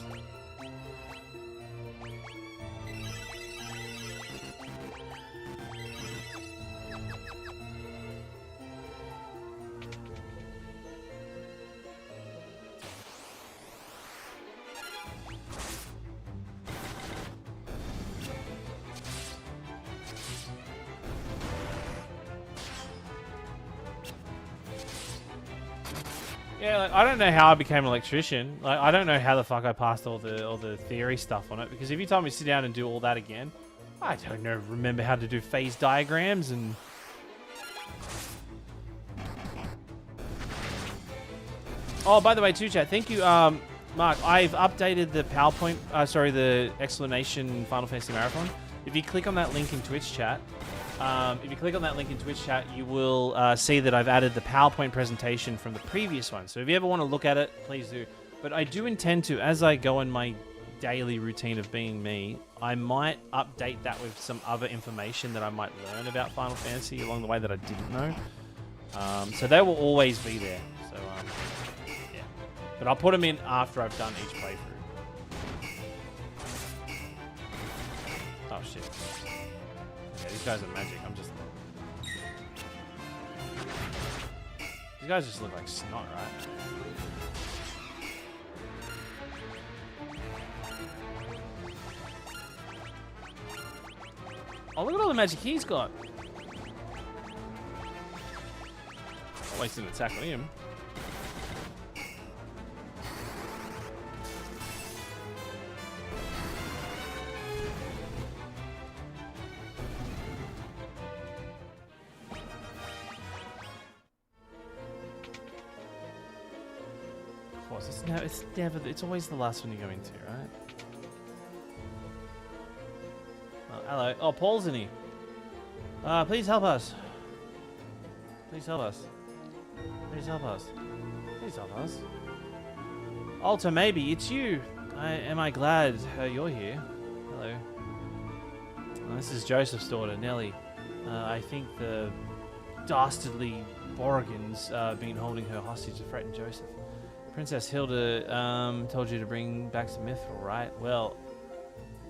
Yeah, like, I don't know how I became an electrician. Like, I don't know how the fuck I passed all the theory stuff on it. Because if you told me to sit down and do all that again, I don't know. Remember how to do phase diagrams and. Oh, by the way, too, chat. Thank you, Mark. I've updated the PowerPoint. The explanation Final Fantasy Marathon. If you click on that link in Twitch chat, If you click on that link in Twitch chat, you will see that I've added the PowerPoint presentation from the previous one. So if you ever want to look at it, please do. But I do intend to, as I go on my daily routine of being me, I might update that with some other information that I might learn about Final Fantasy along the way that I didn't know. So they will always be there. So yeah, but I'll put them in after I've done each playthrough. Oh shit! Yeah, these guys are magic. I'm just. These guys just look like snot, right? Oh, look at all the magic he's got. Not wasting an attack on him. Of course, it's always the last one you go into, right? Hello. Oh, Paul's in here. Please help us. Please help us. Please help us. Please help us. Alta, maybe it's you. Am I glad you're here? Hello. This is Joseph's daughter, Nellie. I think the dastardly Borgans been holding her hostage to threaten Joseph. Princess Hilda told you to bring back some mithril, right? Well,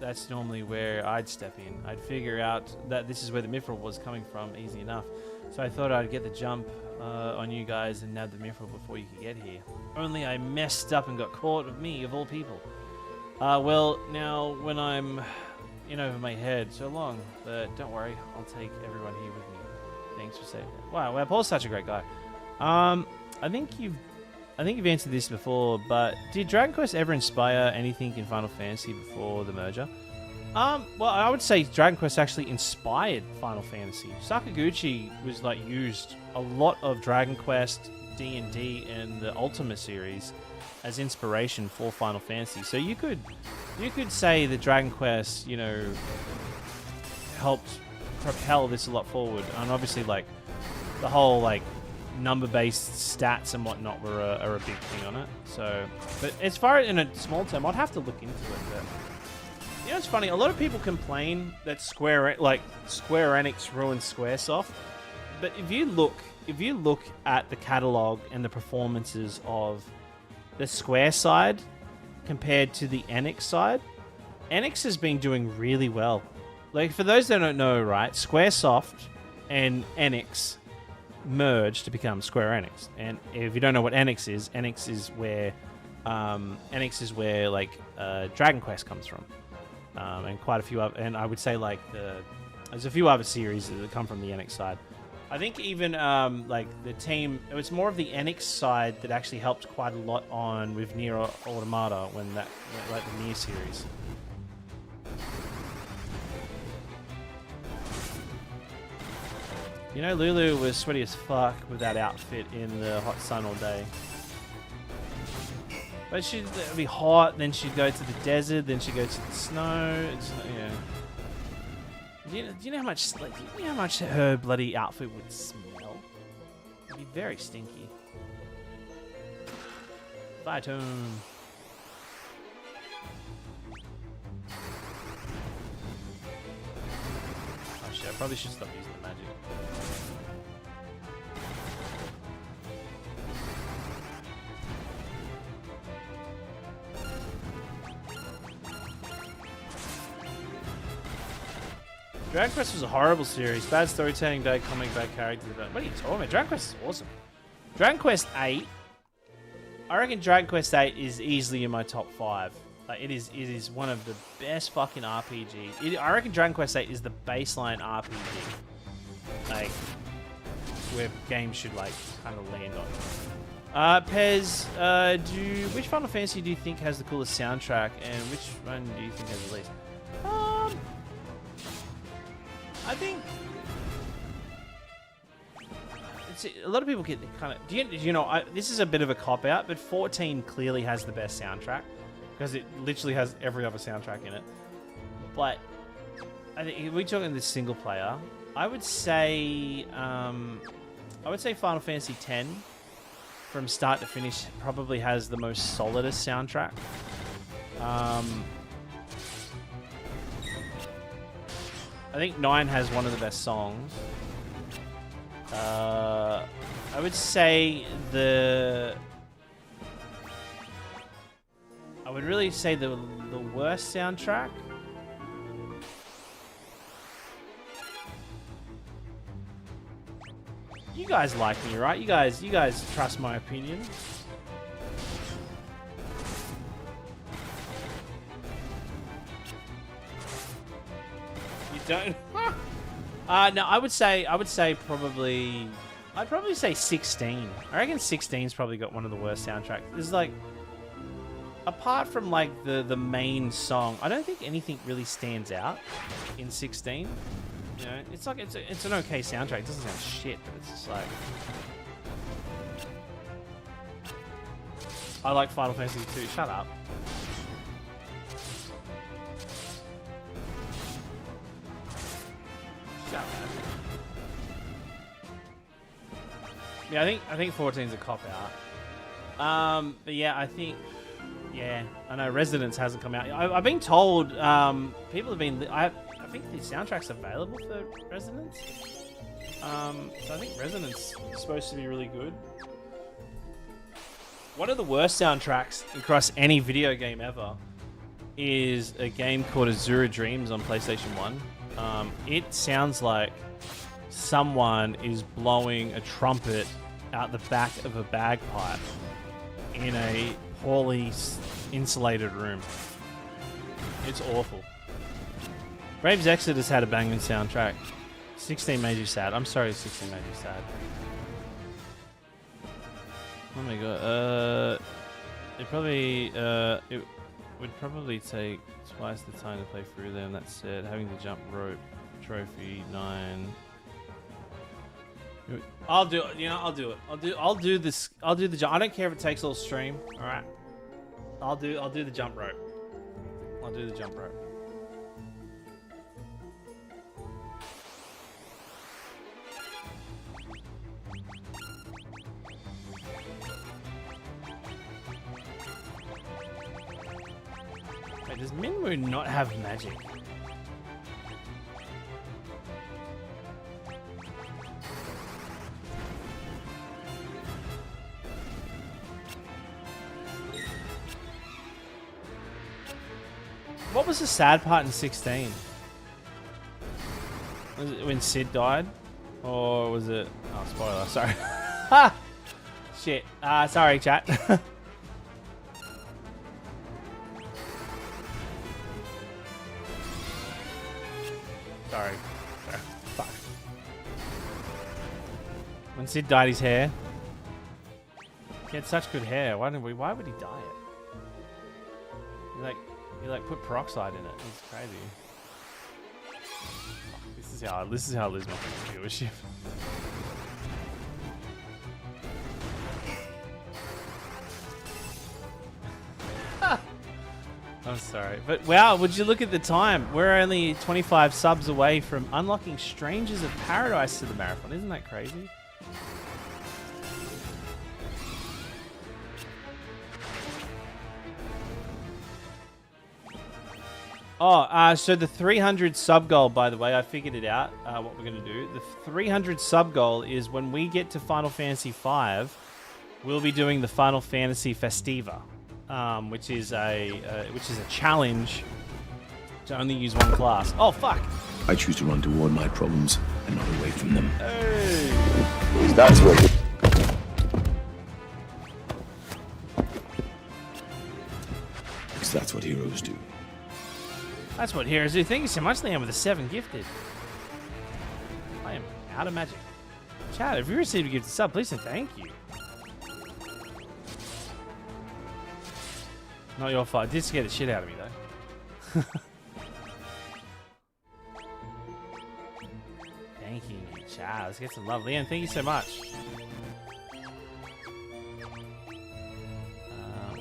that's normally where I'd step in. I'd figure out that this is where the mithril was coming from easy enough. So I thought I'd get the jump on you guys and nab the mithril before you could get here. Only I messed up and got caught with me, of all people. Well, now when I'm in over my head so long, but don't worry, I'll take everyone here with me. Thanks for saying that. Wow, well, Paul's such a great guy. I think you've answered this before, but did Dragon Quest ever inspire anything in Final Fantasy before the merger? Well, I would say Dragon Quest actually inspired Final Fantasy. Sakaguchi was used a lot of Dragon Quest, D&D, and the Ultima series as inspiration for Final Fantasy. So you could say that Dragon Quest, helped propel this a lot forward, and obviously the whole number-based stats and whatnot are a big thing on it. So, but as far as in a small term, I'd have to look into it. But it's funny. A lot of people complain that Square Enix ruined SquareSoft. But if you look at the catalog and the performances of the Square side compared to the Enix side, Enix has been doing really well. For those that don't know, right, SquareSoft and Enix merged to become Square Enix. And if you don't know what Enix is where Dragon Quest comes from, and quite a few other, and I would say there's a few other series that come from the Enix side. I think even the team, it was more of the Enix side that actually helped quite a lot on with Nier Automata when that the Nier series. Lulu was sweaty as fuck with that outfit in the hot sun all day. But she'd be hot, then she'd go to the desert, then she'd go to the snow. Do you know how much her bloody outfit would smell? It'd be very stinky. Fire Tomb. Oh shit, I probably should stop using the magic. Dragon Quest was a horrible series. Bad storytelling, bad comic, bad characters. What are you talking about? Dragon Quest is awesome. Dragon Quest VIII. I reckon Dragon Quest VIII is easily in my top 5. It is one of the best fucking RPGs. I reckon Dragon Quest VIII is the baseline RPG. Where games should kind of land on. Pez, which Final Fantasy do you think has the coolest soundtrack, and which one do you think has the least? I think a lot of people get kind of. This is a bit of a cop out, but 14 clearly has the best soundtrack because it literally has every other soundtrack in it. But I think if we're talking the single player, I would say Final Fantasy X, from start to finish, probably has the most solidest soundtrack. I think 9 has one of the best songs. I would say I would really say the worst soundtrack. You guys like me, right? You guys trust my opinion. You don't? No, I would say probably, I'd probably say 16. I reckon 16's probably got one of the worst soundtracks. There's like, apart from like the main song, I don't think anything really stands out in 16. You know, it's like it's an okay soundtrack. It doesn't sound shit, but it's just like, I like Final Fantasy II. Shut up. Shut up. Yeah, I think 14's a cop out. But yeah, I think, yeah, I know Resonance hasn't come out. I've been told, people have been. I think the soundtrack's available for Resonance. So I think Resonance is supposed to be really good. One of the worst soundtracks across any video game ever is a game called Azura Dreams on PlayStation 1. It sounds like someone is blowing a trumpet out the back of a bagpipe in a poorly insulated room. It's awful. Graves Exodus had a banging soundtrack. 16 made you sad. I'm sorry 16 made you sad. Oh my god. It would probably take twice the time to play through them. That said, having the jump rope trophy 9. I'll do it. You know, I'll do it. I'll do this. I'll do the jump. I don't care if it takes all stream. All right. I'll do the jump rope. I'll do the jump rope. Wait, does Minwoo not have magic? What was the sad part in 16? Was it when Sid died? Or was it... Oh, spoiler, sorry. Ha! Shit. Sorry, chat. Sorry. Fuck. When Sid dyed his hair. He had such good hair. Why would he dye it? He put peroxide in it. It's crazy. This is how I lose my viewership. I'm sorry, but wow, would you look at the time? We're only 25 subs away from unlocking Strangers of Paradise to the marathon. Isn't that crazy? Oh, so the 300 sub goal, by the way, I figured it out, what we're going to do. The 300 sub goal is when we get to Final Fantasy V, we'll be doing the Final Fantasy Festiva, which is a challenge to only use one class. Oh, fuck! I choose to run toward my problems and not away from them. Hey. That's what... Because that's what heroes do. That's what heroes do. Thank you so much, Liam, with the 7 gifted. I am out of magic. Chat, if you received a gifted sub, please say thank you. Not your fault. It did scare the shit out of me, though. Thank you, chat. Let's get some love. Liam, thank you so much.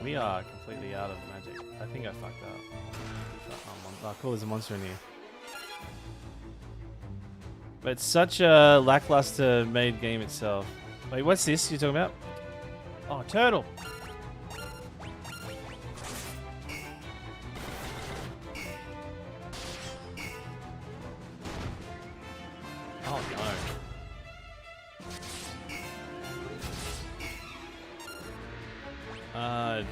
We are completely out of magic. I think I fucked up. Oh, cool, there's a monster in here. But it's such a lackluster made game itself. Wait, what's this you're talking about? Oh, turtle. Oh no.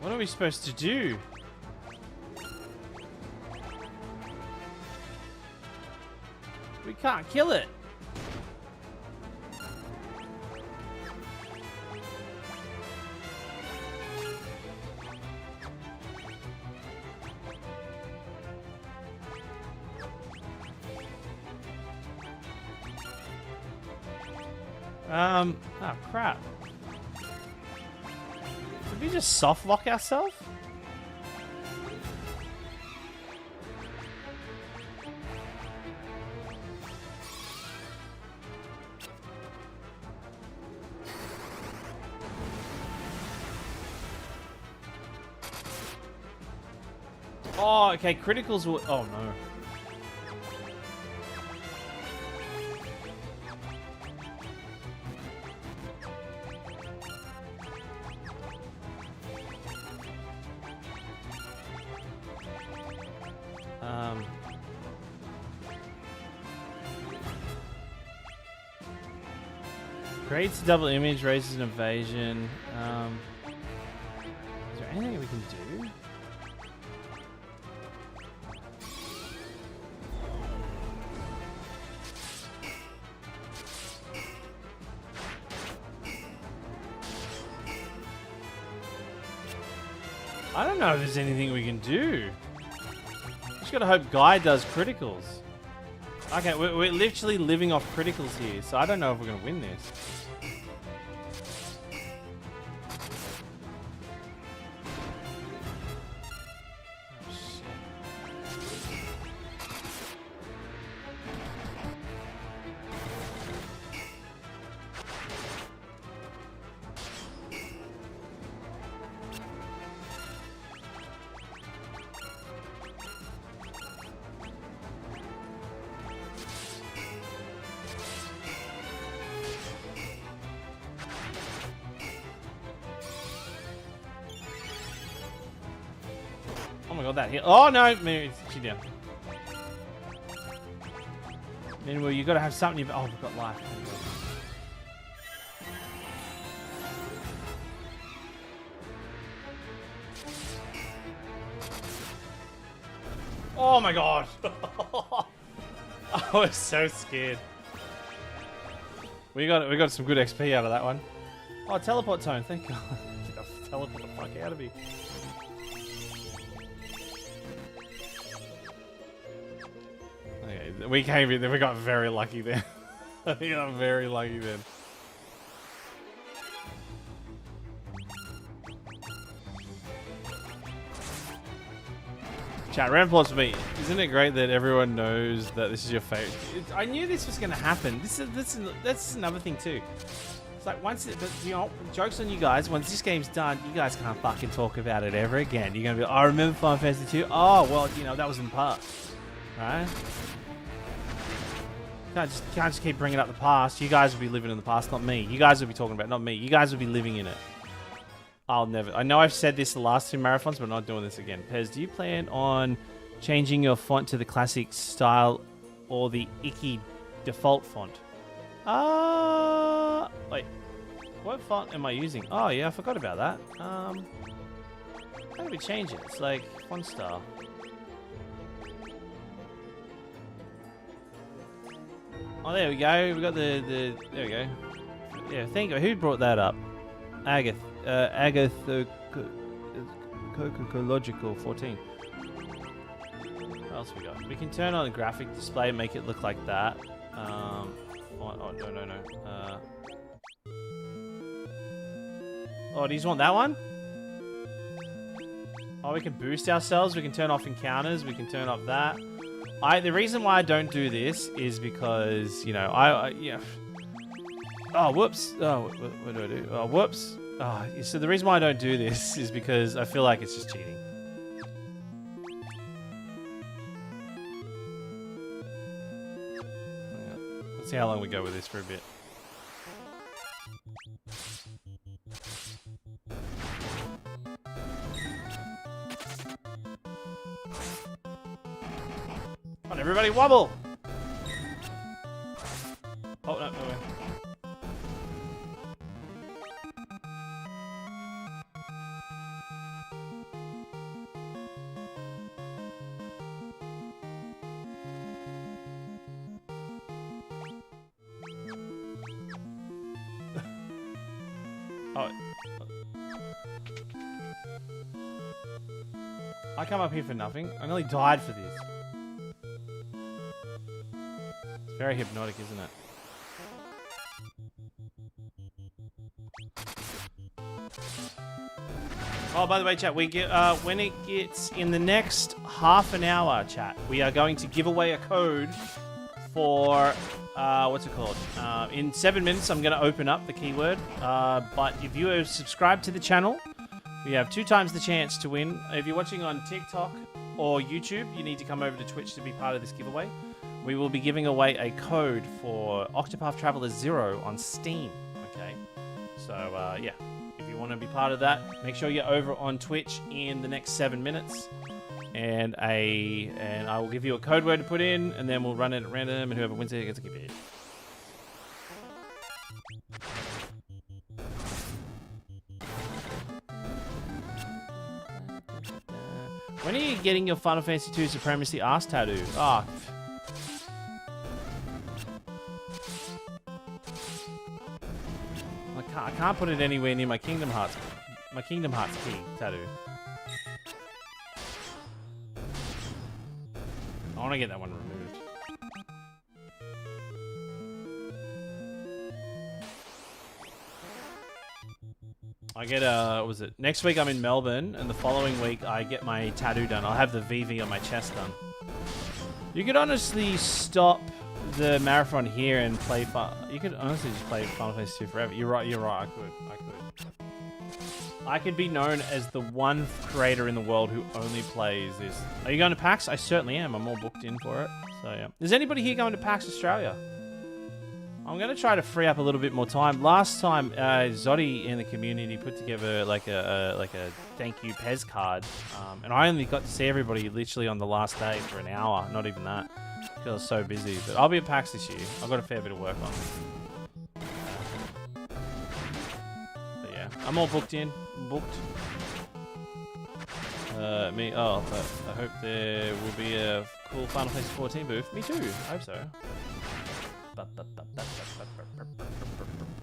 What are we supposed to do? We can't kill it. Oh crap. Did we just soft lock ourselves? Oh, okay, criticals will... Oh, no. Creates a double image, raises an evasion. Is there anything we can do? I don't know if there's anything we can do. Just gotta hope Guy does criticals. Okay, we're literally living off criticals here, so I don't know if we're gonna win this. Oh my god, that hit. Oh no, Mary, she down. Anyway, you gotta have something. Oh, we've got life. Oh my god. I was so scared. We got some good XP out of that one. Oh, teleport tone, thank god. Teleport the fuck out of me. Okay, we came in, we got very lucky then. We got very lucky then. Chat, Ramport's for me. Isn't it great that everyone knows that this is your favorite? I knew this was gonna happen. That's another thing too. It's like once it, but you know, jokes on you guys. Once this game's done, you guys can't fucking talk about it ever again. You're gonna be like, I remember Final Fantasy II. Oh well, you know that was in the past, right? Can't just keep bringing up the past. You guys will be living in the past, not me. You guys will be talking about it, not me. You guys will be living in it. I'll never. I know I've said this the last two marathons, but I'm not doing this again. Pez, do you plan on changing your font to the classic style or the icky default font? Wait. What font am I using? Oh yeah, I forgot about that. How do we change it? It's like font style. Oh, there we go. We got the there we go. Yeah, thank you. Who brought that up? Logical 14. What else we got? We can turn on the graphic display and make it look like that. Oh no. Oh, do you want that one? Oh, we can boost ourselves. We can turn off encounters. We can turn off that. The reason why I don't do this is because, you know, yeah. Oh, whoops. Oh, what do I do? Oh, whoops. Oh, so the reason why I don't do this is because I feel like it's just cheating. Let's see how long we go with this for a bit. Come on, everybody, wobble! Oh, no, no way. Oh. I come up here for nothing. I nearly died for this. It's very hypnotic, isn't it? Oh, by the way, chat, we get when it gets in the next half an hour, chat, we are going to give away a code for what's it called? In 7 minutes, I'm going to open up the keyword. But if you are subscribed to the channel, we have 2 times the chance to win. If you're watching on TikTok or YouTube, you need to come over to Twitch to be part of this giveaway. We will be giving away a code for Octopath Traveler 0 on Steam. Okay, so yeah. If you want to be part of that, make sure you're over on Twitch in the next 7 minutes, and I will give you a code word to put in, and then we'll run it at random, and whoever wins it gets a gift. When are you getting your Final Fantasy II Supremacy arse tattoo? Ah. I can't put it anywhere near my Kingdom Hearts key tattoo. I want to get that one removed. I get what was it? Next week I'm in Melbourne, and the following week I get my tattoo done. I'll have the VV on my chest done. You could honestly stop the marathon here and play. You could honestly just play Final Fantasy II forever. You're right. I could. I could be known as the one creator in the world who only plays this. Are you going to PAX? I certainly am. I'm all booked in for it. So yeah. Is anybody here going to PAX Australia? I'm going to try to free up a little bit more time. Last time, Zoddy in the community put together like a thank you Pez card, and I only got to see everybody literally on the last day for an hour. Not even that. I was so busy, but I'll be at PAX this year. I've got a fair bit of work on. But yeah, I'm all booked in. I'm booked. I hope there will be a cool Final Fantasy 14 booth. Me too. I hope so.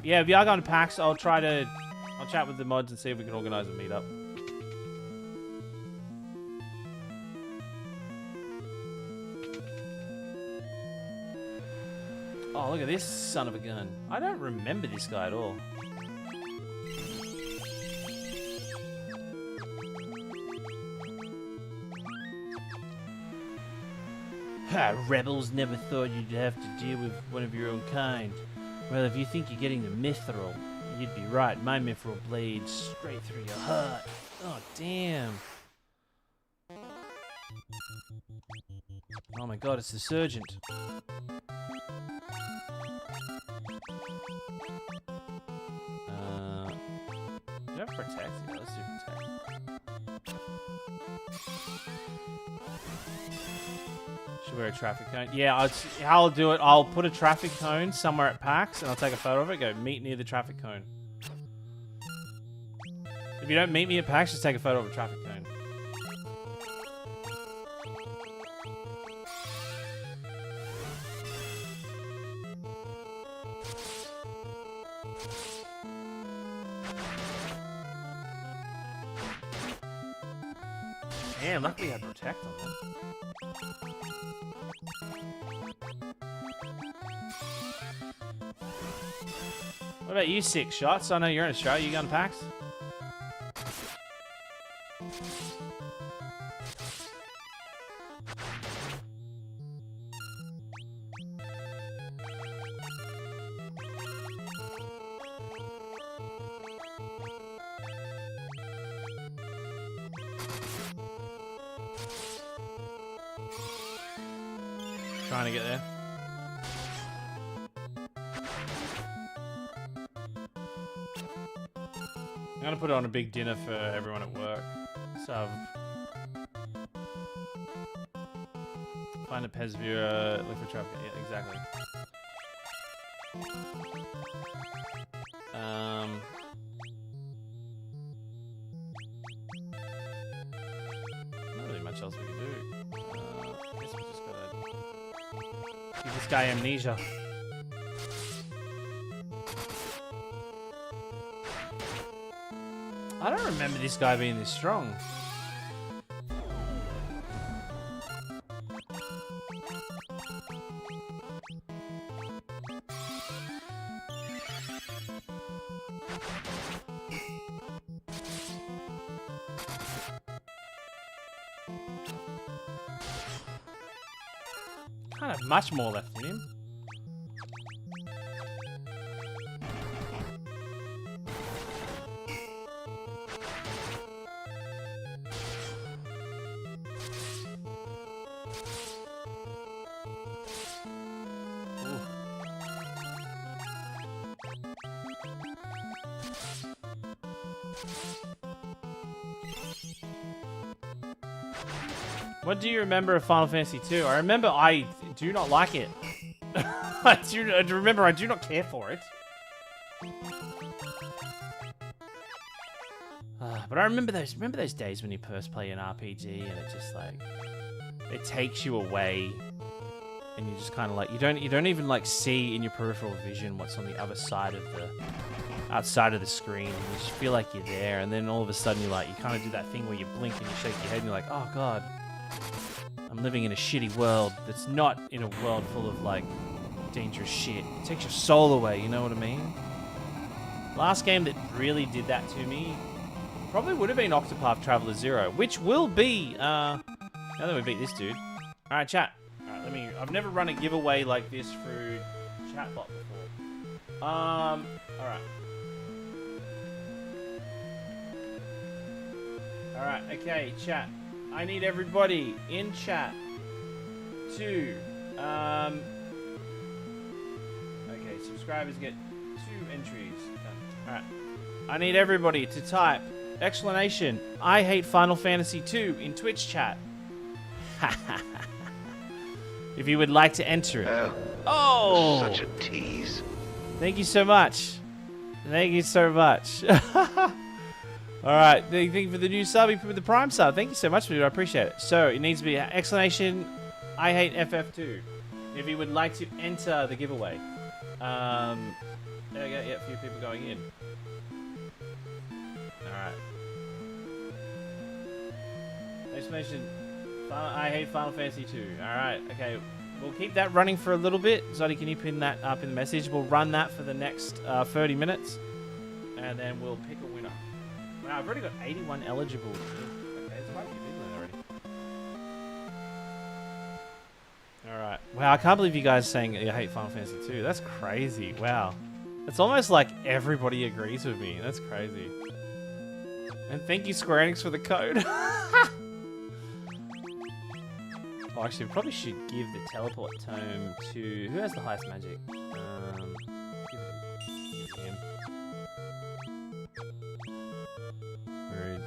Yeah, if you are going to PAX, I'll chat with the mods and see if we can organise a meetup. Oh, look at this son of a gun. I don't remember this guy at all. Rebels never thought you'd have to deal with one of your own kind. Well, if you think you're getting the mithril, you'd be right. My mithril blades straight through your heart. Oh, damn. Oh my god, it's the Sergeant. Do you have protect? Yeah, let's do protect. Should wear a traffic cone. Yeah, how I'll do it, I'll put a traffic cone somewhere at PAX and I'll take a photo of it, go meet near the traffic cone. If you don't meet me at PAX, just take a photo of a traffic cone. Damn, luckily I had protect on them. What about you, 6 shots? I know you're in Australia. You going to PAX? Trying to get there. I'm gonna put on a big dinner for everyone at work. So find a Pez viewer, look for traffic. Yeah, exactly. Not really much else we can do. I guess we just gotta give this guy amnesia. I don't remember this guy being this strong. Can't have much more left in him. What do you remember of Final Fantasy II? I remember I do not like it. I remember I do not care for it. But I remember those days when you first play an RPG and it just like it takes you away, and you just kind of like you don't even like see in your peripheral vision what's on the other side of the outside of the screen. And you just feel like you're there, and then all of a sudden you kind of do that thing where you blink and you shake your head and you're like, oh god, I'm living in a shitty world that's not in a world full of like dangerous shit. It takes your soul away, you know what I mean? Last game that really did that to me probably would have been Octopath Traveler 0, which will be now that we beat this dude. Alright, chat. Alright, I've never run a giveaway like this through chatbot before. Alright. Alright, okay, chat. I need everybody in chat to okay, subscribers get 2 entries. Alright. I need everybody to type exclamation I hate Final Fantasy II in Twitch chat. If you would like to enter it. Oh, such a tease. Thank you so much. Thank you so much. Alright, thank you for the new sub, for the Prime sub. Thank you so much, dude. I appreciate it. So, it needs to be exclamation I hate FF2 if you would like to enter the giveaway. There we go. Yeah, a few people going in. Alright. Exclamation I hate Final Fantasy 2. Alright, okay. We'll keep that running for a little bit. Zoddy, can you pin that up in the message? We'll run that for the next 30 minutes. And then we'll pick a winner. Wow, I've already got 81 eligible. Okay, there's quite a few people in already. Alright. Wow, I can't believe you guys saying you hate Final Fantasy 2. That's crazy. Wow. It's almost like everybody agrees with me. That's crazy. And thank you, Square Enix, for the code. Oh, actually, we probably should give the teleport tome to... Who has the highest magic? Give him. Rude.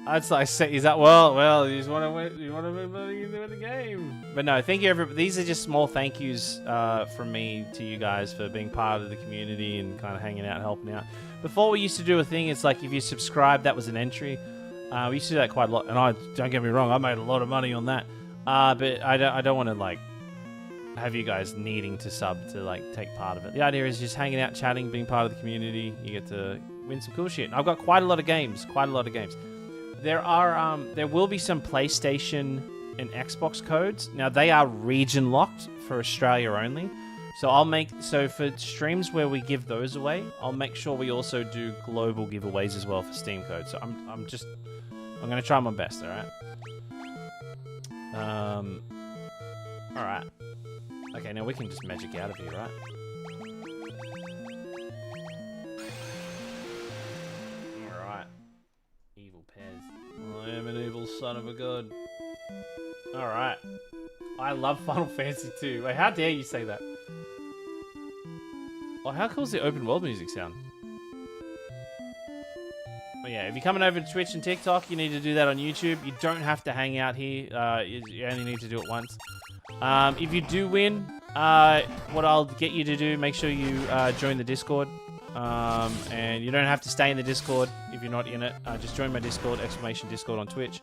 I'd like say, is that well? You just want to win the game. But no, thank you, everybody. These are just small thank yous from me to you guys for being part of the community and kind of hanging out and helping out. Before we used to do a thing. It's like if you subscribe, that was an entry. We used to do that quite a lot, and don't get me wrong, I made a lot of money on that. But I don't want to like have you guys needing to sub to like take part of it. The idea is just hanging out, chatting, being part of the community. You get to win some cool shit. And I've got quite a lot of games. There will be some PlayStation and Xbox codes. Now they are region locked for Australia only. So for streams where we give those away, I'll make sure we also do global giveaways as well for Steam codes. So I'm gonna try my best, alright? Alright. Okay, now we can just magic out of here, right? Alright. Evil Pez. I am an evil son of a god. Alright. I love Final Fantasy 2. Wait, how dare you say that? Oh, how cool does the open world music sound? But yeah, if you're coming over to Twitch and TikTok, you need to do that on YouTube. You don't have to hang out here. You only need to do it once. If you do win, what I'll get you to do, make sure you join the Discord. And you don't have to stay in the Discord if you're not in it. Just join my Discord, !Discord on Twitch.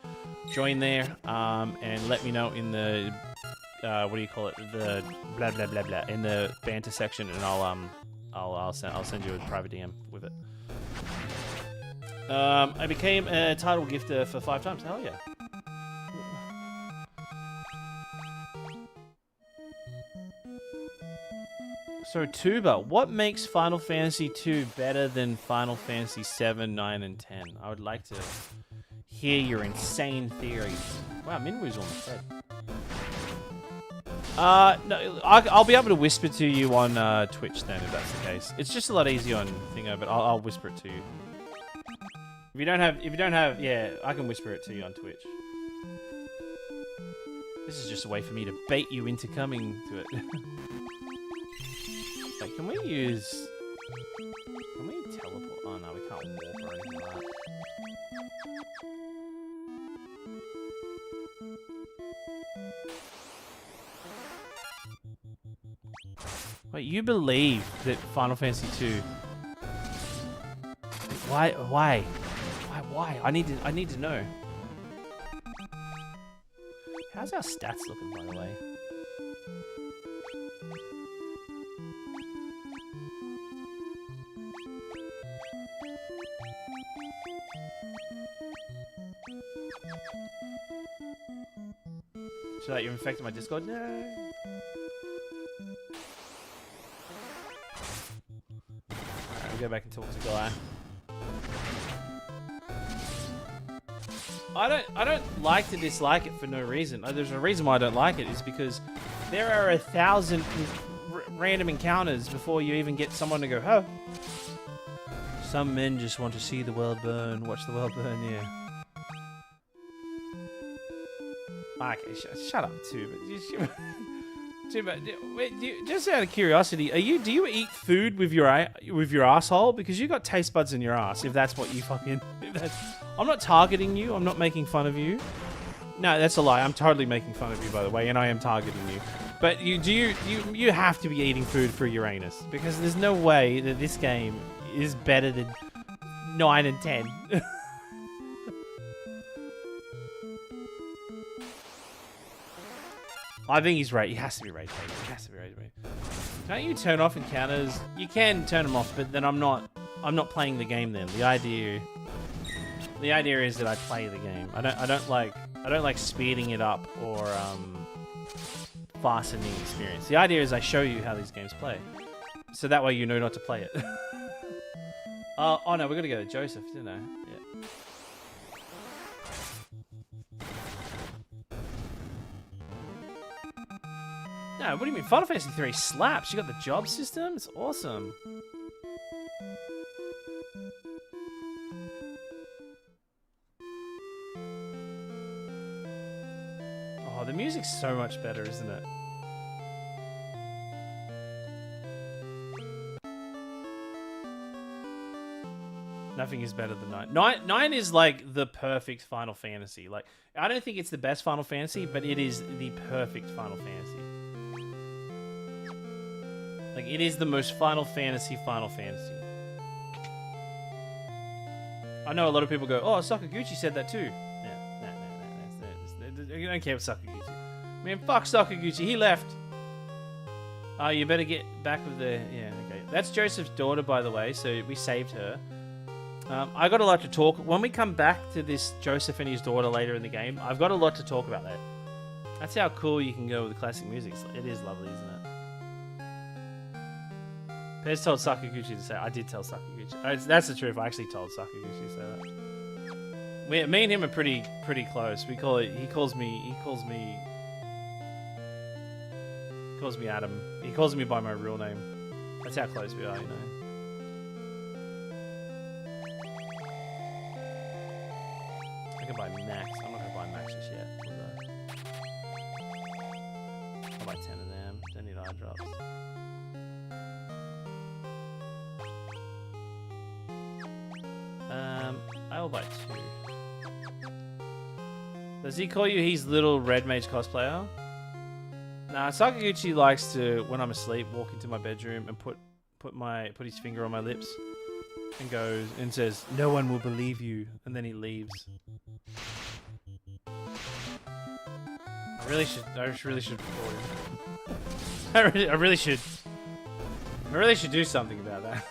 Join there, and let me know in the what do you call it? The blah blah blah blah in the banter section, and I'll send you a private DM with it. I became a title gifter for 5 times. Hell yeah. So, Tuba, what makes Final Fantasy II better than Final Fantasy VII, 9, and 10? I would like to hear your insane theories. Wow, Minwoo's almost dead. No, I'll be able to whisper to you on Twitch then, if that's the case. It's just a lot easier on Thingo, but I'll whisper it to you. If you don't have, yeah, I can whisper it to you on Twitch. This is just a way for me to bait you into coming to it. Wait, can we teleport? Oh no, we can't walk or anything like that. Wait, you believe that Final Fantasy II? Why? I need to know. How's our stats looking, by the way? Should I, you've infected my Discord? No. Alright, we'll go back and talk to Guy. I don't like to dislike it for no reason. There's a reason why I don't like it, is because there are 1,000 random encounters before you even get someone to go, oh. Some men just want to see the world burn, watch the world burn, yeah. Okay, shut up, too. Just out of curiosity, do you eat food with your asshole? Because you got taste buds in your ass. If that's what you fucking, I'm not targeting you. I'm not making fun of you. No, that's a lie. I'm totally making fun of you, by the way, and I am targeting you. But you have to be eating food for Uranus, because there's no way that this game is better than 9 and 10. I think he's right. He has to be rage bait. He has to be rage bait. Can't you turn off encounters? You can turn them off, but then I'm not playing the game. Then the idea is that I play the game. I don't like speeding it up or fastening the experience. The idea is I show you how these games play, so that way you know not to play it. Oh no, we're gonna go to Joseph, didn't I? Yeah. No, what do you mean? Final Fantasy 3 slaps. You got the job system? It's awesome. Oh, the music's so much better, isn't it? Nothing is better than 9. 9 is like the perfect Final Fantasy. Like, I don't think it's the best Final Fantasy, but it is the perfect Final Fantasy. Like, it is the most Final Fantasy. I know a lot of people go, oh, Sakaguchi said that too. No. You don't care what Sakaguchi. Man, fuck Sakaguchi. He left. Oh, you better get back with the... Yeah, okay. That's Joseph's daughter, by the way, so we saved her. I got a lot to talk... When we come back to this Joseph and his daughter later in the game, I've got a lot to talk about that. That's how cool you can go with the classic music. It is lovely, isn't it? Pez told Sakaguchi to say I did tell Sakaguchi. That's the truth. I actually told Sakaguchi to say that. Me and him are pretty close. We call it. He calls me Adam. He calls me by my real name. That's how close we are, you know. I can buy Max. I'm not gonna buy Max just yet. I'll buy 10 of them. Don't need eye drops. Control by 2. Does he call you his little red mage cosplayer? Nah, Sakaguchi likes to, when I'm asleep, walk into my bedroom and put his finger on my lips and goes and says, "No one will believe you," and then he leaves. I really should record him. I really should do something about that.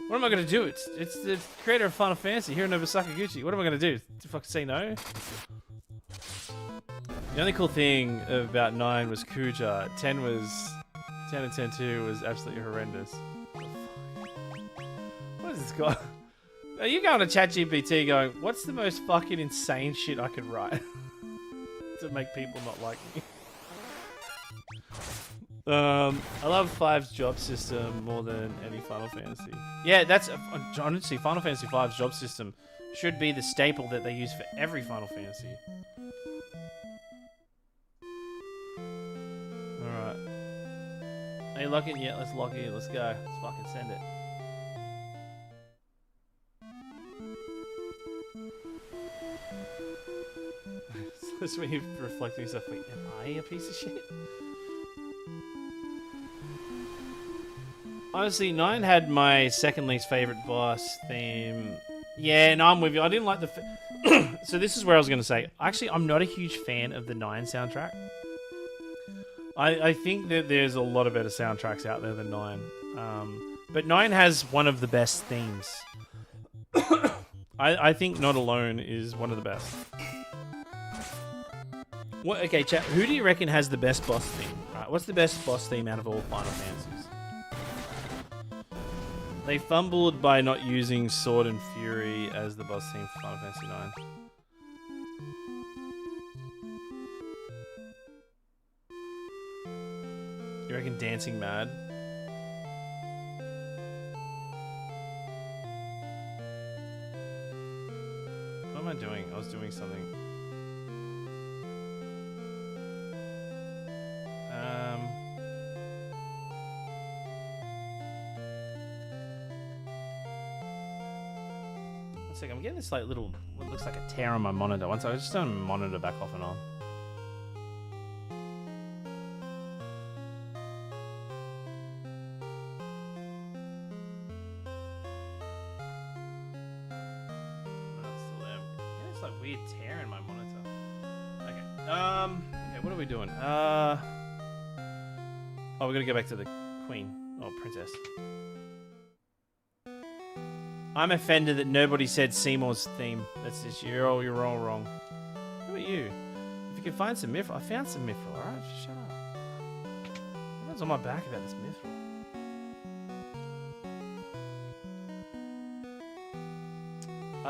What am I gonna do? It's the creator of Final Fantasy, Hironobu Sakaguchi. What am I gonna do? To fucking say no? The only cool thing about 9 was Kuja. 10 and 10-2 was absolutely horrendous. What is this guy? Are you going to ChatGPT going, what's the most fucking insane shit I could write to make people not like me? I love 5's job system more than any Final Fantasy. Yeah, that's honestly Final Fantasy V's job system should be the staple that they use for every Final Fantasy. Alright. Are you locking? Yeah, let's lock it. Let's go. Let's fucking send it. That's when you reflect on yourself. Wait, am I a piece of shit? Honestly, 9 had my second least favorite boss theme. Yeah, no, I'm with you. I didn't like the... So this is where I was going to say. Actually, I'm not a huge fan of the 9 soundtrack. I think that there's a lot of better soundtracks out there than 9. But 9 has one of the best themes. I think Not Alone is one of the best. What? Okay, chat. Who do you reckon has the best boss theme? Right, what's the best boss theme out of all Final Fantasies? They fumbled by not using Sword and Fury as the boss theme for Final Fantasy IX. You reckon Dancing Mad? What am I doing? I was doing something. One second, I'm getting this like little, what looks like a tear on my monitor. Once I just turn my monitor back off and on. Weird tear in my monitor. Okay. Okay, what are we doing? Oh, we're gonna go back to the Queen. Oh, Princess. I'm offended that nobody said Seymour's theme. That's just, you're all wrong. Who are you? If you can find some mithril. I found some mithril, alright? Shut up. Everyone's on my back about this mithril.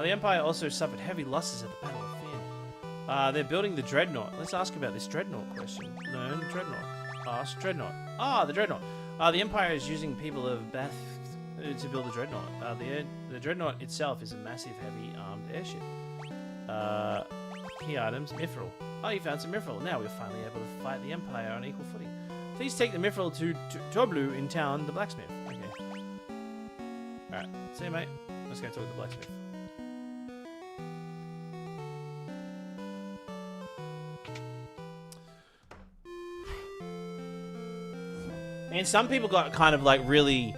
The Empire also suffered heavy losses at the Battle of Finn. They're building the Dreadnought. Let's ask about this Dreadnought question. Learn Dreadnought. Ask Dreadnought. The Dreadnought. The Empire is using people of Bath to build the Dreadnought. The Dreadnought itself is a massive, heavy armed airship. Key items, Mithril. Oh, you found some Mithril. Now we're finally able to fight the Empire on equal footing. Please take the Mithril to Toblu in town, the blacksmith. Okay. Alright. See you, mate. Let's go talk to the blacksmith. And some people got kind of like really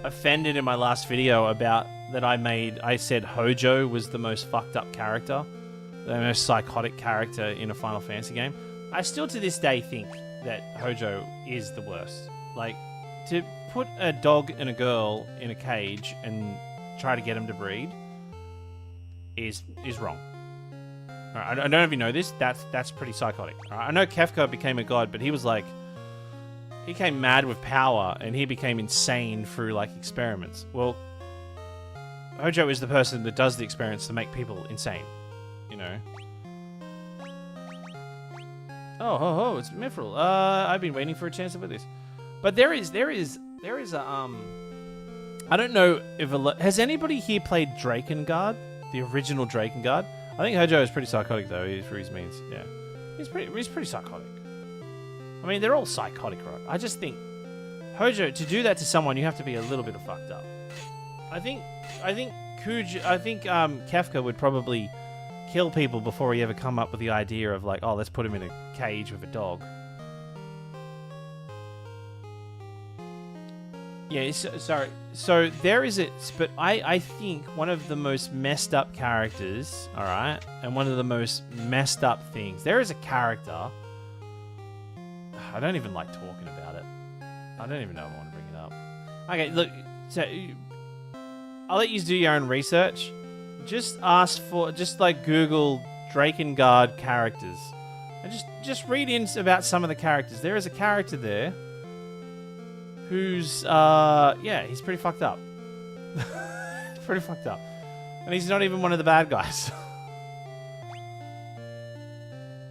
offended in my last video about that I said Hojo was the most fucked up character, the most psychotic character in a Final Fantasy game. I still to this day think that Hojo is the worst. Like, to put a dog and a girl in a cage and try to get them to breed is wrong. Right, I don't know if you know this, that's pretty psychotic. Right, I know Kefka became a god, but he was like, he came mad with power, and he became insane through, like, experiments. Well, Hojo is the person that does the experiments to make people insane, you know? Oh, it's Mithril. I've been waiting for a chance to put this. But there is a, I don't know if has anybody here played Drakengard? The original Drakengard? I think Hojo is pretty psychotic, though, for his means. Yeah. He's pretty psychotic. I mean, they're all psychotic, right? I just think, Hojo, to do that to someone, you have to be a little bit of fucked up. I think Kefka would probably kill people before he ever come up with the idea of like, oh, let's put him in a cage with a dog. Yeah, sorry. So there is it, but I think one of the most messed up characters, all right, and one of the most messed up things. There is a character. I don't even like talking about it. I don't even know if I want to bring it up. Okay, look. So I'll let you do your own research. Just like Google Drakengard characters, and just read in about some of the characters. There is a character there who's yeah, he's pretty fucked up. Pretty fucked up, and he's not even one of the bad guys.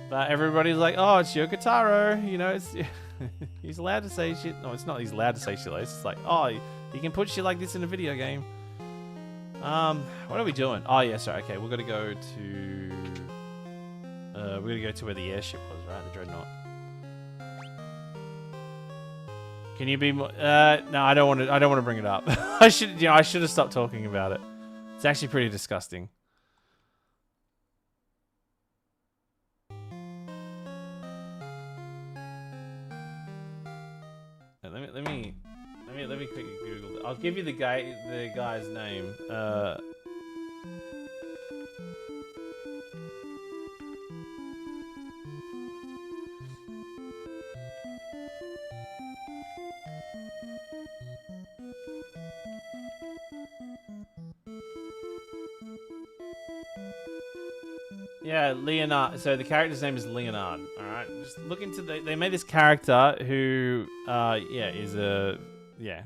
But everybody's like, oh, it's Yokotaro, you know, it's he's allowed to say shit. No, it's not. He's allowed to say shit like this. It's like, oh, you can put shit like this in a video game. What are we doing? Oh yeah, sorry. Okay, we're gonna go to where the airship was, right? The dreadnought. Can you be more? No, I don't want to. I don't want to bring it up. I should have stopped talking about it. It's actually pretty disgusting. Let me quickly Google it. I'll give you the guy's name. Yeah, Leonard. So the character's name is Leonard. All right, just look into they made this character who, yeah, is a yeah.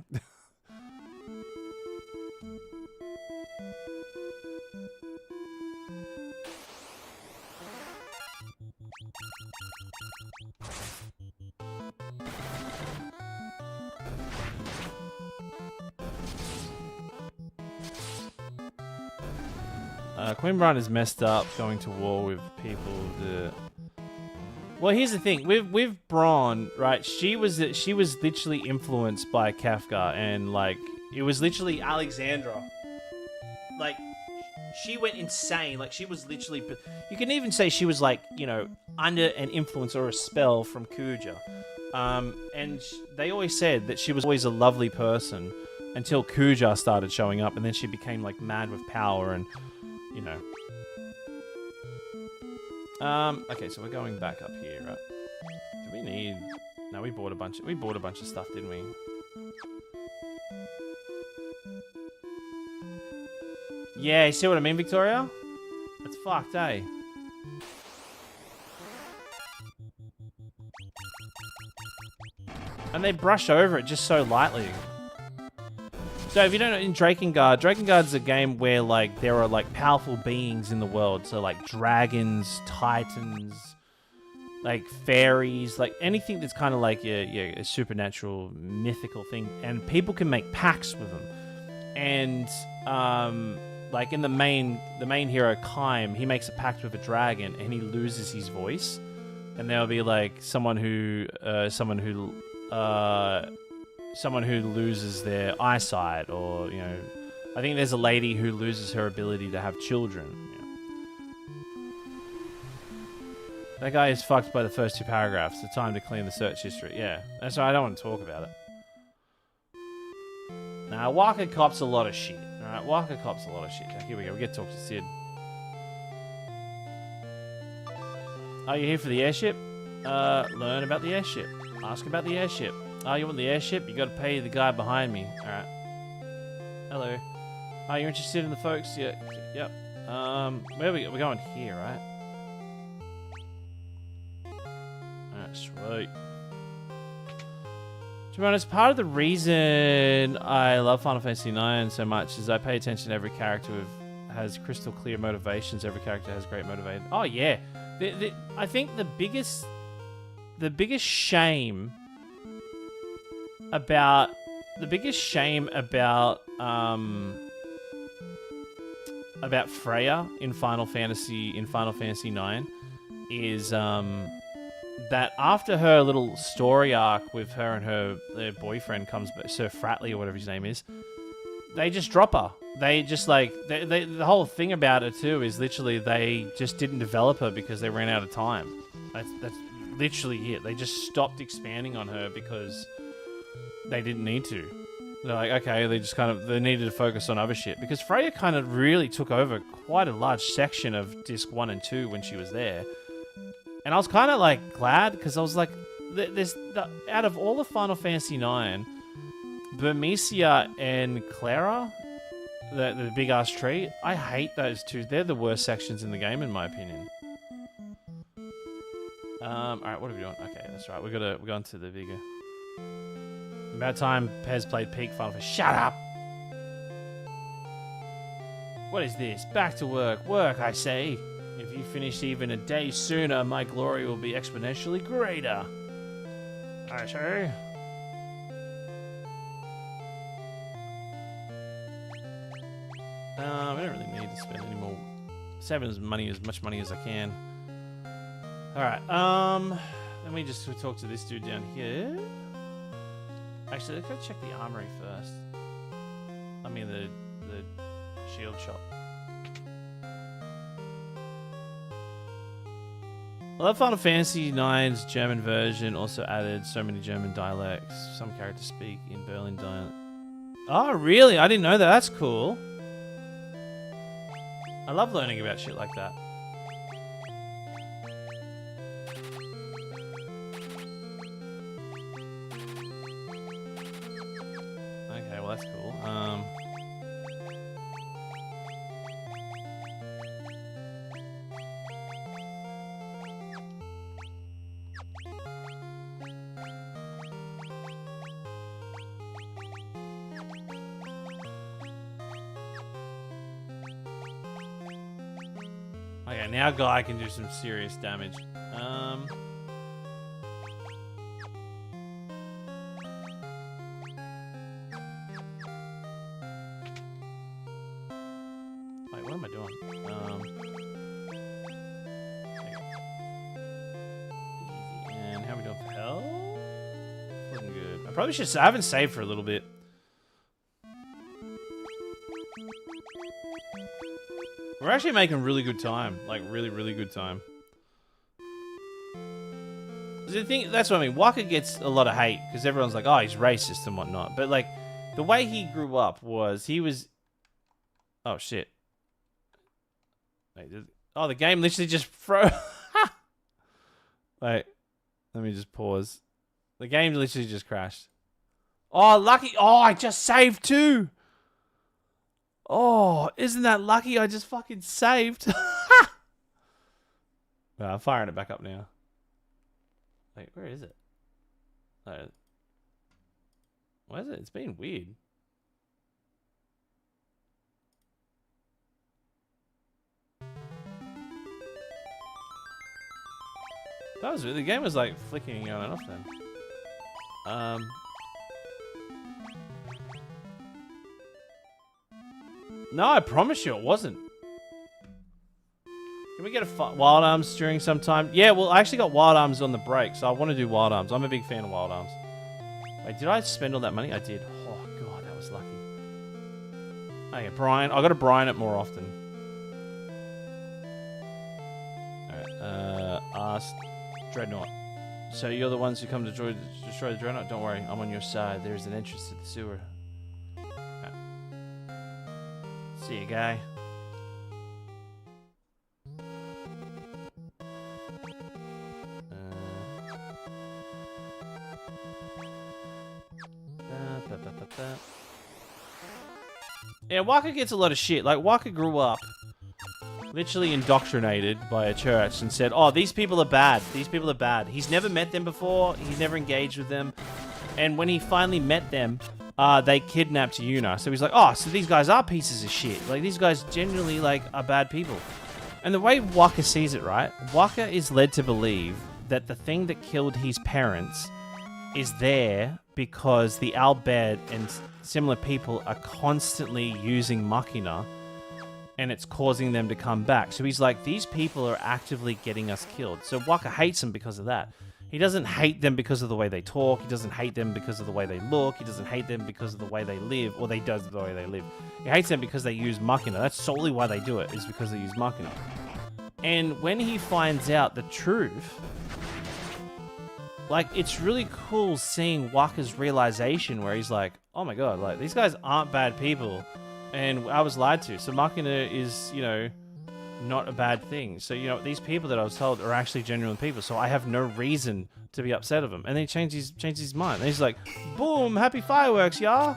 Queen Bride is messed up, going to war with people. Well, here's the thing with Braun, right? She was literally influenced by Kafka, and like it was literally Alexandra. Like she went insane. Like she was literally. You can even say she was like, you know, under an influence or a spell from Kuja. And they always said that she was always a lovely person until Kuja started showing up, and then she became like mad with power and. You know. Okay, so we're going back up here, right? Do we need? No, we bought a bunch of stuff, didn't we? Yeah, you see what I mean, Victoria? It's fucked, eh? And they brush over it just so lightly. So if you don't know, in Drakengard's a game where like there are like powerful beings in the world. So like dragons, titans, like fairies, like anything that's kind of like a supernatural, mythical thing. And people can make pacts with them. And like in the main hero Kaim, he makes a pact with a dragon and he loses his voice. And there'll be like someone who loses their eyesight, or, you know, I think there's a lady who loses her ability to have children. Yeah. That guy is fucked by the first two paragraphs. The time to clean the search history. Yeah, that's why I don't want to talk about it. Nah, Waka cops a lot of shit. Alright, Waka cops a lot of shit. Okay, here we go. We get to talk to Sid. Are you here for the airship? Learn about the airship. Ask about the airship. Oh, you want the airship? You gotta pay the guy behind me. Alright. Hello. Oh, you're interested in the folks? Yeah. Yep. Where are we? We're going here, right? Alright, sweet. To be honest, part of the reason I love Final Fantasy IX so much is I pay attention to every character who has crystal clear motivations. Every character has great motivation. Oh, yeah. I think the biggest shame about Freya in Final Fantasy IX is that after her little story arc with her and her boyfriend comes, Sir Fratley or whatever his name is, they just drop her. They just like the whole thing about it too is literally they just didn't develop her because they ran out of time. That's literally it. They just stopped expanding on her because they didn't need to. They're like, okay, they needed to focus on other shit because Freya kind of really took over quite a large section of disc 1 and 2 when she was there, and I was kind of like glad because I was like, out of all the Final Fantasy IX, Burmecia and Clara. The big ass tree. I hate those two. They're the worst sections in the game, in my opinion. Alright, what are we doing? Okay, that's right. We're going to the bigger. About time Pez played peak Final Fantasy. Shut up! What is this? Back to work. Work, I say. If you finish even a day sooner, my glory will be exponentially greater. I say. I don't really need to spend any more. Saving as much money as I can. Alright, let me just talk to this dude down here. Actually, let's go check the armory first. I mean the shield shop. I love Final Fantasy IX's German version also added so many German dialects. Some characters speak in Berlin dialect. Oh, really? I didn't know that. That's cool. I love learning about shit like that. Okay, well that's cool. Okay, now Guy can do some serious damage. Wait, what am I doing? Easy. And how are we doing for health? Looking good. I probably should. I haven't saved for a little bit. We're actually making really good time. Like, really, really good time. The thing, that's what I mean. Waka gets a lot of hate because everyone's like, oh, he's racist and whatnot. But, like, the way he grew up was he was... Oh, shit. Wait, oh, the game literally just froze. Wait. Let me just pause. The game literally just crashed. Oh, lucky. Oh, I just saved too. Oh, isn't that lucky? I just fucking saved. Well, I'm firing it back up now. Wait, where is it? Why is it? It's been weird. That was the game was like flicking on and off then. No, I promise you it wasn't. Can we get a Wild Arms during some time? Yeah, well, I actually got Wild Arms on the break, so I want to do Wild Arms. I'm a big fan of Wild Arms. Wait, did I spend all that money? I did. Oh, God, that was lucky. Okay, Brian. I got to Brian it more often. Alright, ask Dreadnought. So you're the ones who come to destroy the Dreadnought? Don't worry, I'm on your side. There's an entrance to the sewer. See you, guy. Yeah, Waka gets a lot of shit. Like, Waka grew up literally indoctrinated by a church and said, oh, these people are bad. These people are bad. He's never met them before. He's never engaged with them. And when he finally met them, they kidnapped Yuna. So he's like, oh, so these guys are pieces of shit. Like, these guys genuinely, like, are bad people. And the way Waka sees it, right? Waka is led to believe that the thing that killed his parents is there because the Al Bhed and similar people are constantly using Machina and it's causing them to come back. So he's like, these people are actively getting us killed. So Waka hates them because of that. He doesn't hate them because of the way they talk. He doesn't hate them because of the way they look. He doesn't hate them because of the way they live, or they does the way they live. He hates them because they use Machina. That's solely why they do it, is because they use Machina. And when he finds out the truth, like, it's really cool seeing Waka's realization where he's like, oh my god, like, these guys aren't bad people, and I was lied to. So Machina is, you know, not a bad thing. So, you know, these people that I was told are actually genuine people, so I have no reason to be upset of him. And then he changes his mind. And he's like, boom, happy fireworks, y'all.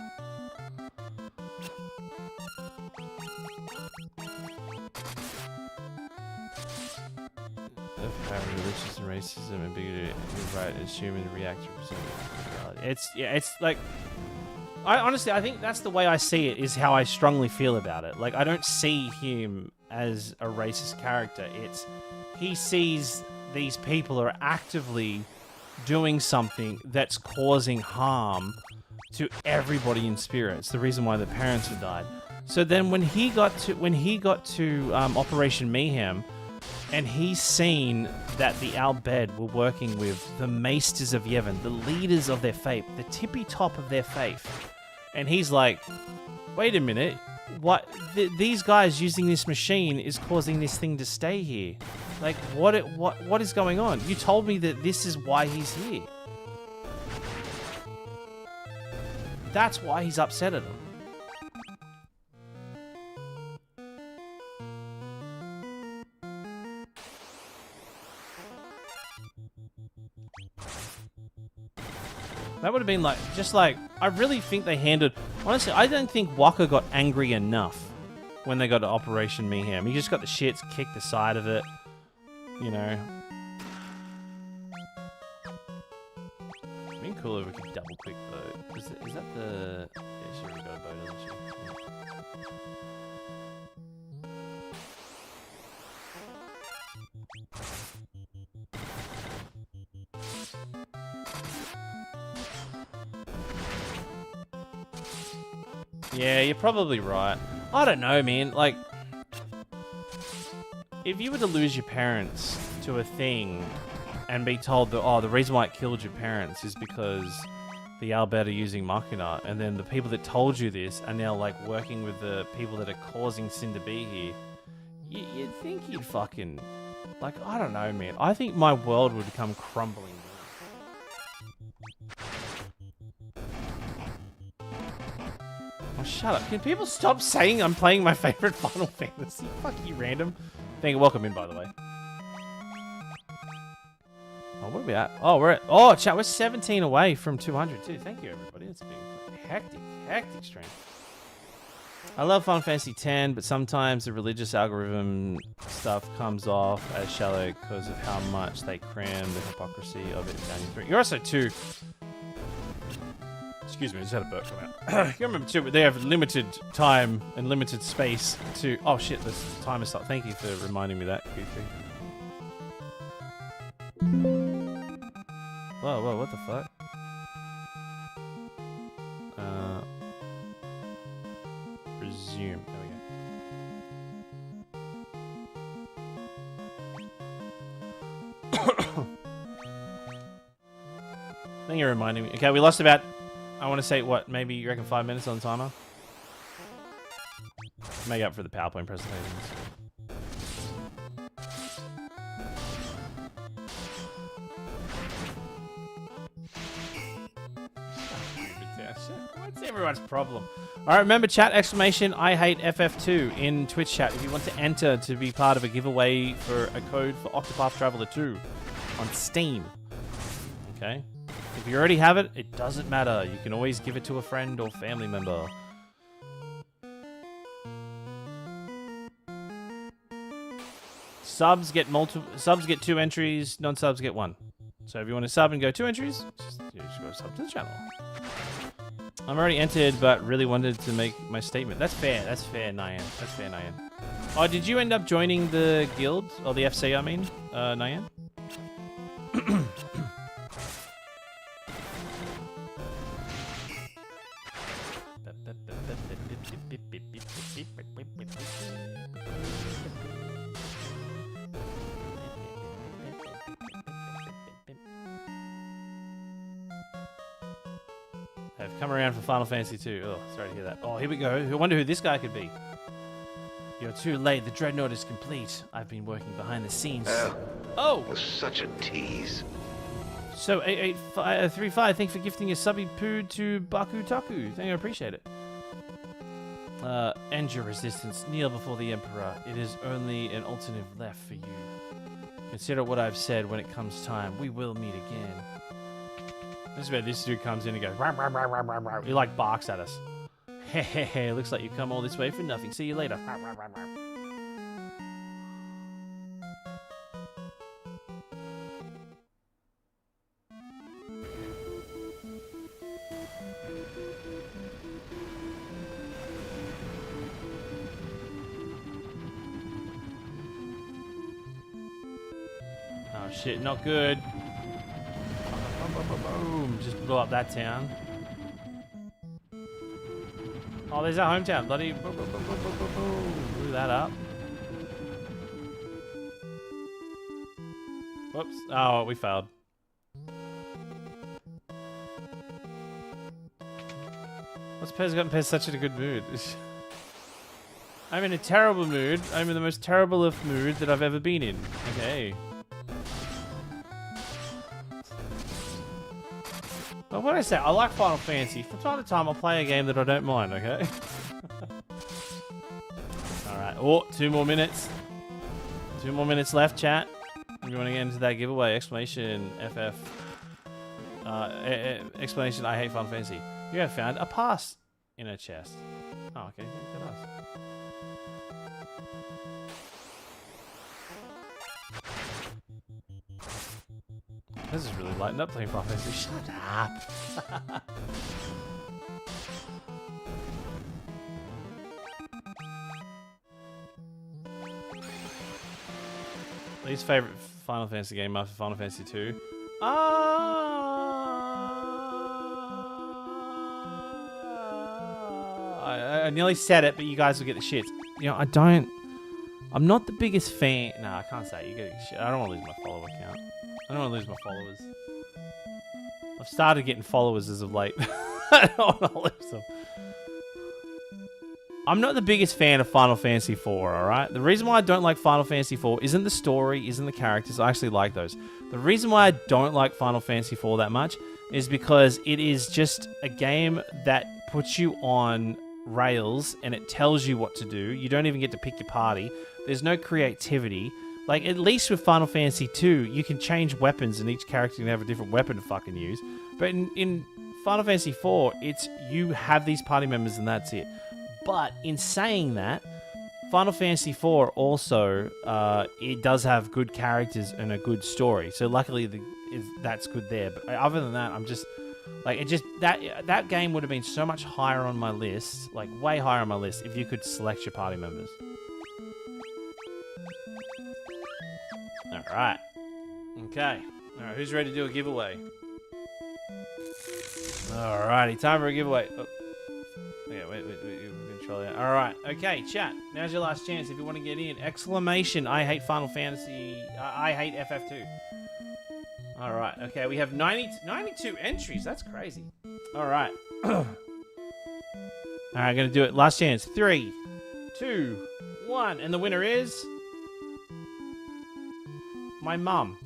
Religious and racism and bigotry, you're right, as human react to reality. It's like, I think that's the way I see it, is how I strongly feel about it. Like, I don't see him as a racist character. It's, he sees these people are actively doing something that's causing harm to everybody in spirit. It's the reason why the parents have died. So then when he got to Operation Mayhem, and he's seen that the Al Bhed were working with the Maesters of Yevon, the leaders of their faith, the tippy top of their faith. And he's like, wait a minute, what? These guys using this machine is causing this thing to stay here. Like, what is going on? You told me that this is why he's here. That's why he's upset at him. That would have been like, just like, I really think they handled, honestly, I don't think Waka got angry enough when they got to Operation Mayhem. He just got the shits kicked aside of it, you know. It'd be cool if we could double quick though. Is that the, yeah, she already got a boat, doesn't she? Yeah, you're probably right. I don't know, man. Like, if you were to lose your parents to a thing and be told that, oh, the reason why it killed your parents is because the Al Bhed are using Machina, and then the people that told you this are now, like, working with the people that are causing Sin to be here, you'd think you'd fucking... Like, I don't know, man. I think my world would come crumbling down. Oh, shut up. Can people stop saying I'm playing my favorite Final Fantasy? Fuck you, random. Thank you. Welcome in, by the way. Oh, what are we at? Oh, we're at... Oh, chat, we're 17 away from 200, too. Thank you, everybody. It's been hectic stream. I love Final Fantasy X, but sometimes the religious algorithm stuff comes off as shallow because of how much they cram the hypocrisy of it down your throat. You're also, too... Excuse me, I just had a burp come out. You remember too, but they have limited time and limited space to... Oh shit, this timer start. Thank you for reminding me that, Goofy. Whoa, what the fuck? Resume. There we go. Thank you for reminding me. Okay, we lost about... I want to say, what, maybe you reckon 5 minutes on the timer? Make up for the PowerPoint presentations. What's everyone's problem? Alright, remember chat, exclamation, I hate FF2 in Twitch chat if you want to enter to be part of a giveaway for a code for Octopath Traveler 2 on Steam. Okay? If you already have it, it doesn't matter. You can always give it to a friend or family member. Subs get 2 entries, non-subs get 1. So if you want to sub and go 2 entries, just go sub to the channel. I'm already entered, but really wanted to make my statement. That's fair, Nyan. That's fair, Nyan. Oh, did you end up joining the guild? Or the FC, I mean, Nyan? come around for Final Fantasy 2. Oh, sorry to hear that. Oh, here we go. I wonder who this guy could be. You're too late. The dreadnought is complete. I've been working behind the scenes. Oh! You're such a tease. So, 8835, thanks for gifting a subby poo to Baku Taku. Thank you, I appreciate it. End your resistance. Kneel before the Emperor. It is only an alternative left for you. Consider what I've said when it comes time. We will meet again. This is where this dude comes in and goes, rah, rah, rah, rah, rah, rah. He like barks at us. Hehehe, looks like you've come all this way for nothing. See you later. Rah, rah, rah, rah. Oh shit, not good. Boom, just blew up that town. Oh, there's our hometown. Bloody blew that up. Whoops. Oh, we failed. What's Pez gotten Pez such in a good mood? I'm in a terrible mood. I'm in the most terrible of mood that I've ever been in. Okay. But what I say, I like Final Fantasy. From time to time, I'll play a game that I don't mind, okay? Alright, oh, 2 more minutes. 2 more minutes left, chat. If you want to get into that giveaway, exclamation FF. Explanation, I hate Final Fantasy. You have found a pass in a chest. Oh, okay. Good nice. This is really lightened up playing Final Fantasy. Shut up. Least favorite Final Fantasy game after Final Fantasy 2? I nearly said it, but you guys will get the shit. You know, I'm not the biggest fan. No, I can't say it. You get the shit. I don't want to lose my follower count. I don't want to lose my followers. I've started getting followers as of late. I don't want to lose them. I'm not the biggest fan of Final Fantasy IV, alright? The reason why I don't like Final Fantasy IV isn't the story, isn't the characters. I actually like those. The reason why I don't like Final Fantasy IV that much is because it is just a game that puts you on rails and it tells you what to do. You don't even get to pick your party. There's no creativity. Like, at least with Final Fantasy 2, you can change weapons and each character can have a different weapon to fucking use. But in Final Fantasy IV, it's you have these party members and that's it. But in saying that, Final Fantasy IV also, it does have good characters and a good story. So luckily, that's good there. But other than that, I'm just... Like, it just... That game would have been so much higher on my list, like, way higher on my list, if you could select your party members. Alright. Okay. Alright, who's ready to do a giveaway? Alrighty, time for a giveaway. Oh. Okay, wait, control that. Alright, okay, chat. Now's your last chance if you want to get in. Exclamation, I hate Final Fantasy... I hate FF2. Alright, okay, we have 92 entries. That's crazy. Alright. Alright, I'm going to do it. Last chance. 3, 2, 1. And the winner is... my mum.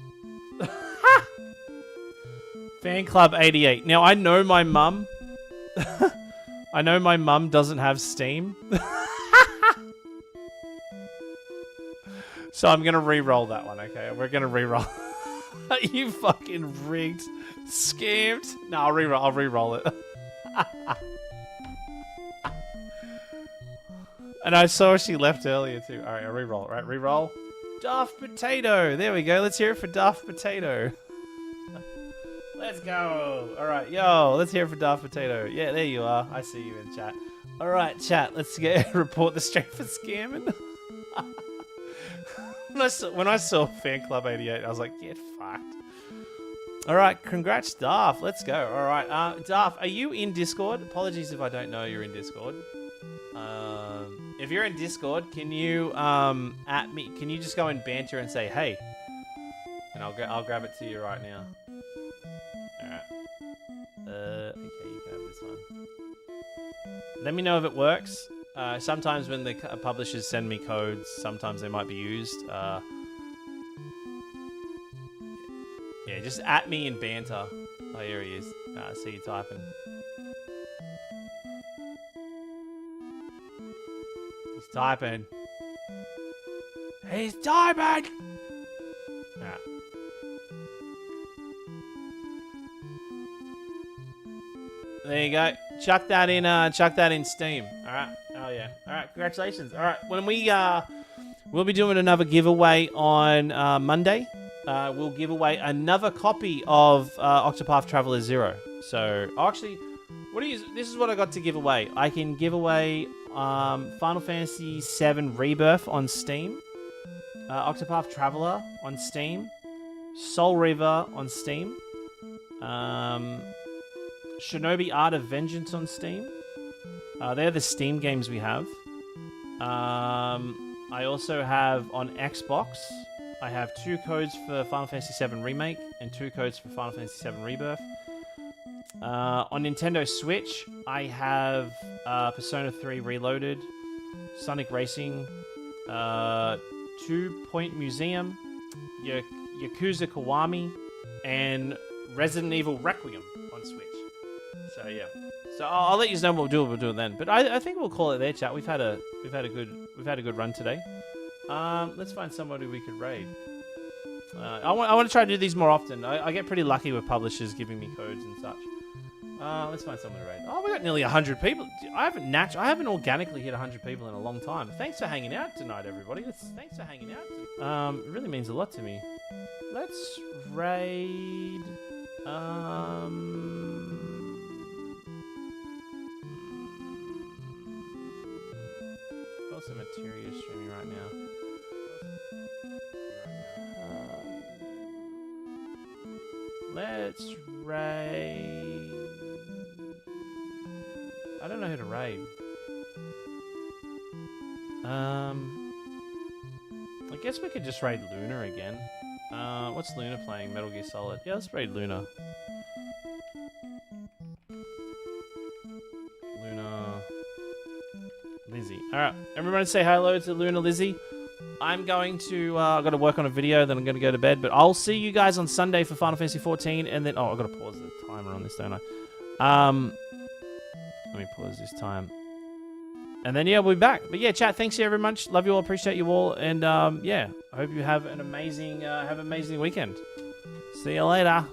Fan Club 88. Now, I know my mum. I know my mum doesn't have Steam. So I'm going to re-roll that one, okay? We're going to re-roll. You fucking rigged. Scammed. No, I'll re-roll it. And I saw she left earlier too. Alright, I'll re-roll it, right? Re-roll. Daft Potato. There we go. Let's hear it for Daft Potato. Let's go. All right, yo, let's hear it for Daft Potato. Yeah, there you are. I see you in chat. All right, chat. Let's report the straight for scamming. when I saw Fan Club 88, I was like, get fucked. All right, congrats, Daft. Let's go. All right, Daft, are you in Discord? Apologies if I don't know you're in Discord. If you're in Discord, can you at me? Can you just go and banter and say hey? And I'll grab it to you right now. Alright. Okay, you can have this one. Let me know if it works. Sometimes when the publishers send me codes, sometimes they might be used. Yeah, just at me in banter. Oh, here he is. I see you typing. He's typing. He's typing! Alright. There you go. Chuck that in Steam. Alright. Oh yeah. Alright, congratulations. Alright, when we'll be doing another giveaway on Monday. We'll give away another copy of Octopath Traveler 0. So, actually, this is what I got to give away. I can give away Final Fantasy VII Rebirth on Steam, Octopath Traveler on Steam, Soul Reaver on Steam, Shinobi Art of Vengeance on Steam. They're the Steam games we have. I also have on Xbox, I have 2 codes for Final Fantasy VII Remake and 2 codes for Final Fantasy VII Rebirth. On Nintendo Switch, I have Persona 3 Reloaded, Sonic Racing, 2 Point Museum, Yakuza Kiwami, and Resident Evil Requiem on Switch. So yeah, so I'll let you know what we'll do then. But I think we'll call it there, chat. We've had a good run today. Let's find somebody we could raid. I want to try to do these more often. I get pretty lucky with publishers giving me codes and such. Let's find someone to raid. Oh, we got nearly 100 people. I haven't organically hit 100 people in a long time. Thanks for hanging out tonight, everybody. Thanks for hanging out. It really means a lot to me. Let's raid. Also, Materia is streaming right now. Let's raid. I don't know who to raid. I guess we could just raid Luna again. What's Luna playing? Metal Gear Solid. Yeah, let's raid Luna. Luna. Lizzie. Alright, everybody say hello to Luna Lizzie. I'm going to, I've got to work on a video, then I'm going to go to bed, but I'll see you guys on Sunday for Final Fantasy XIV, and then, I've got to pause the timer on this, don't I? Let me pause this time. And then, yeah, we'll be back. But yeah, chat, thanks you very much. Love you all, appreciate you all, and yeah, I hope you have an amazing weekend. See you later.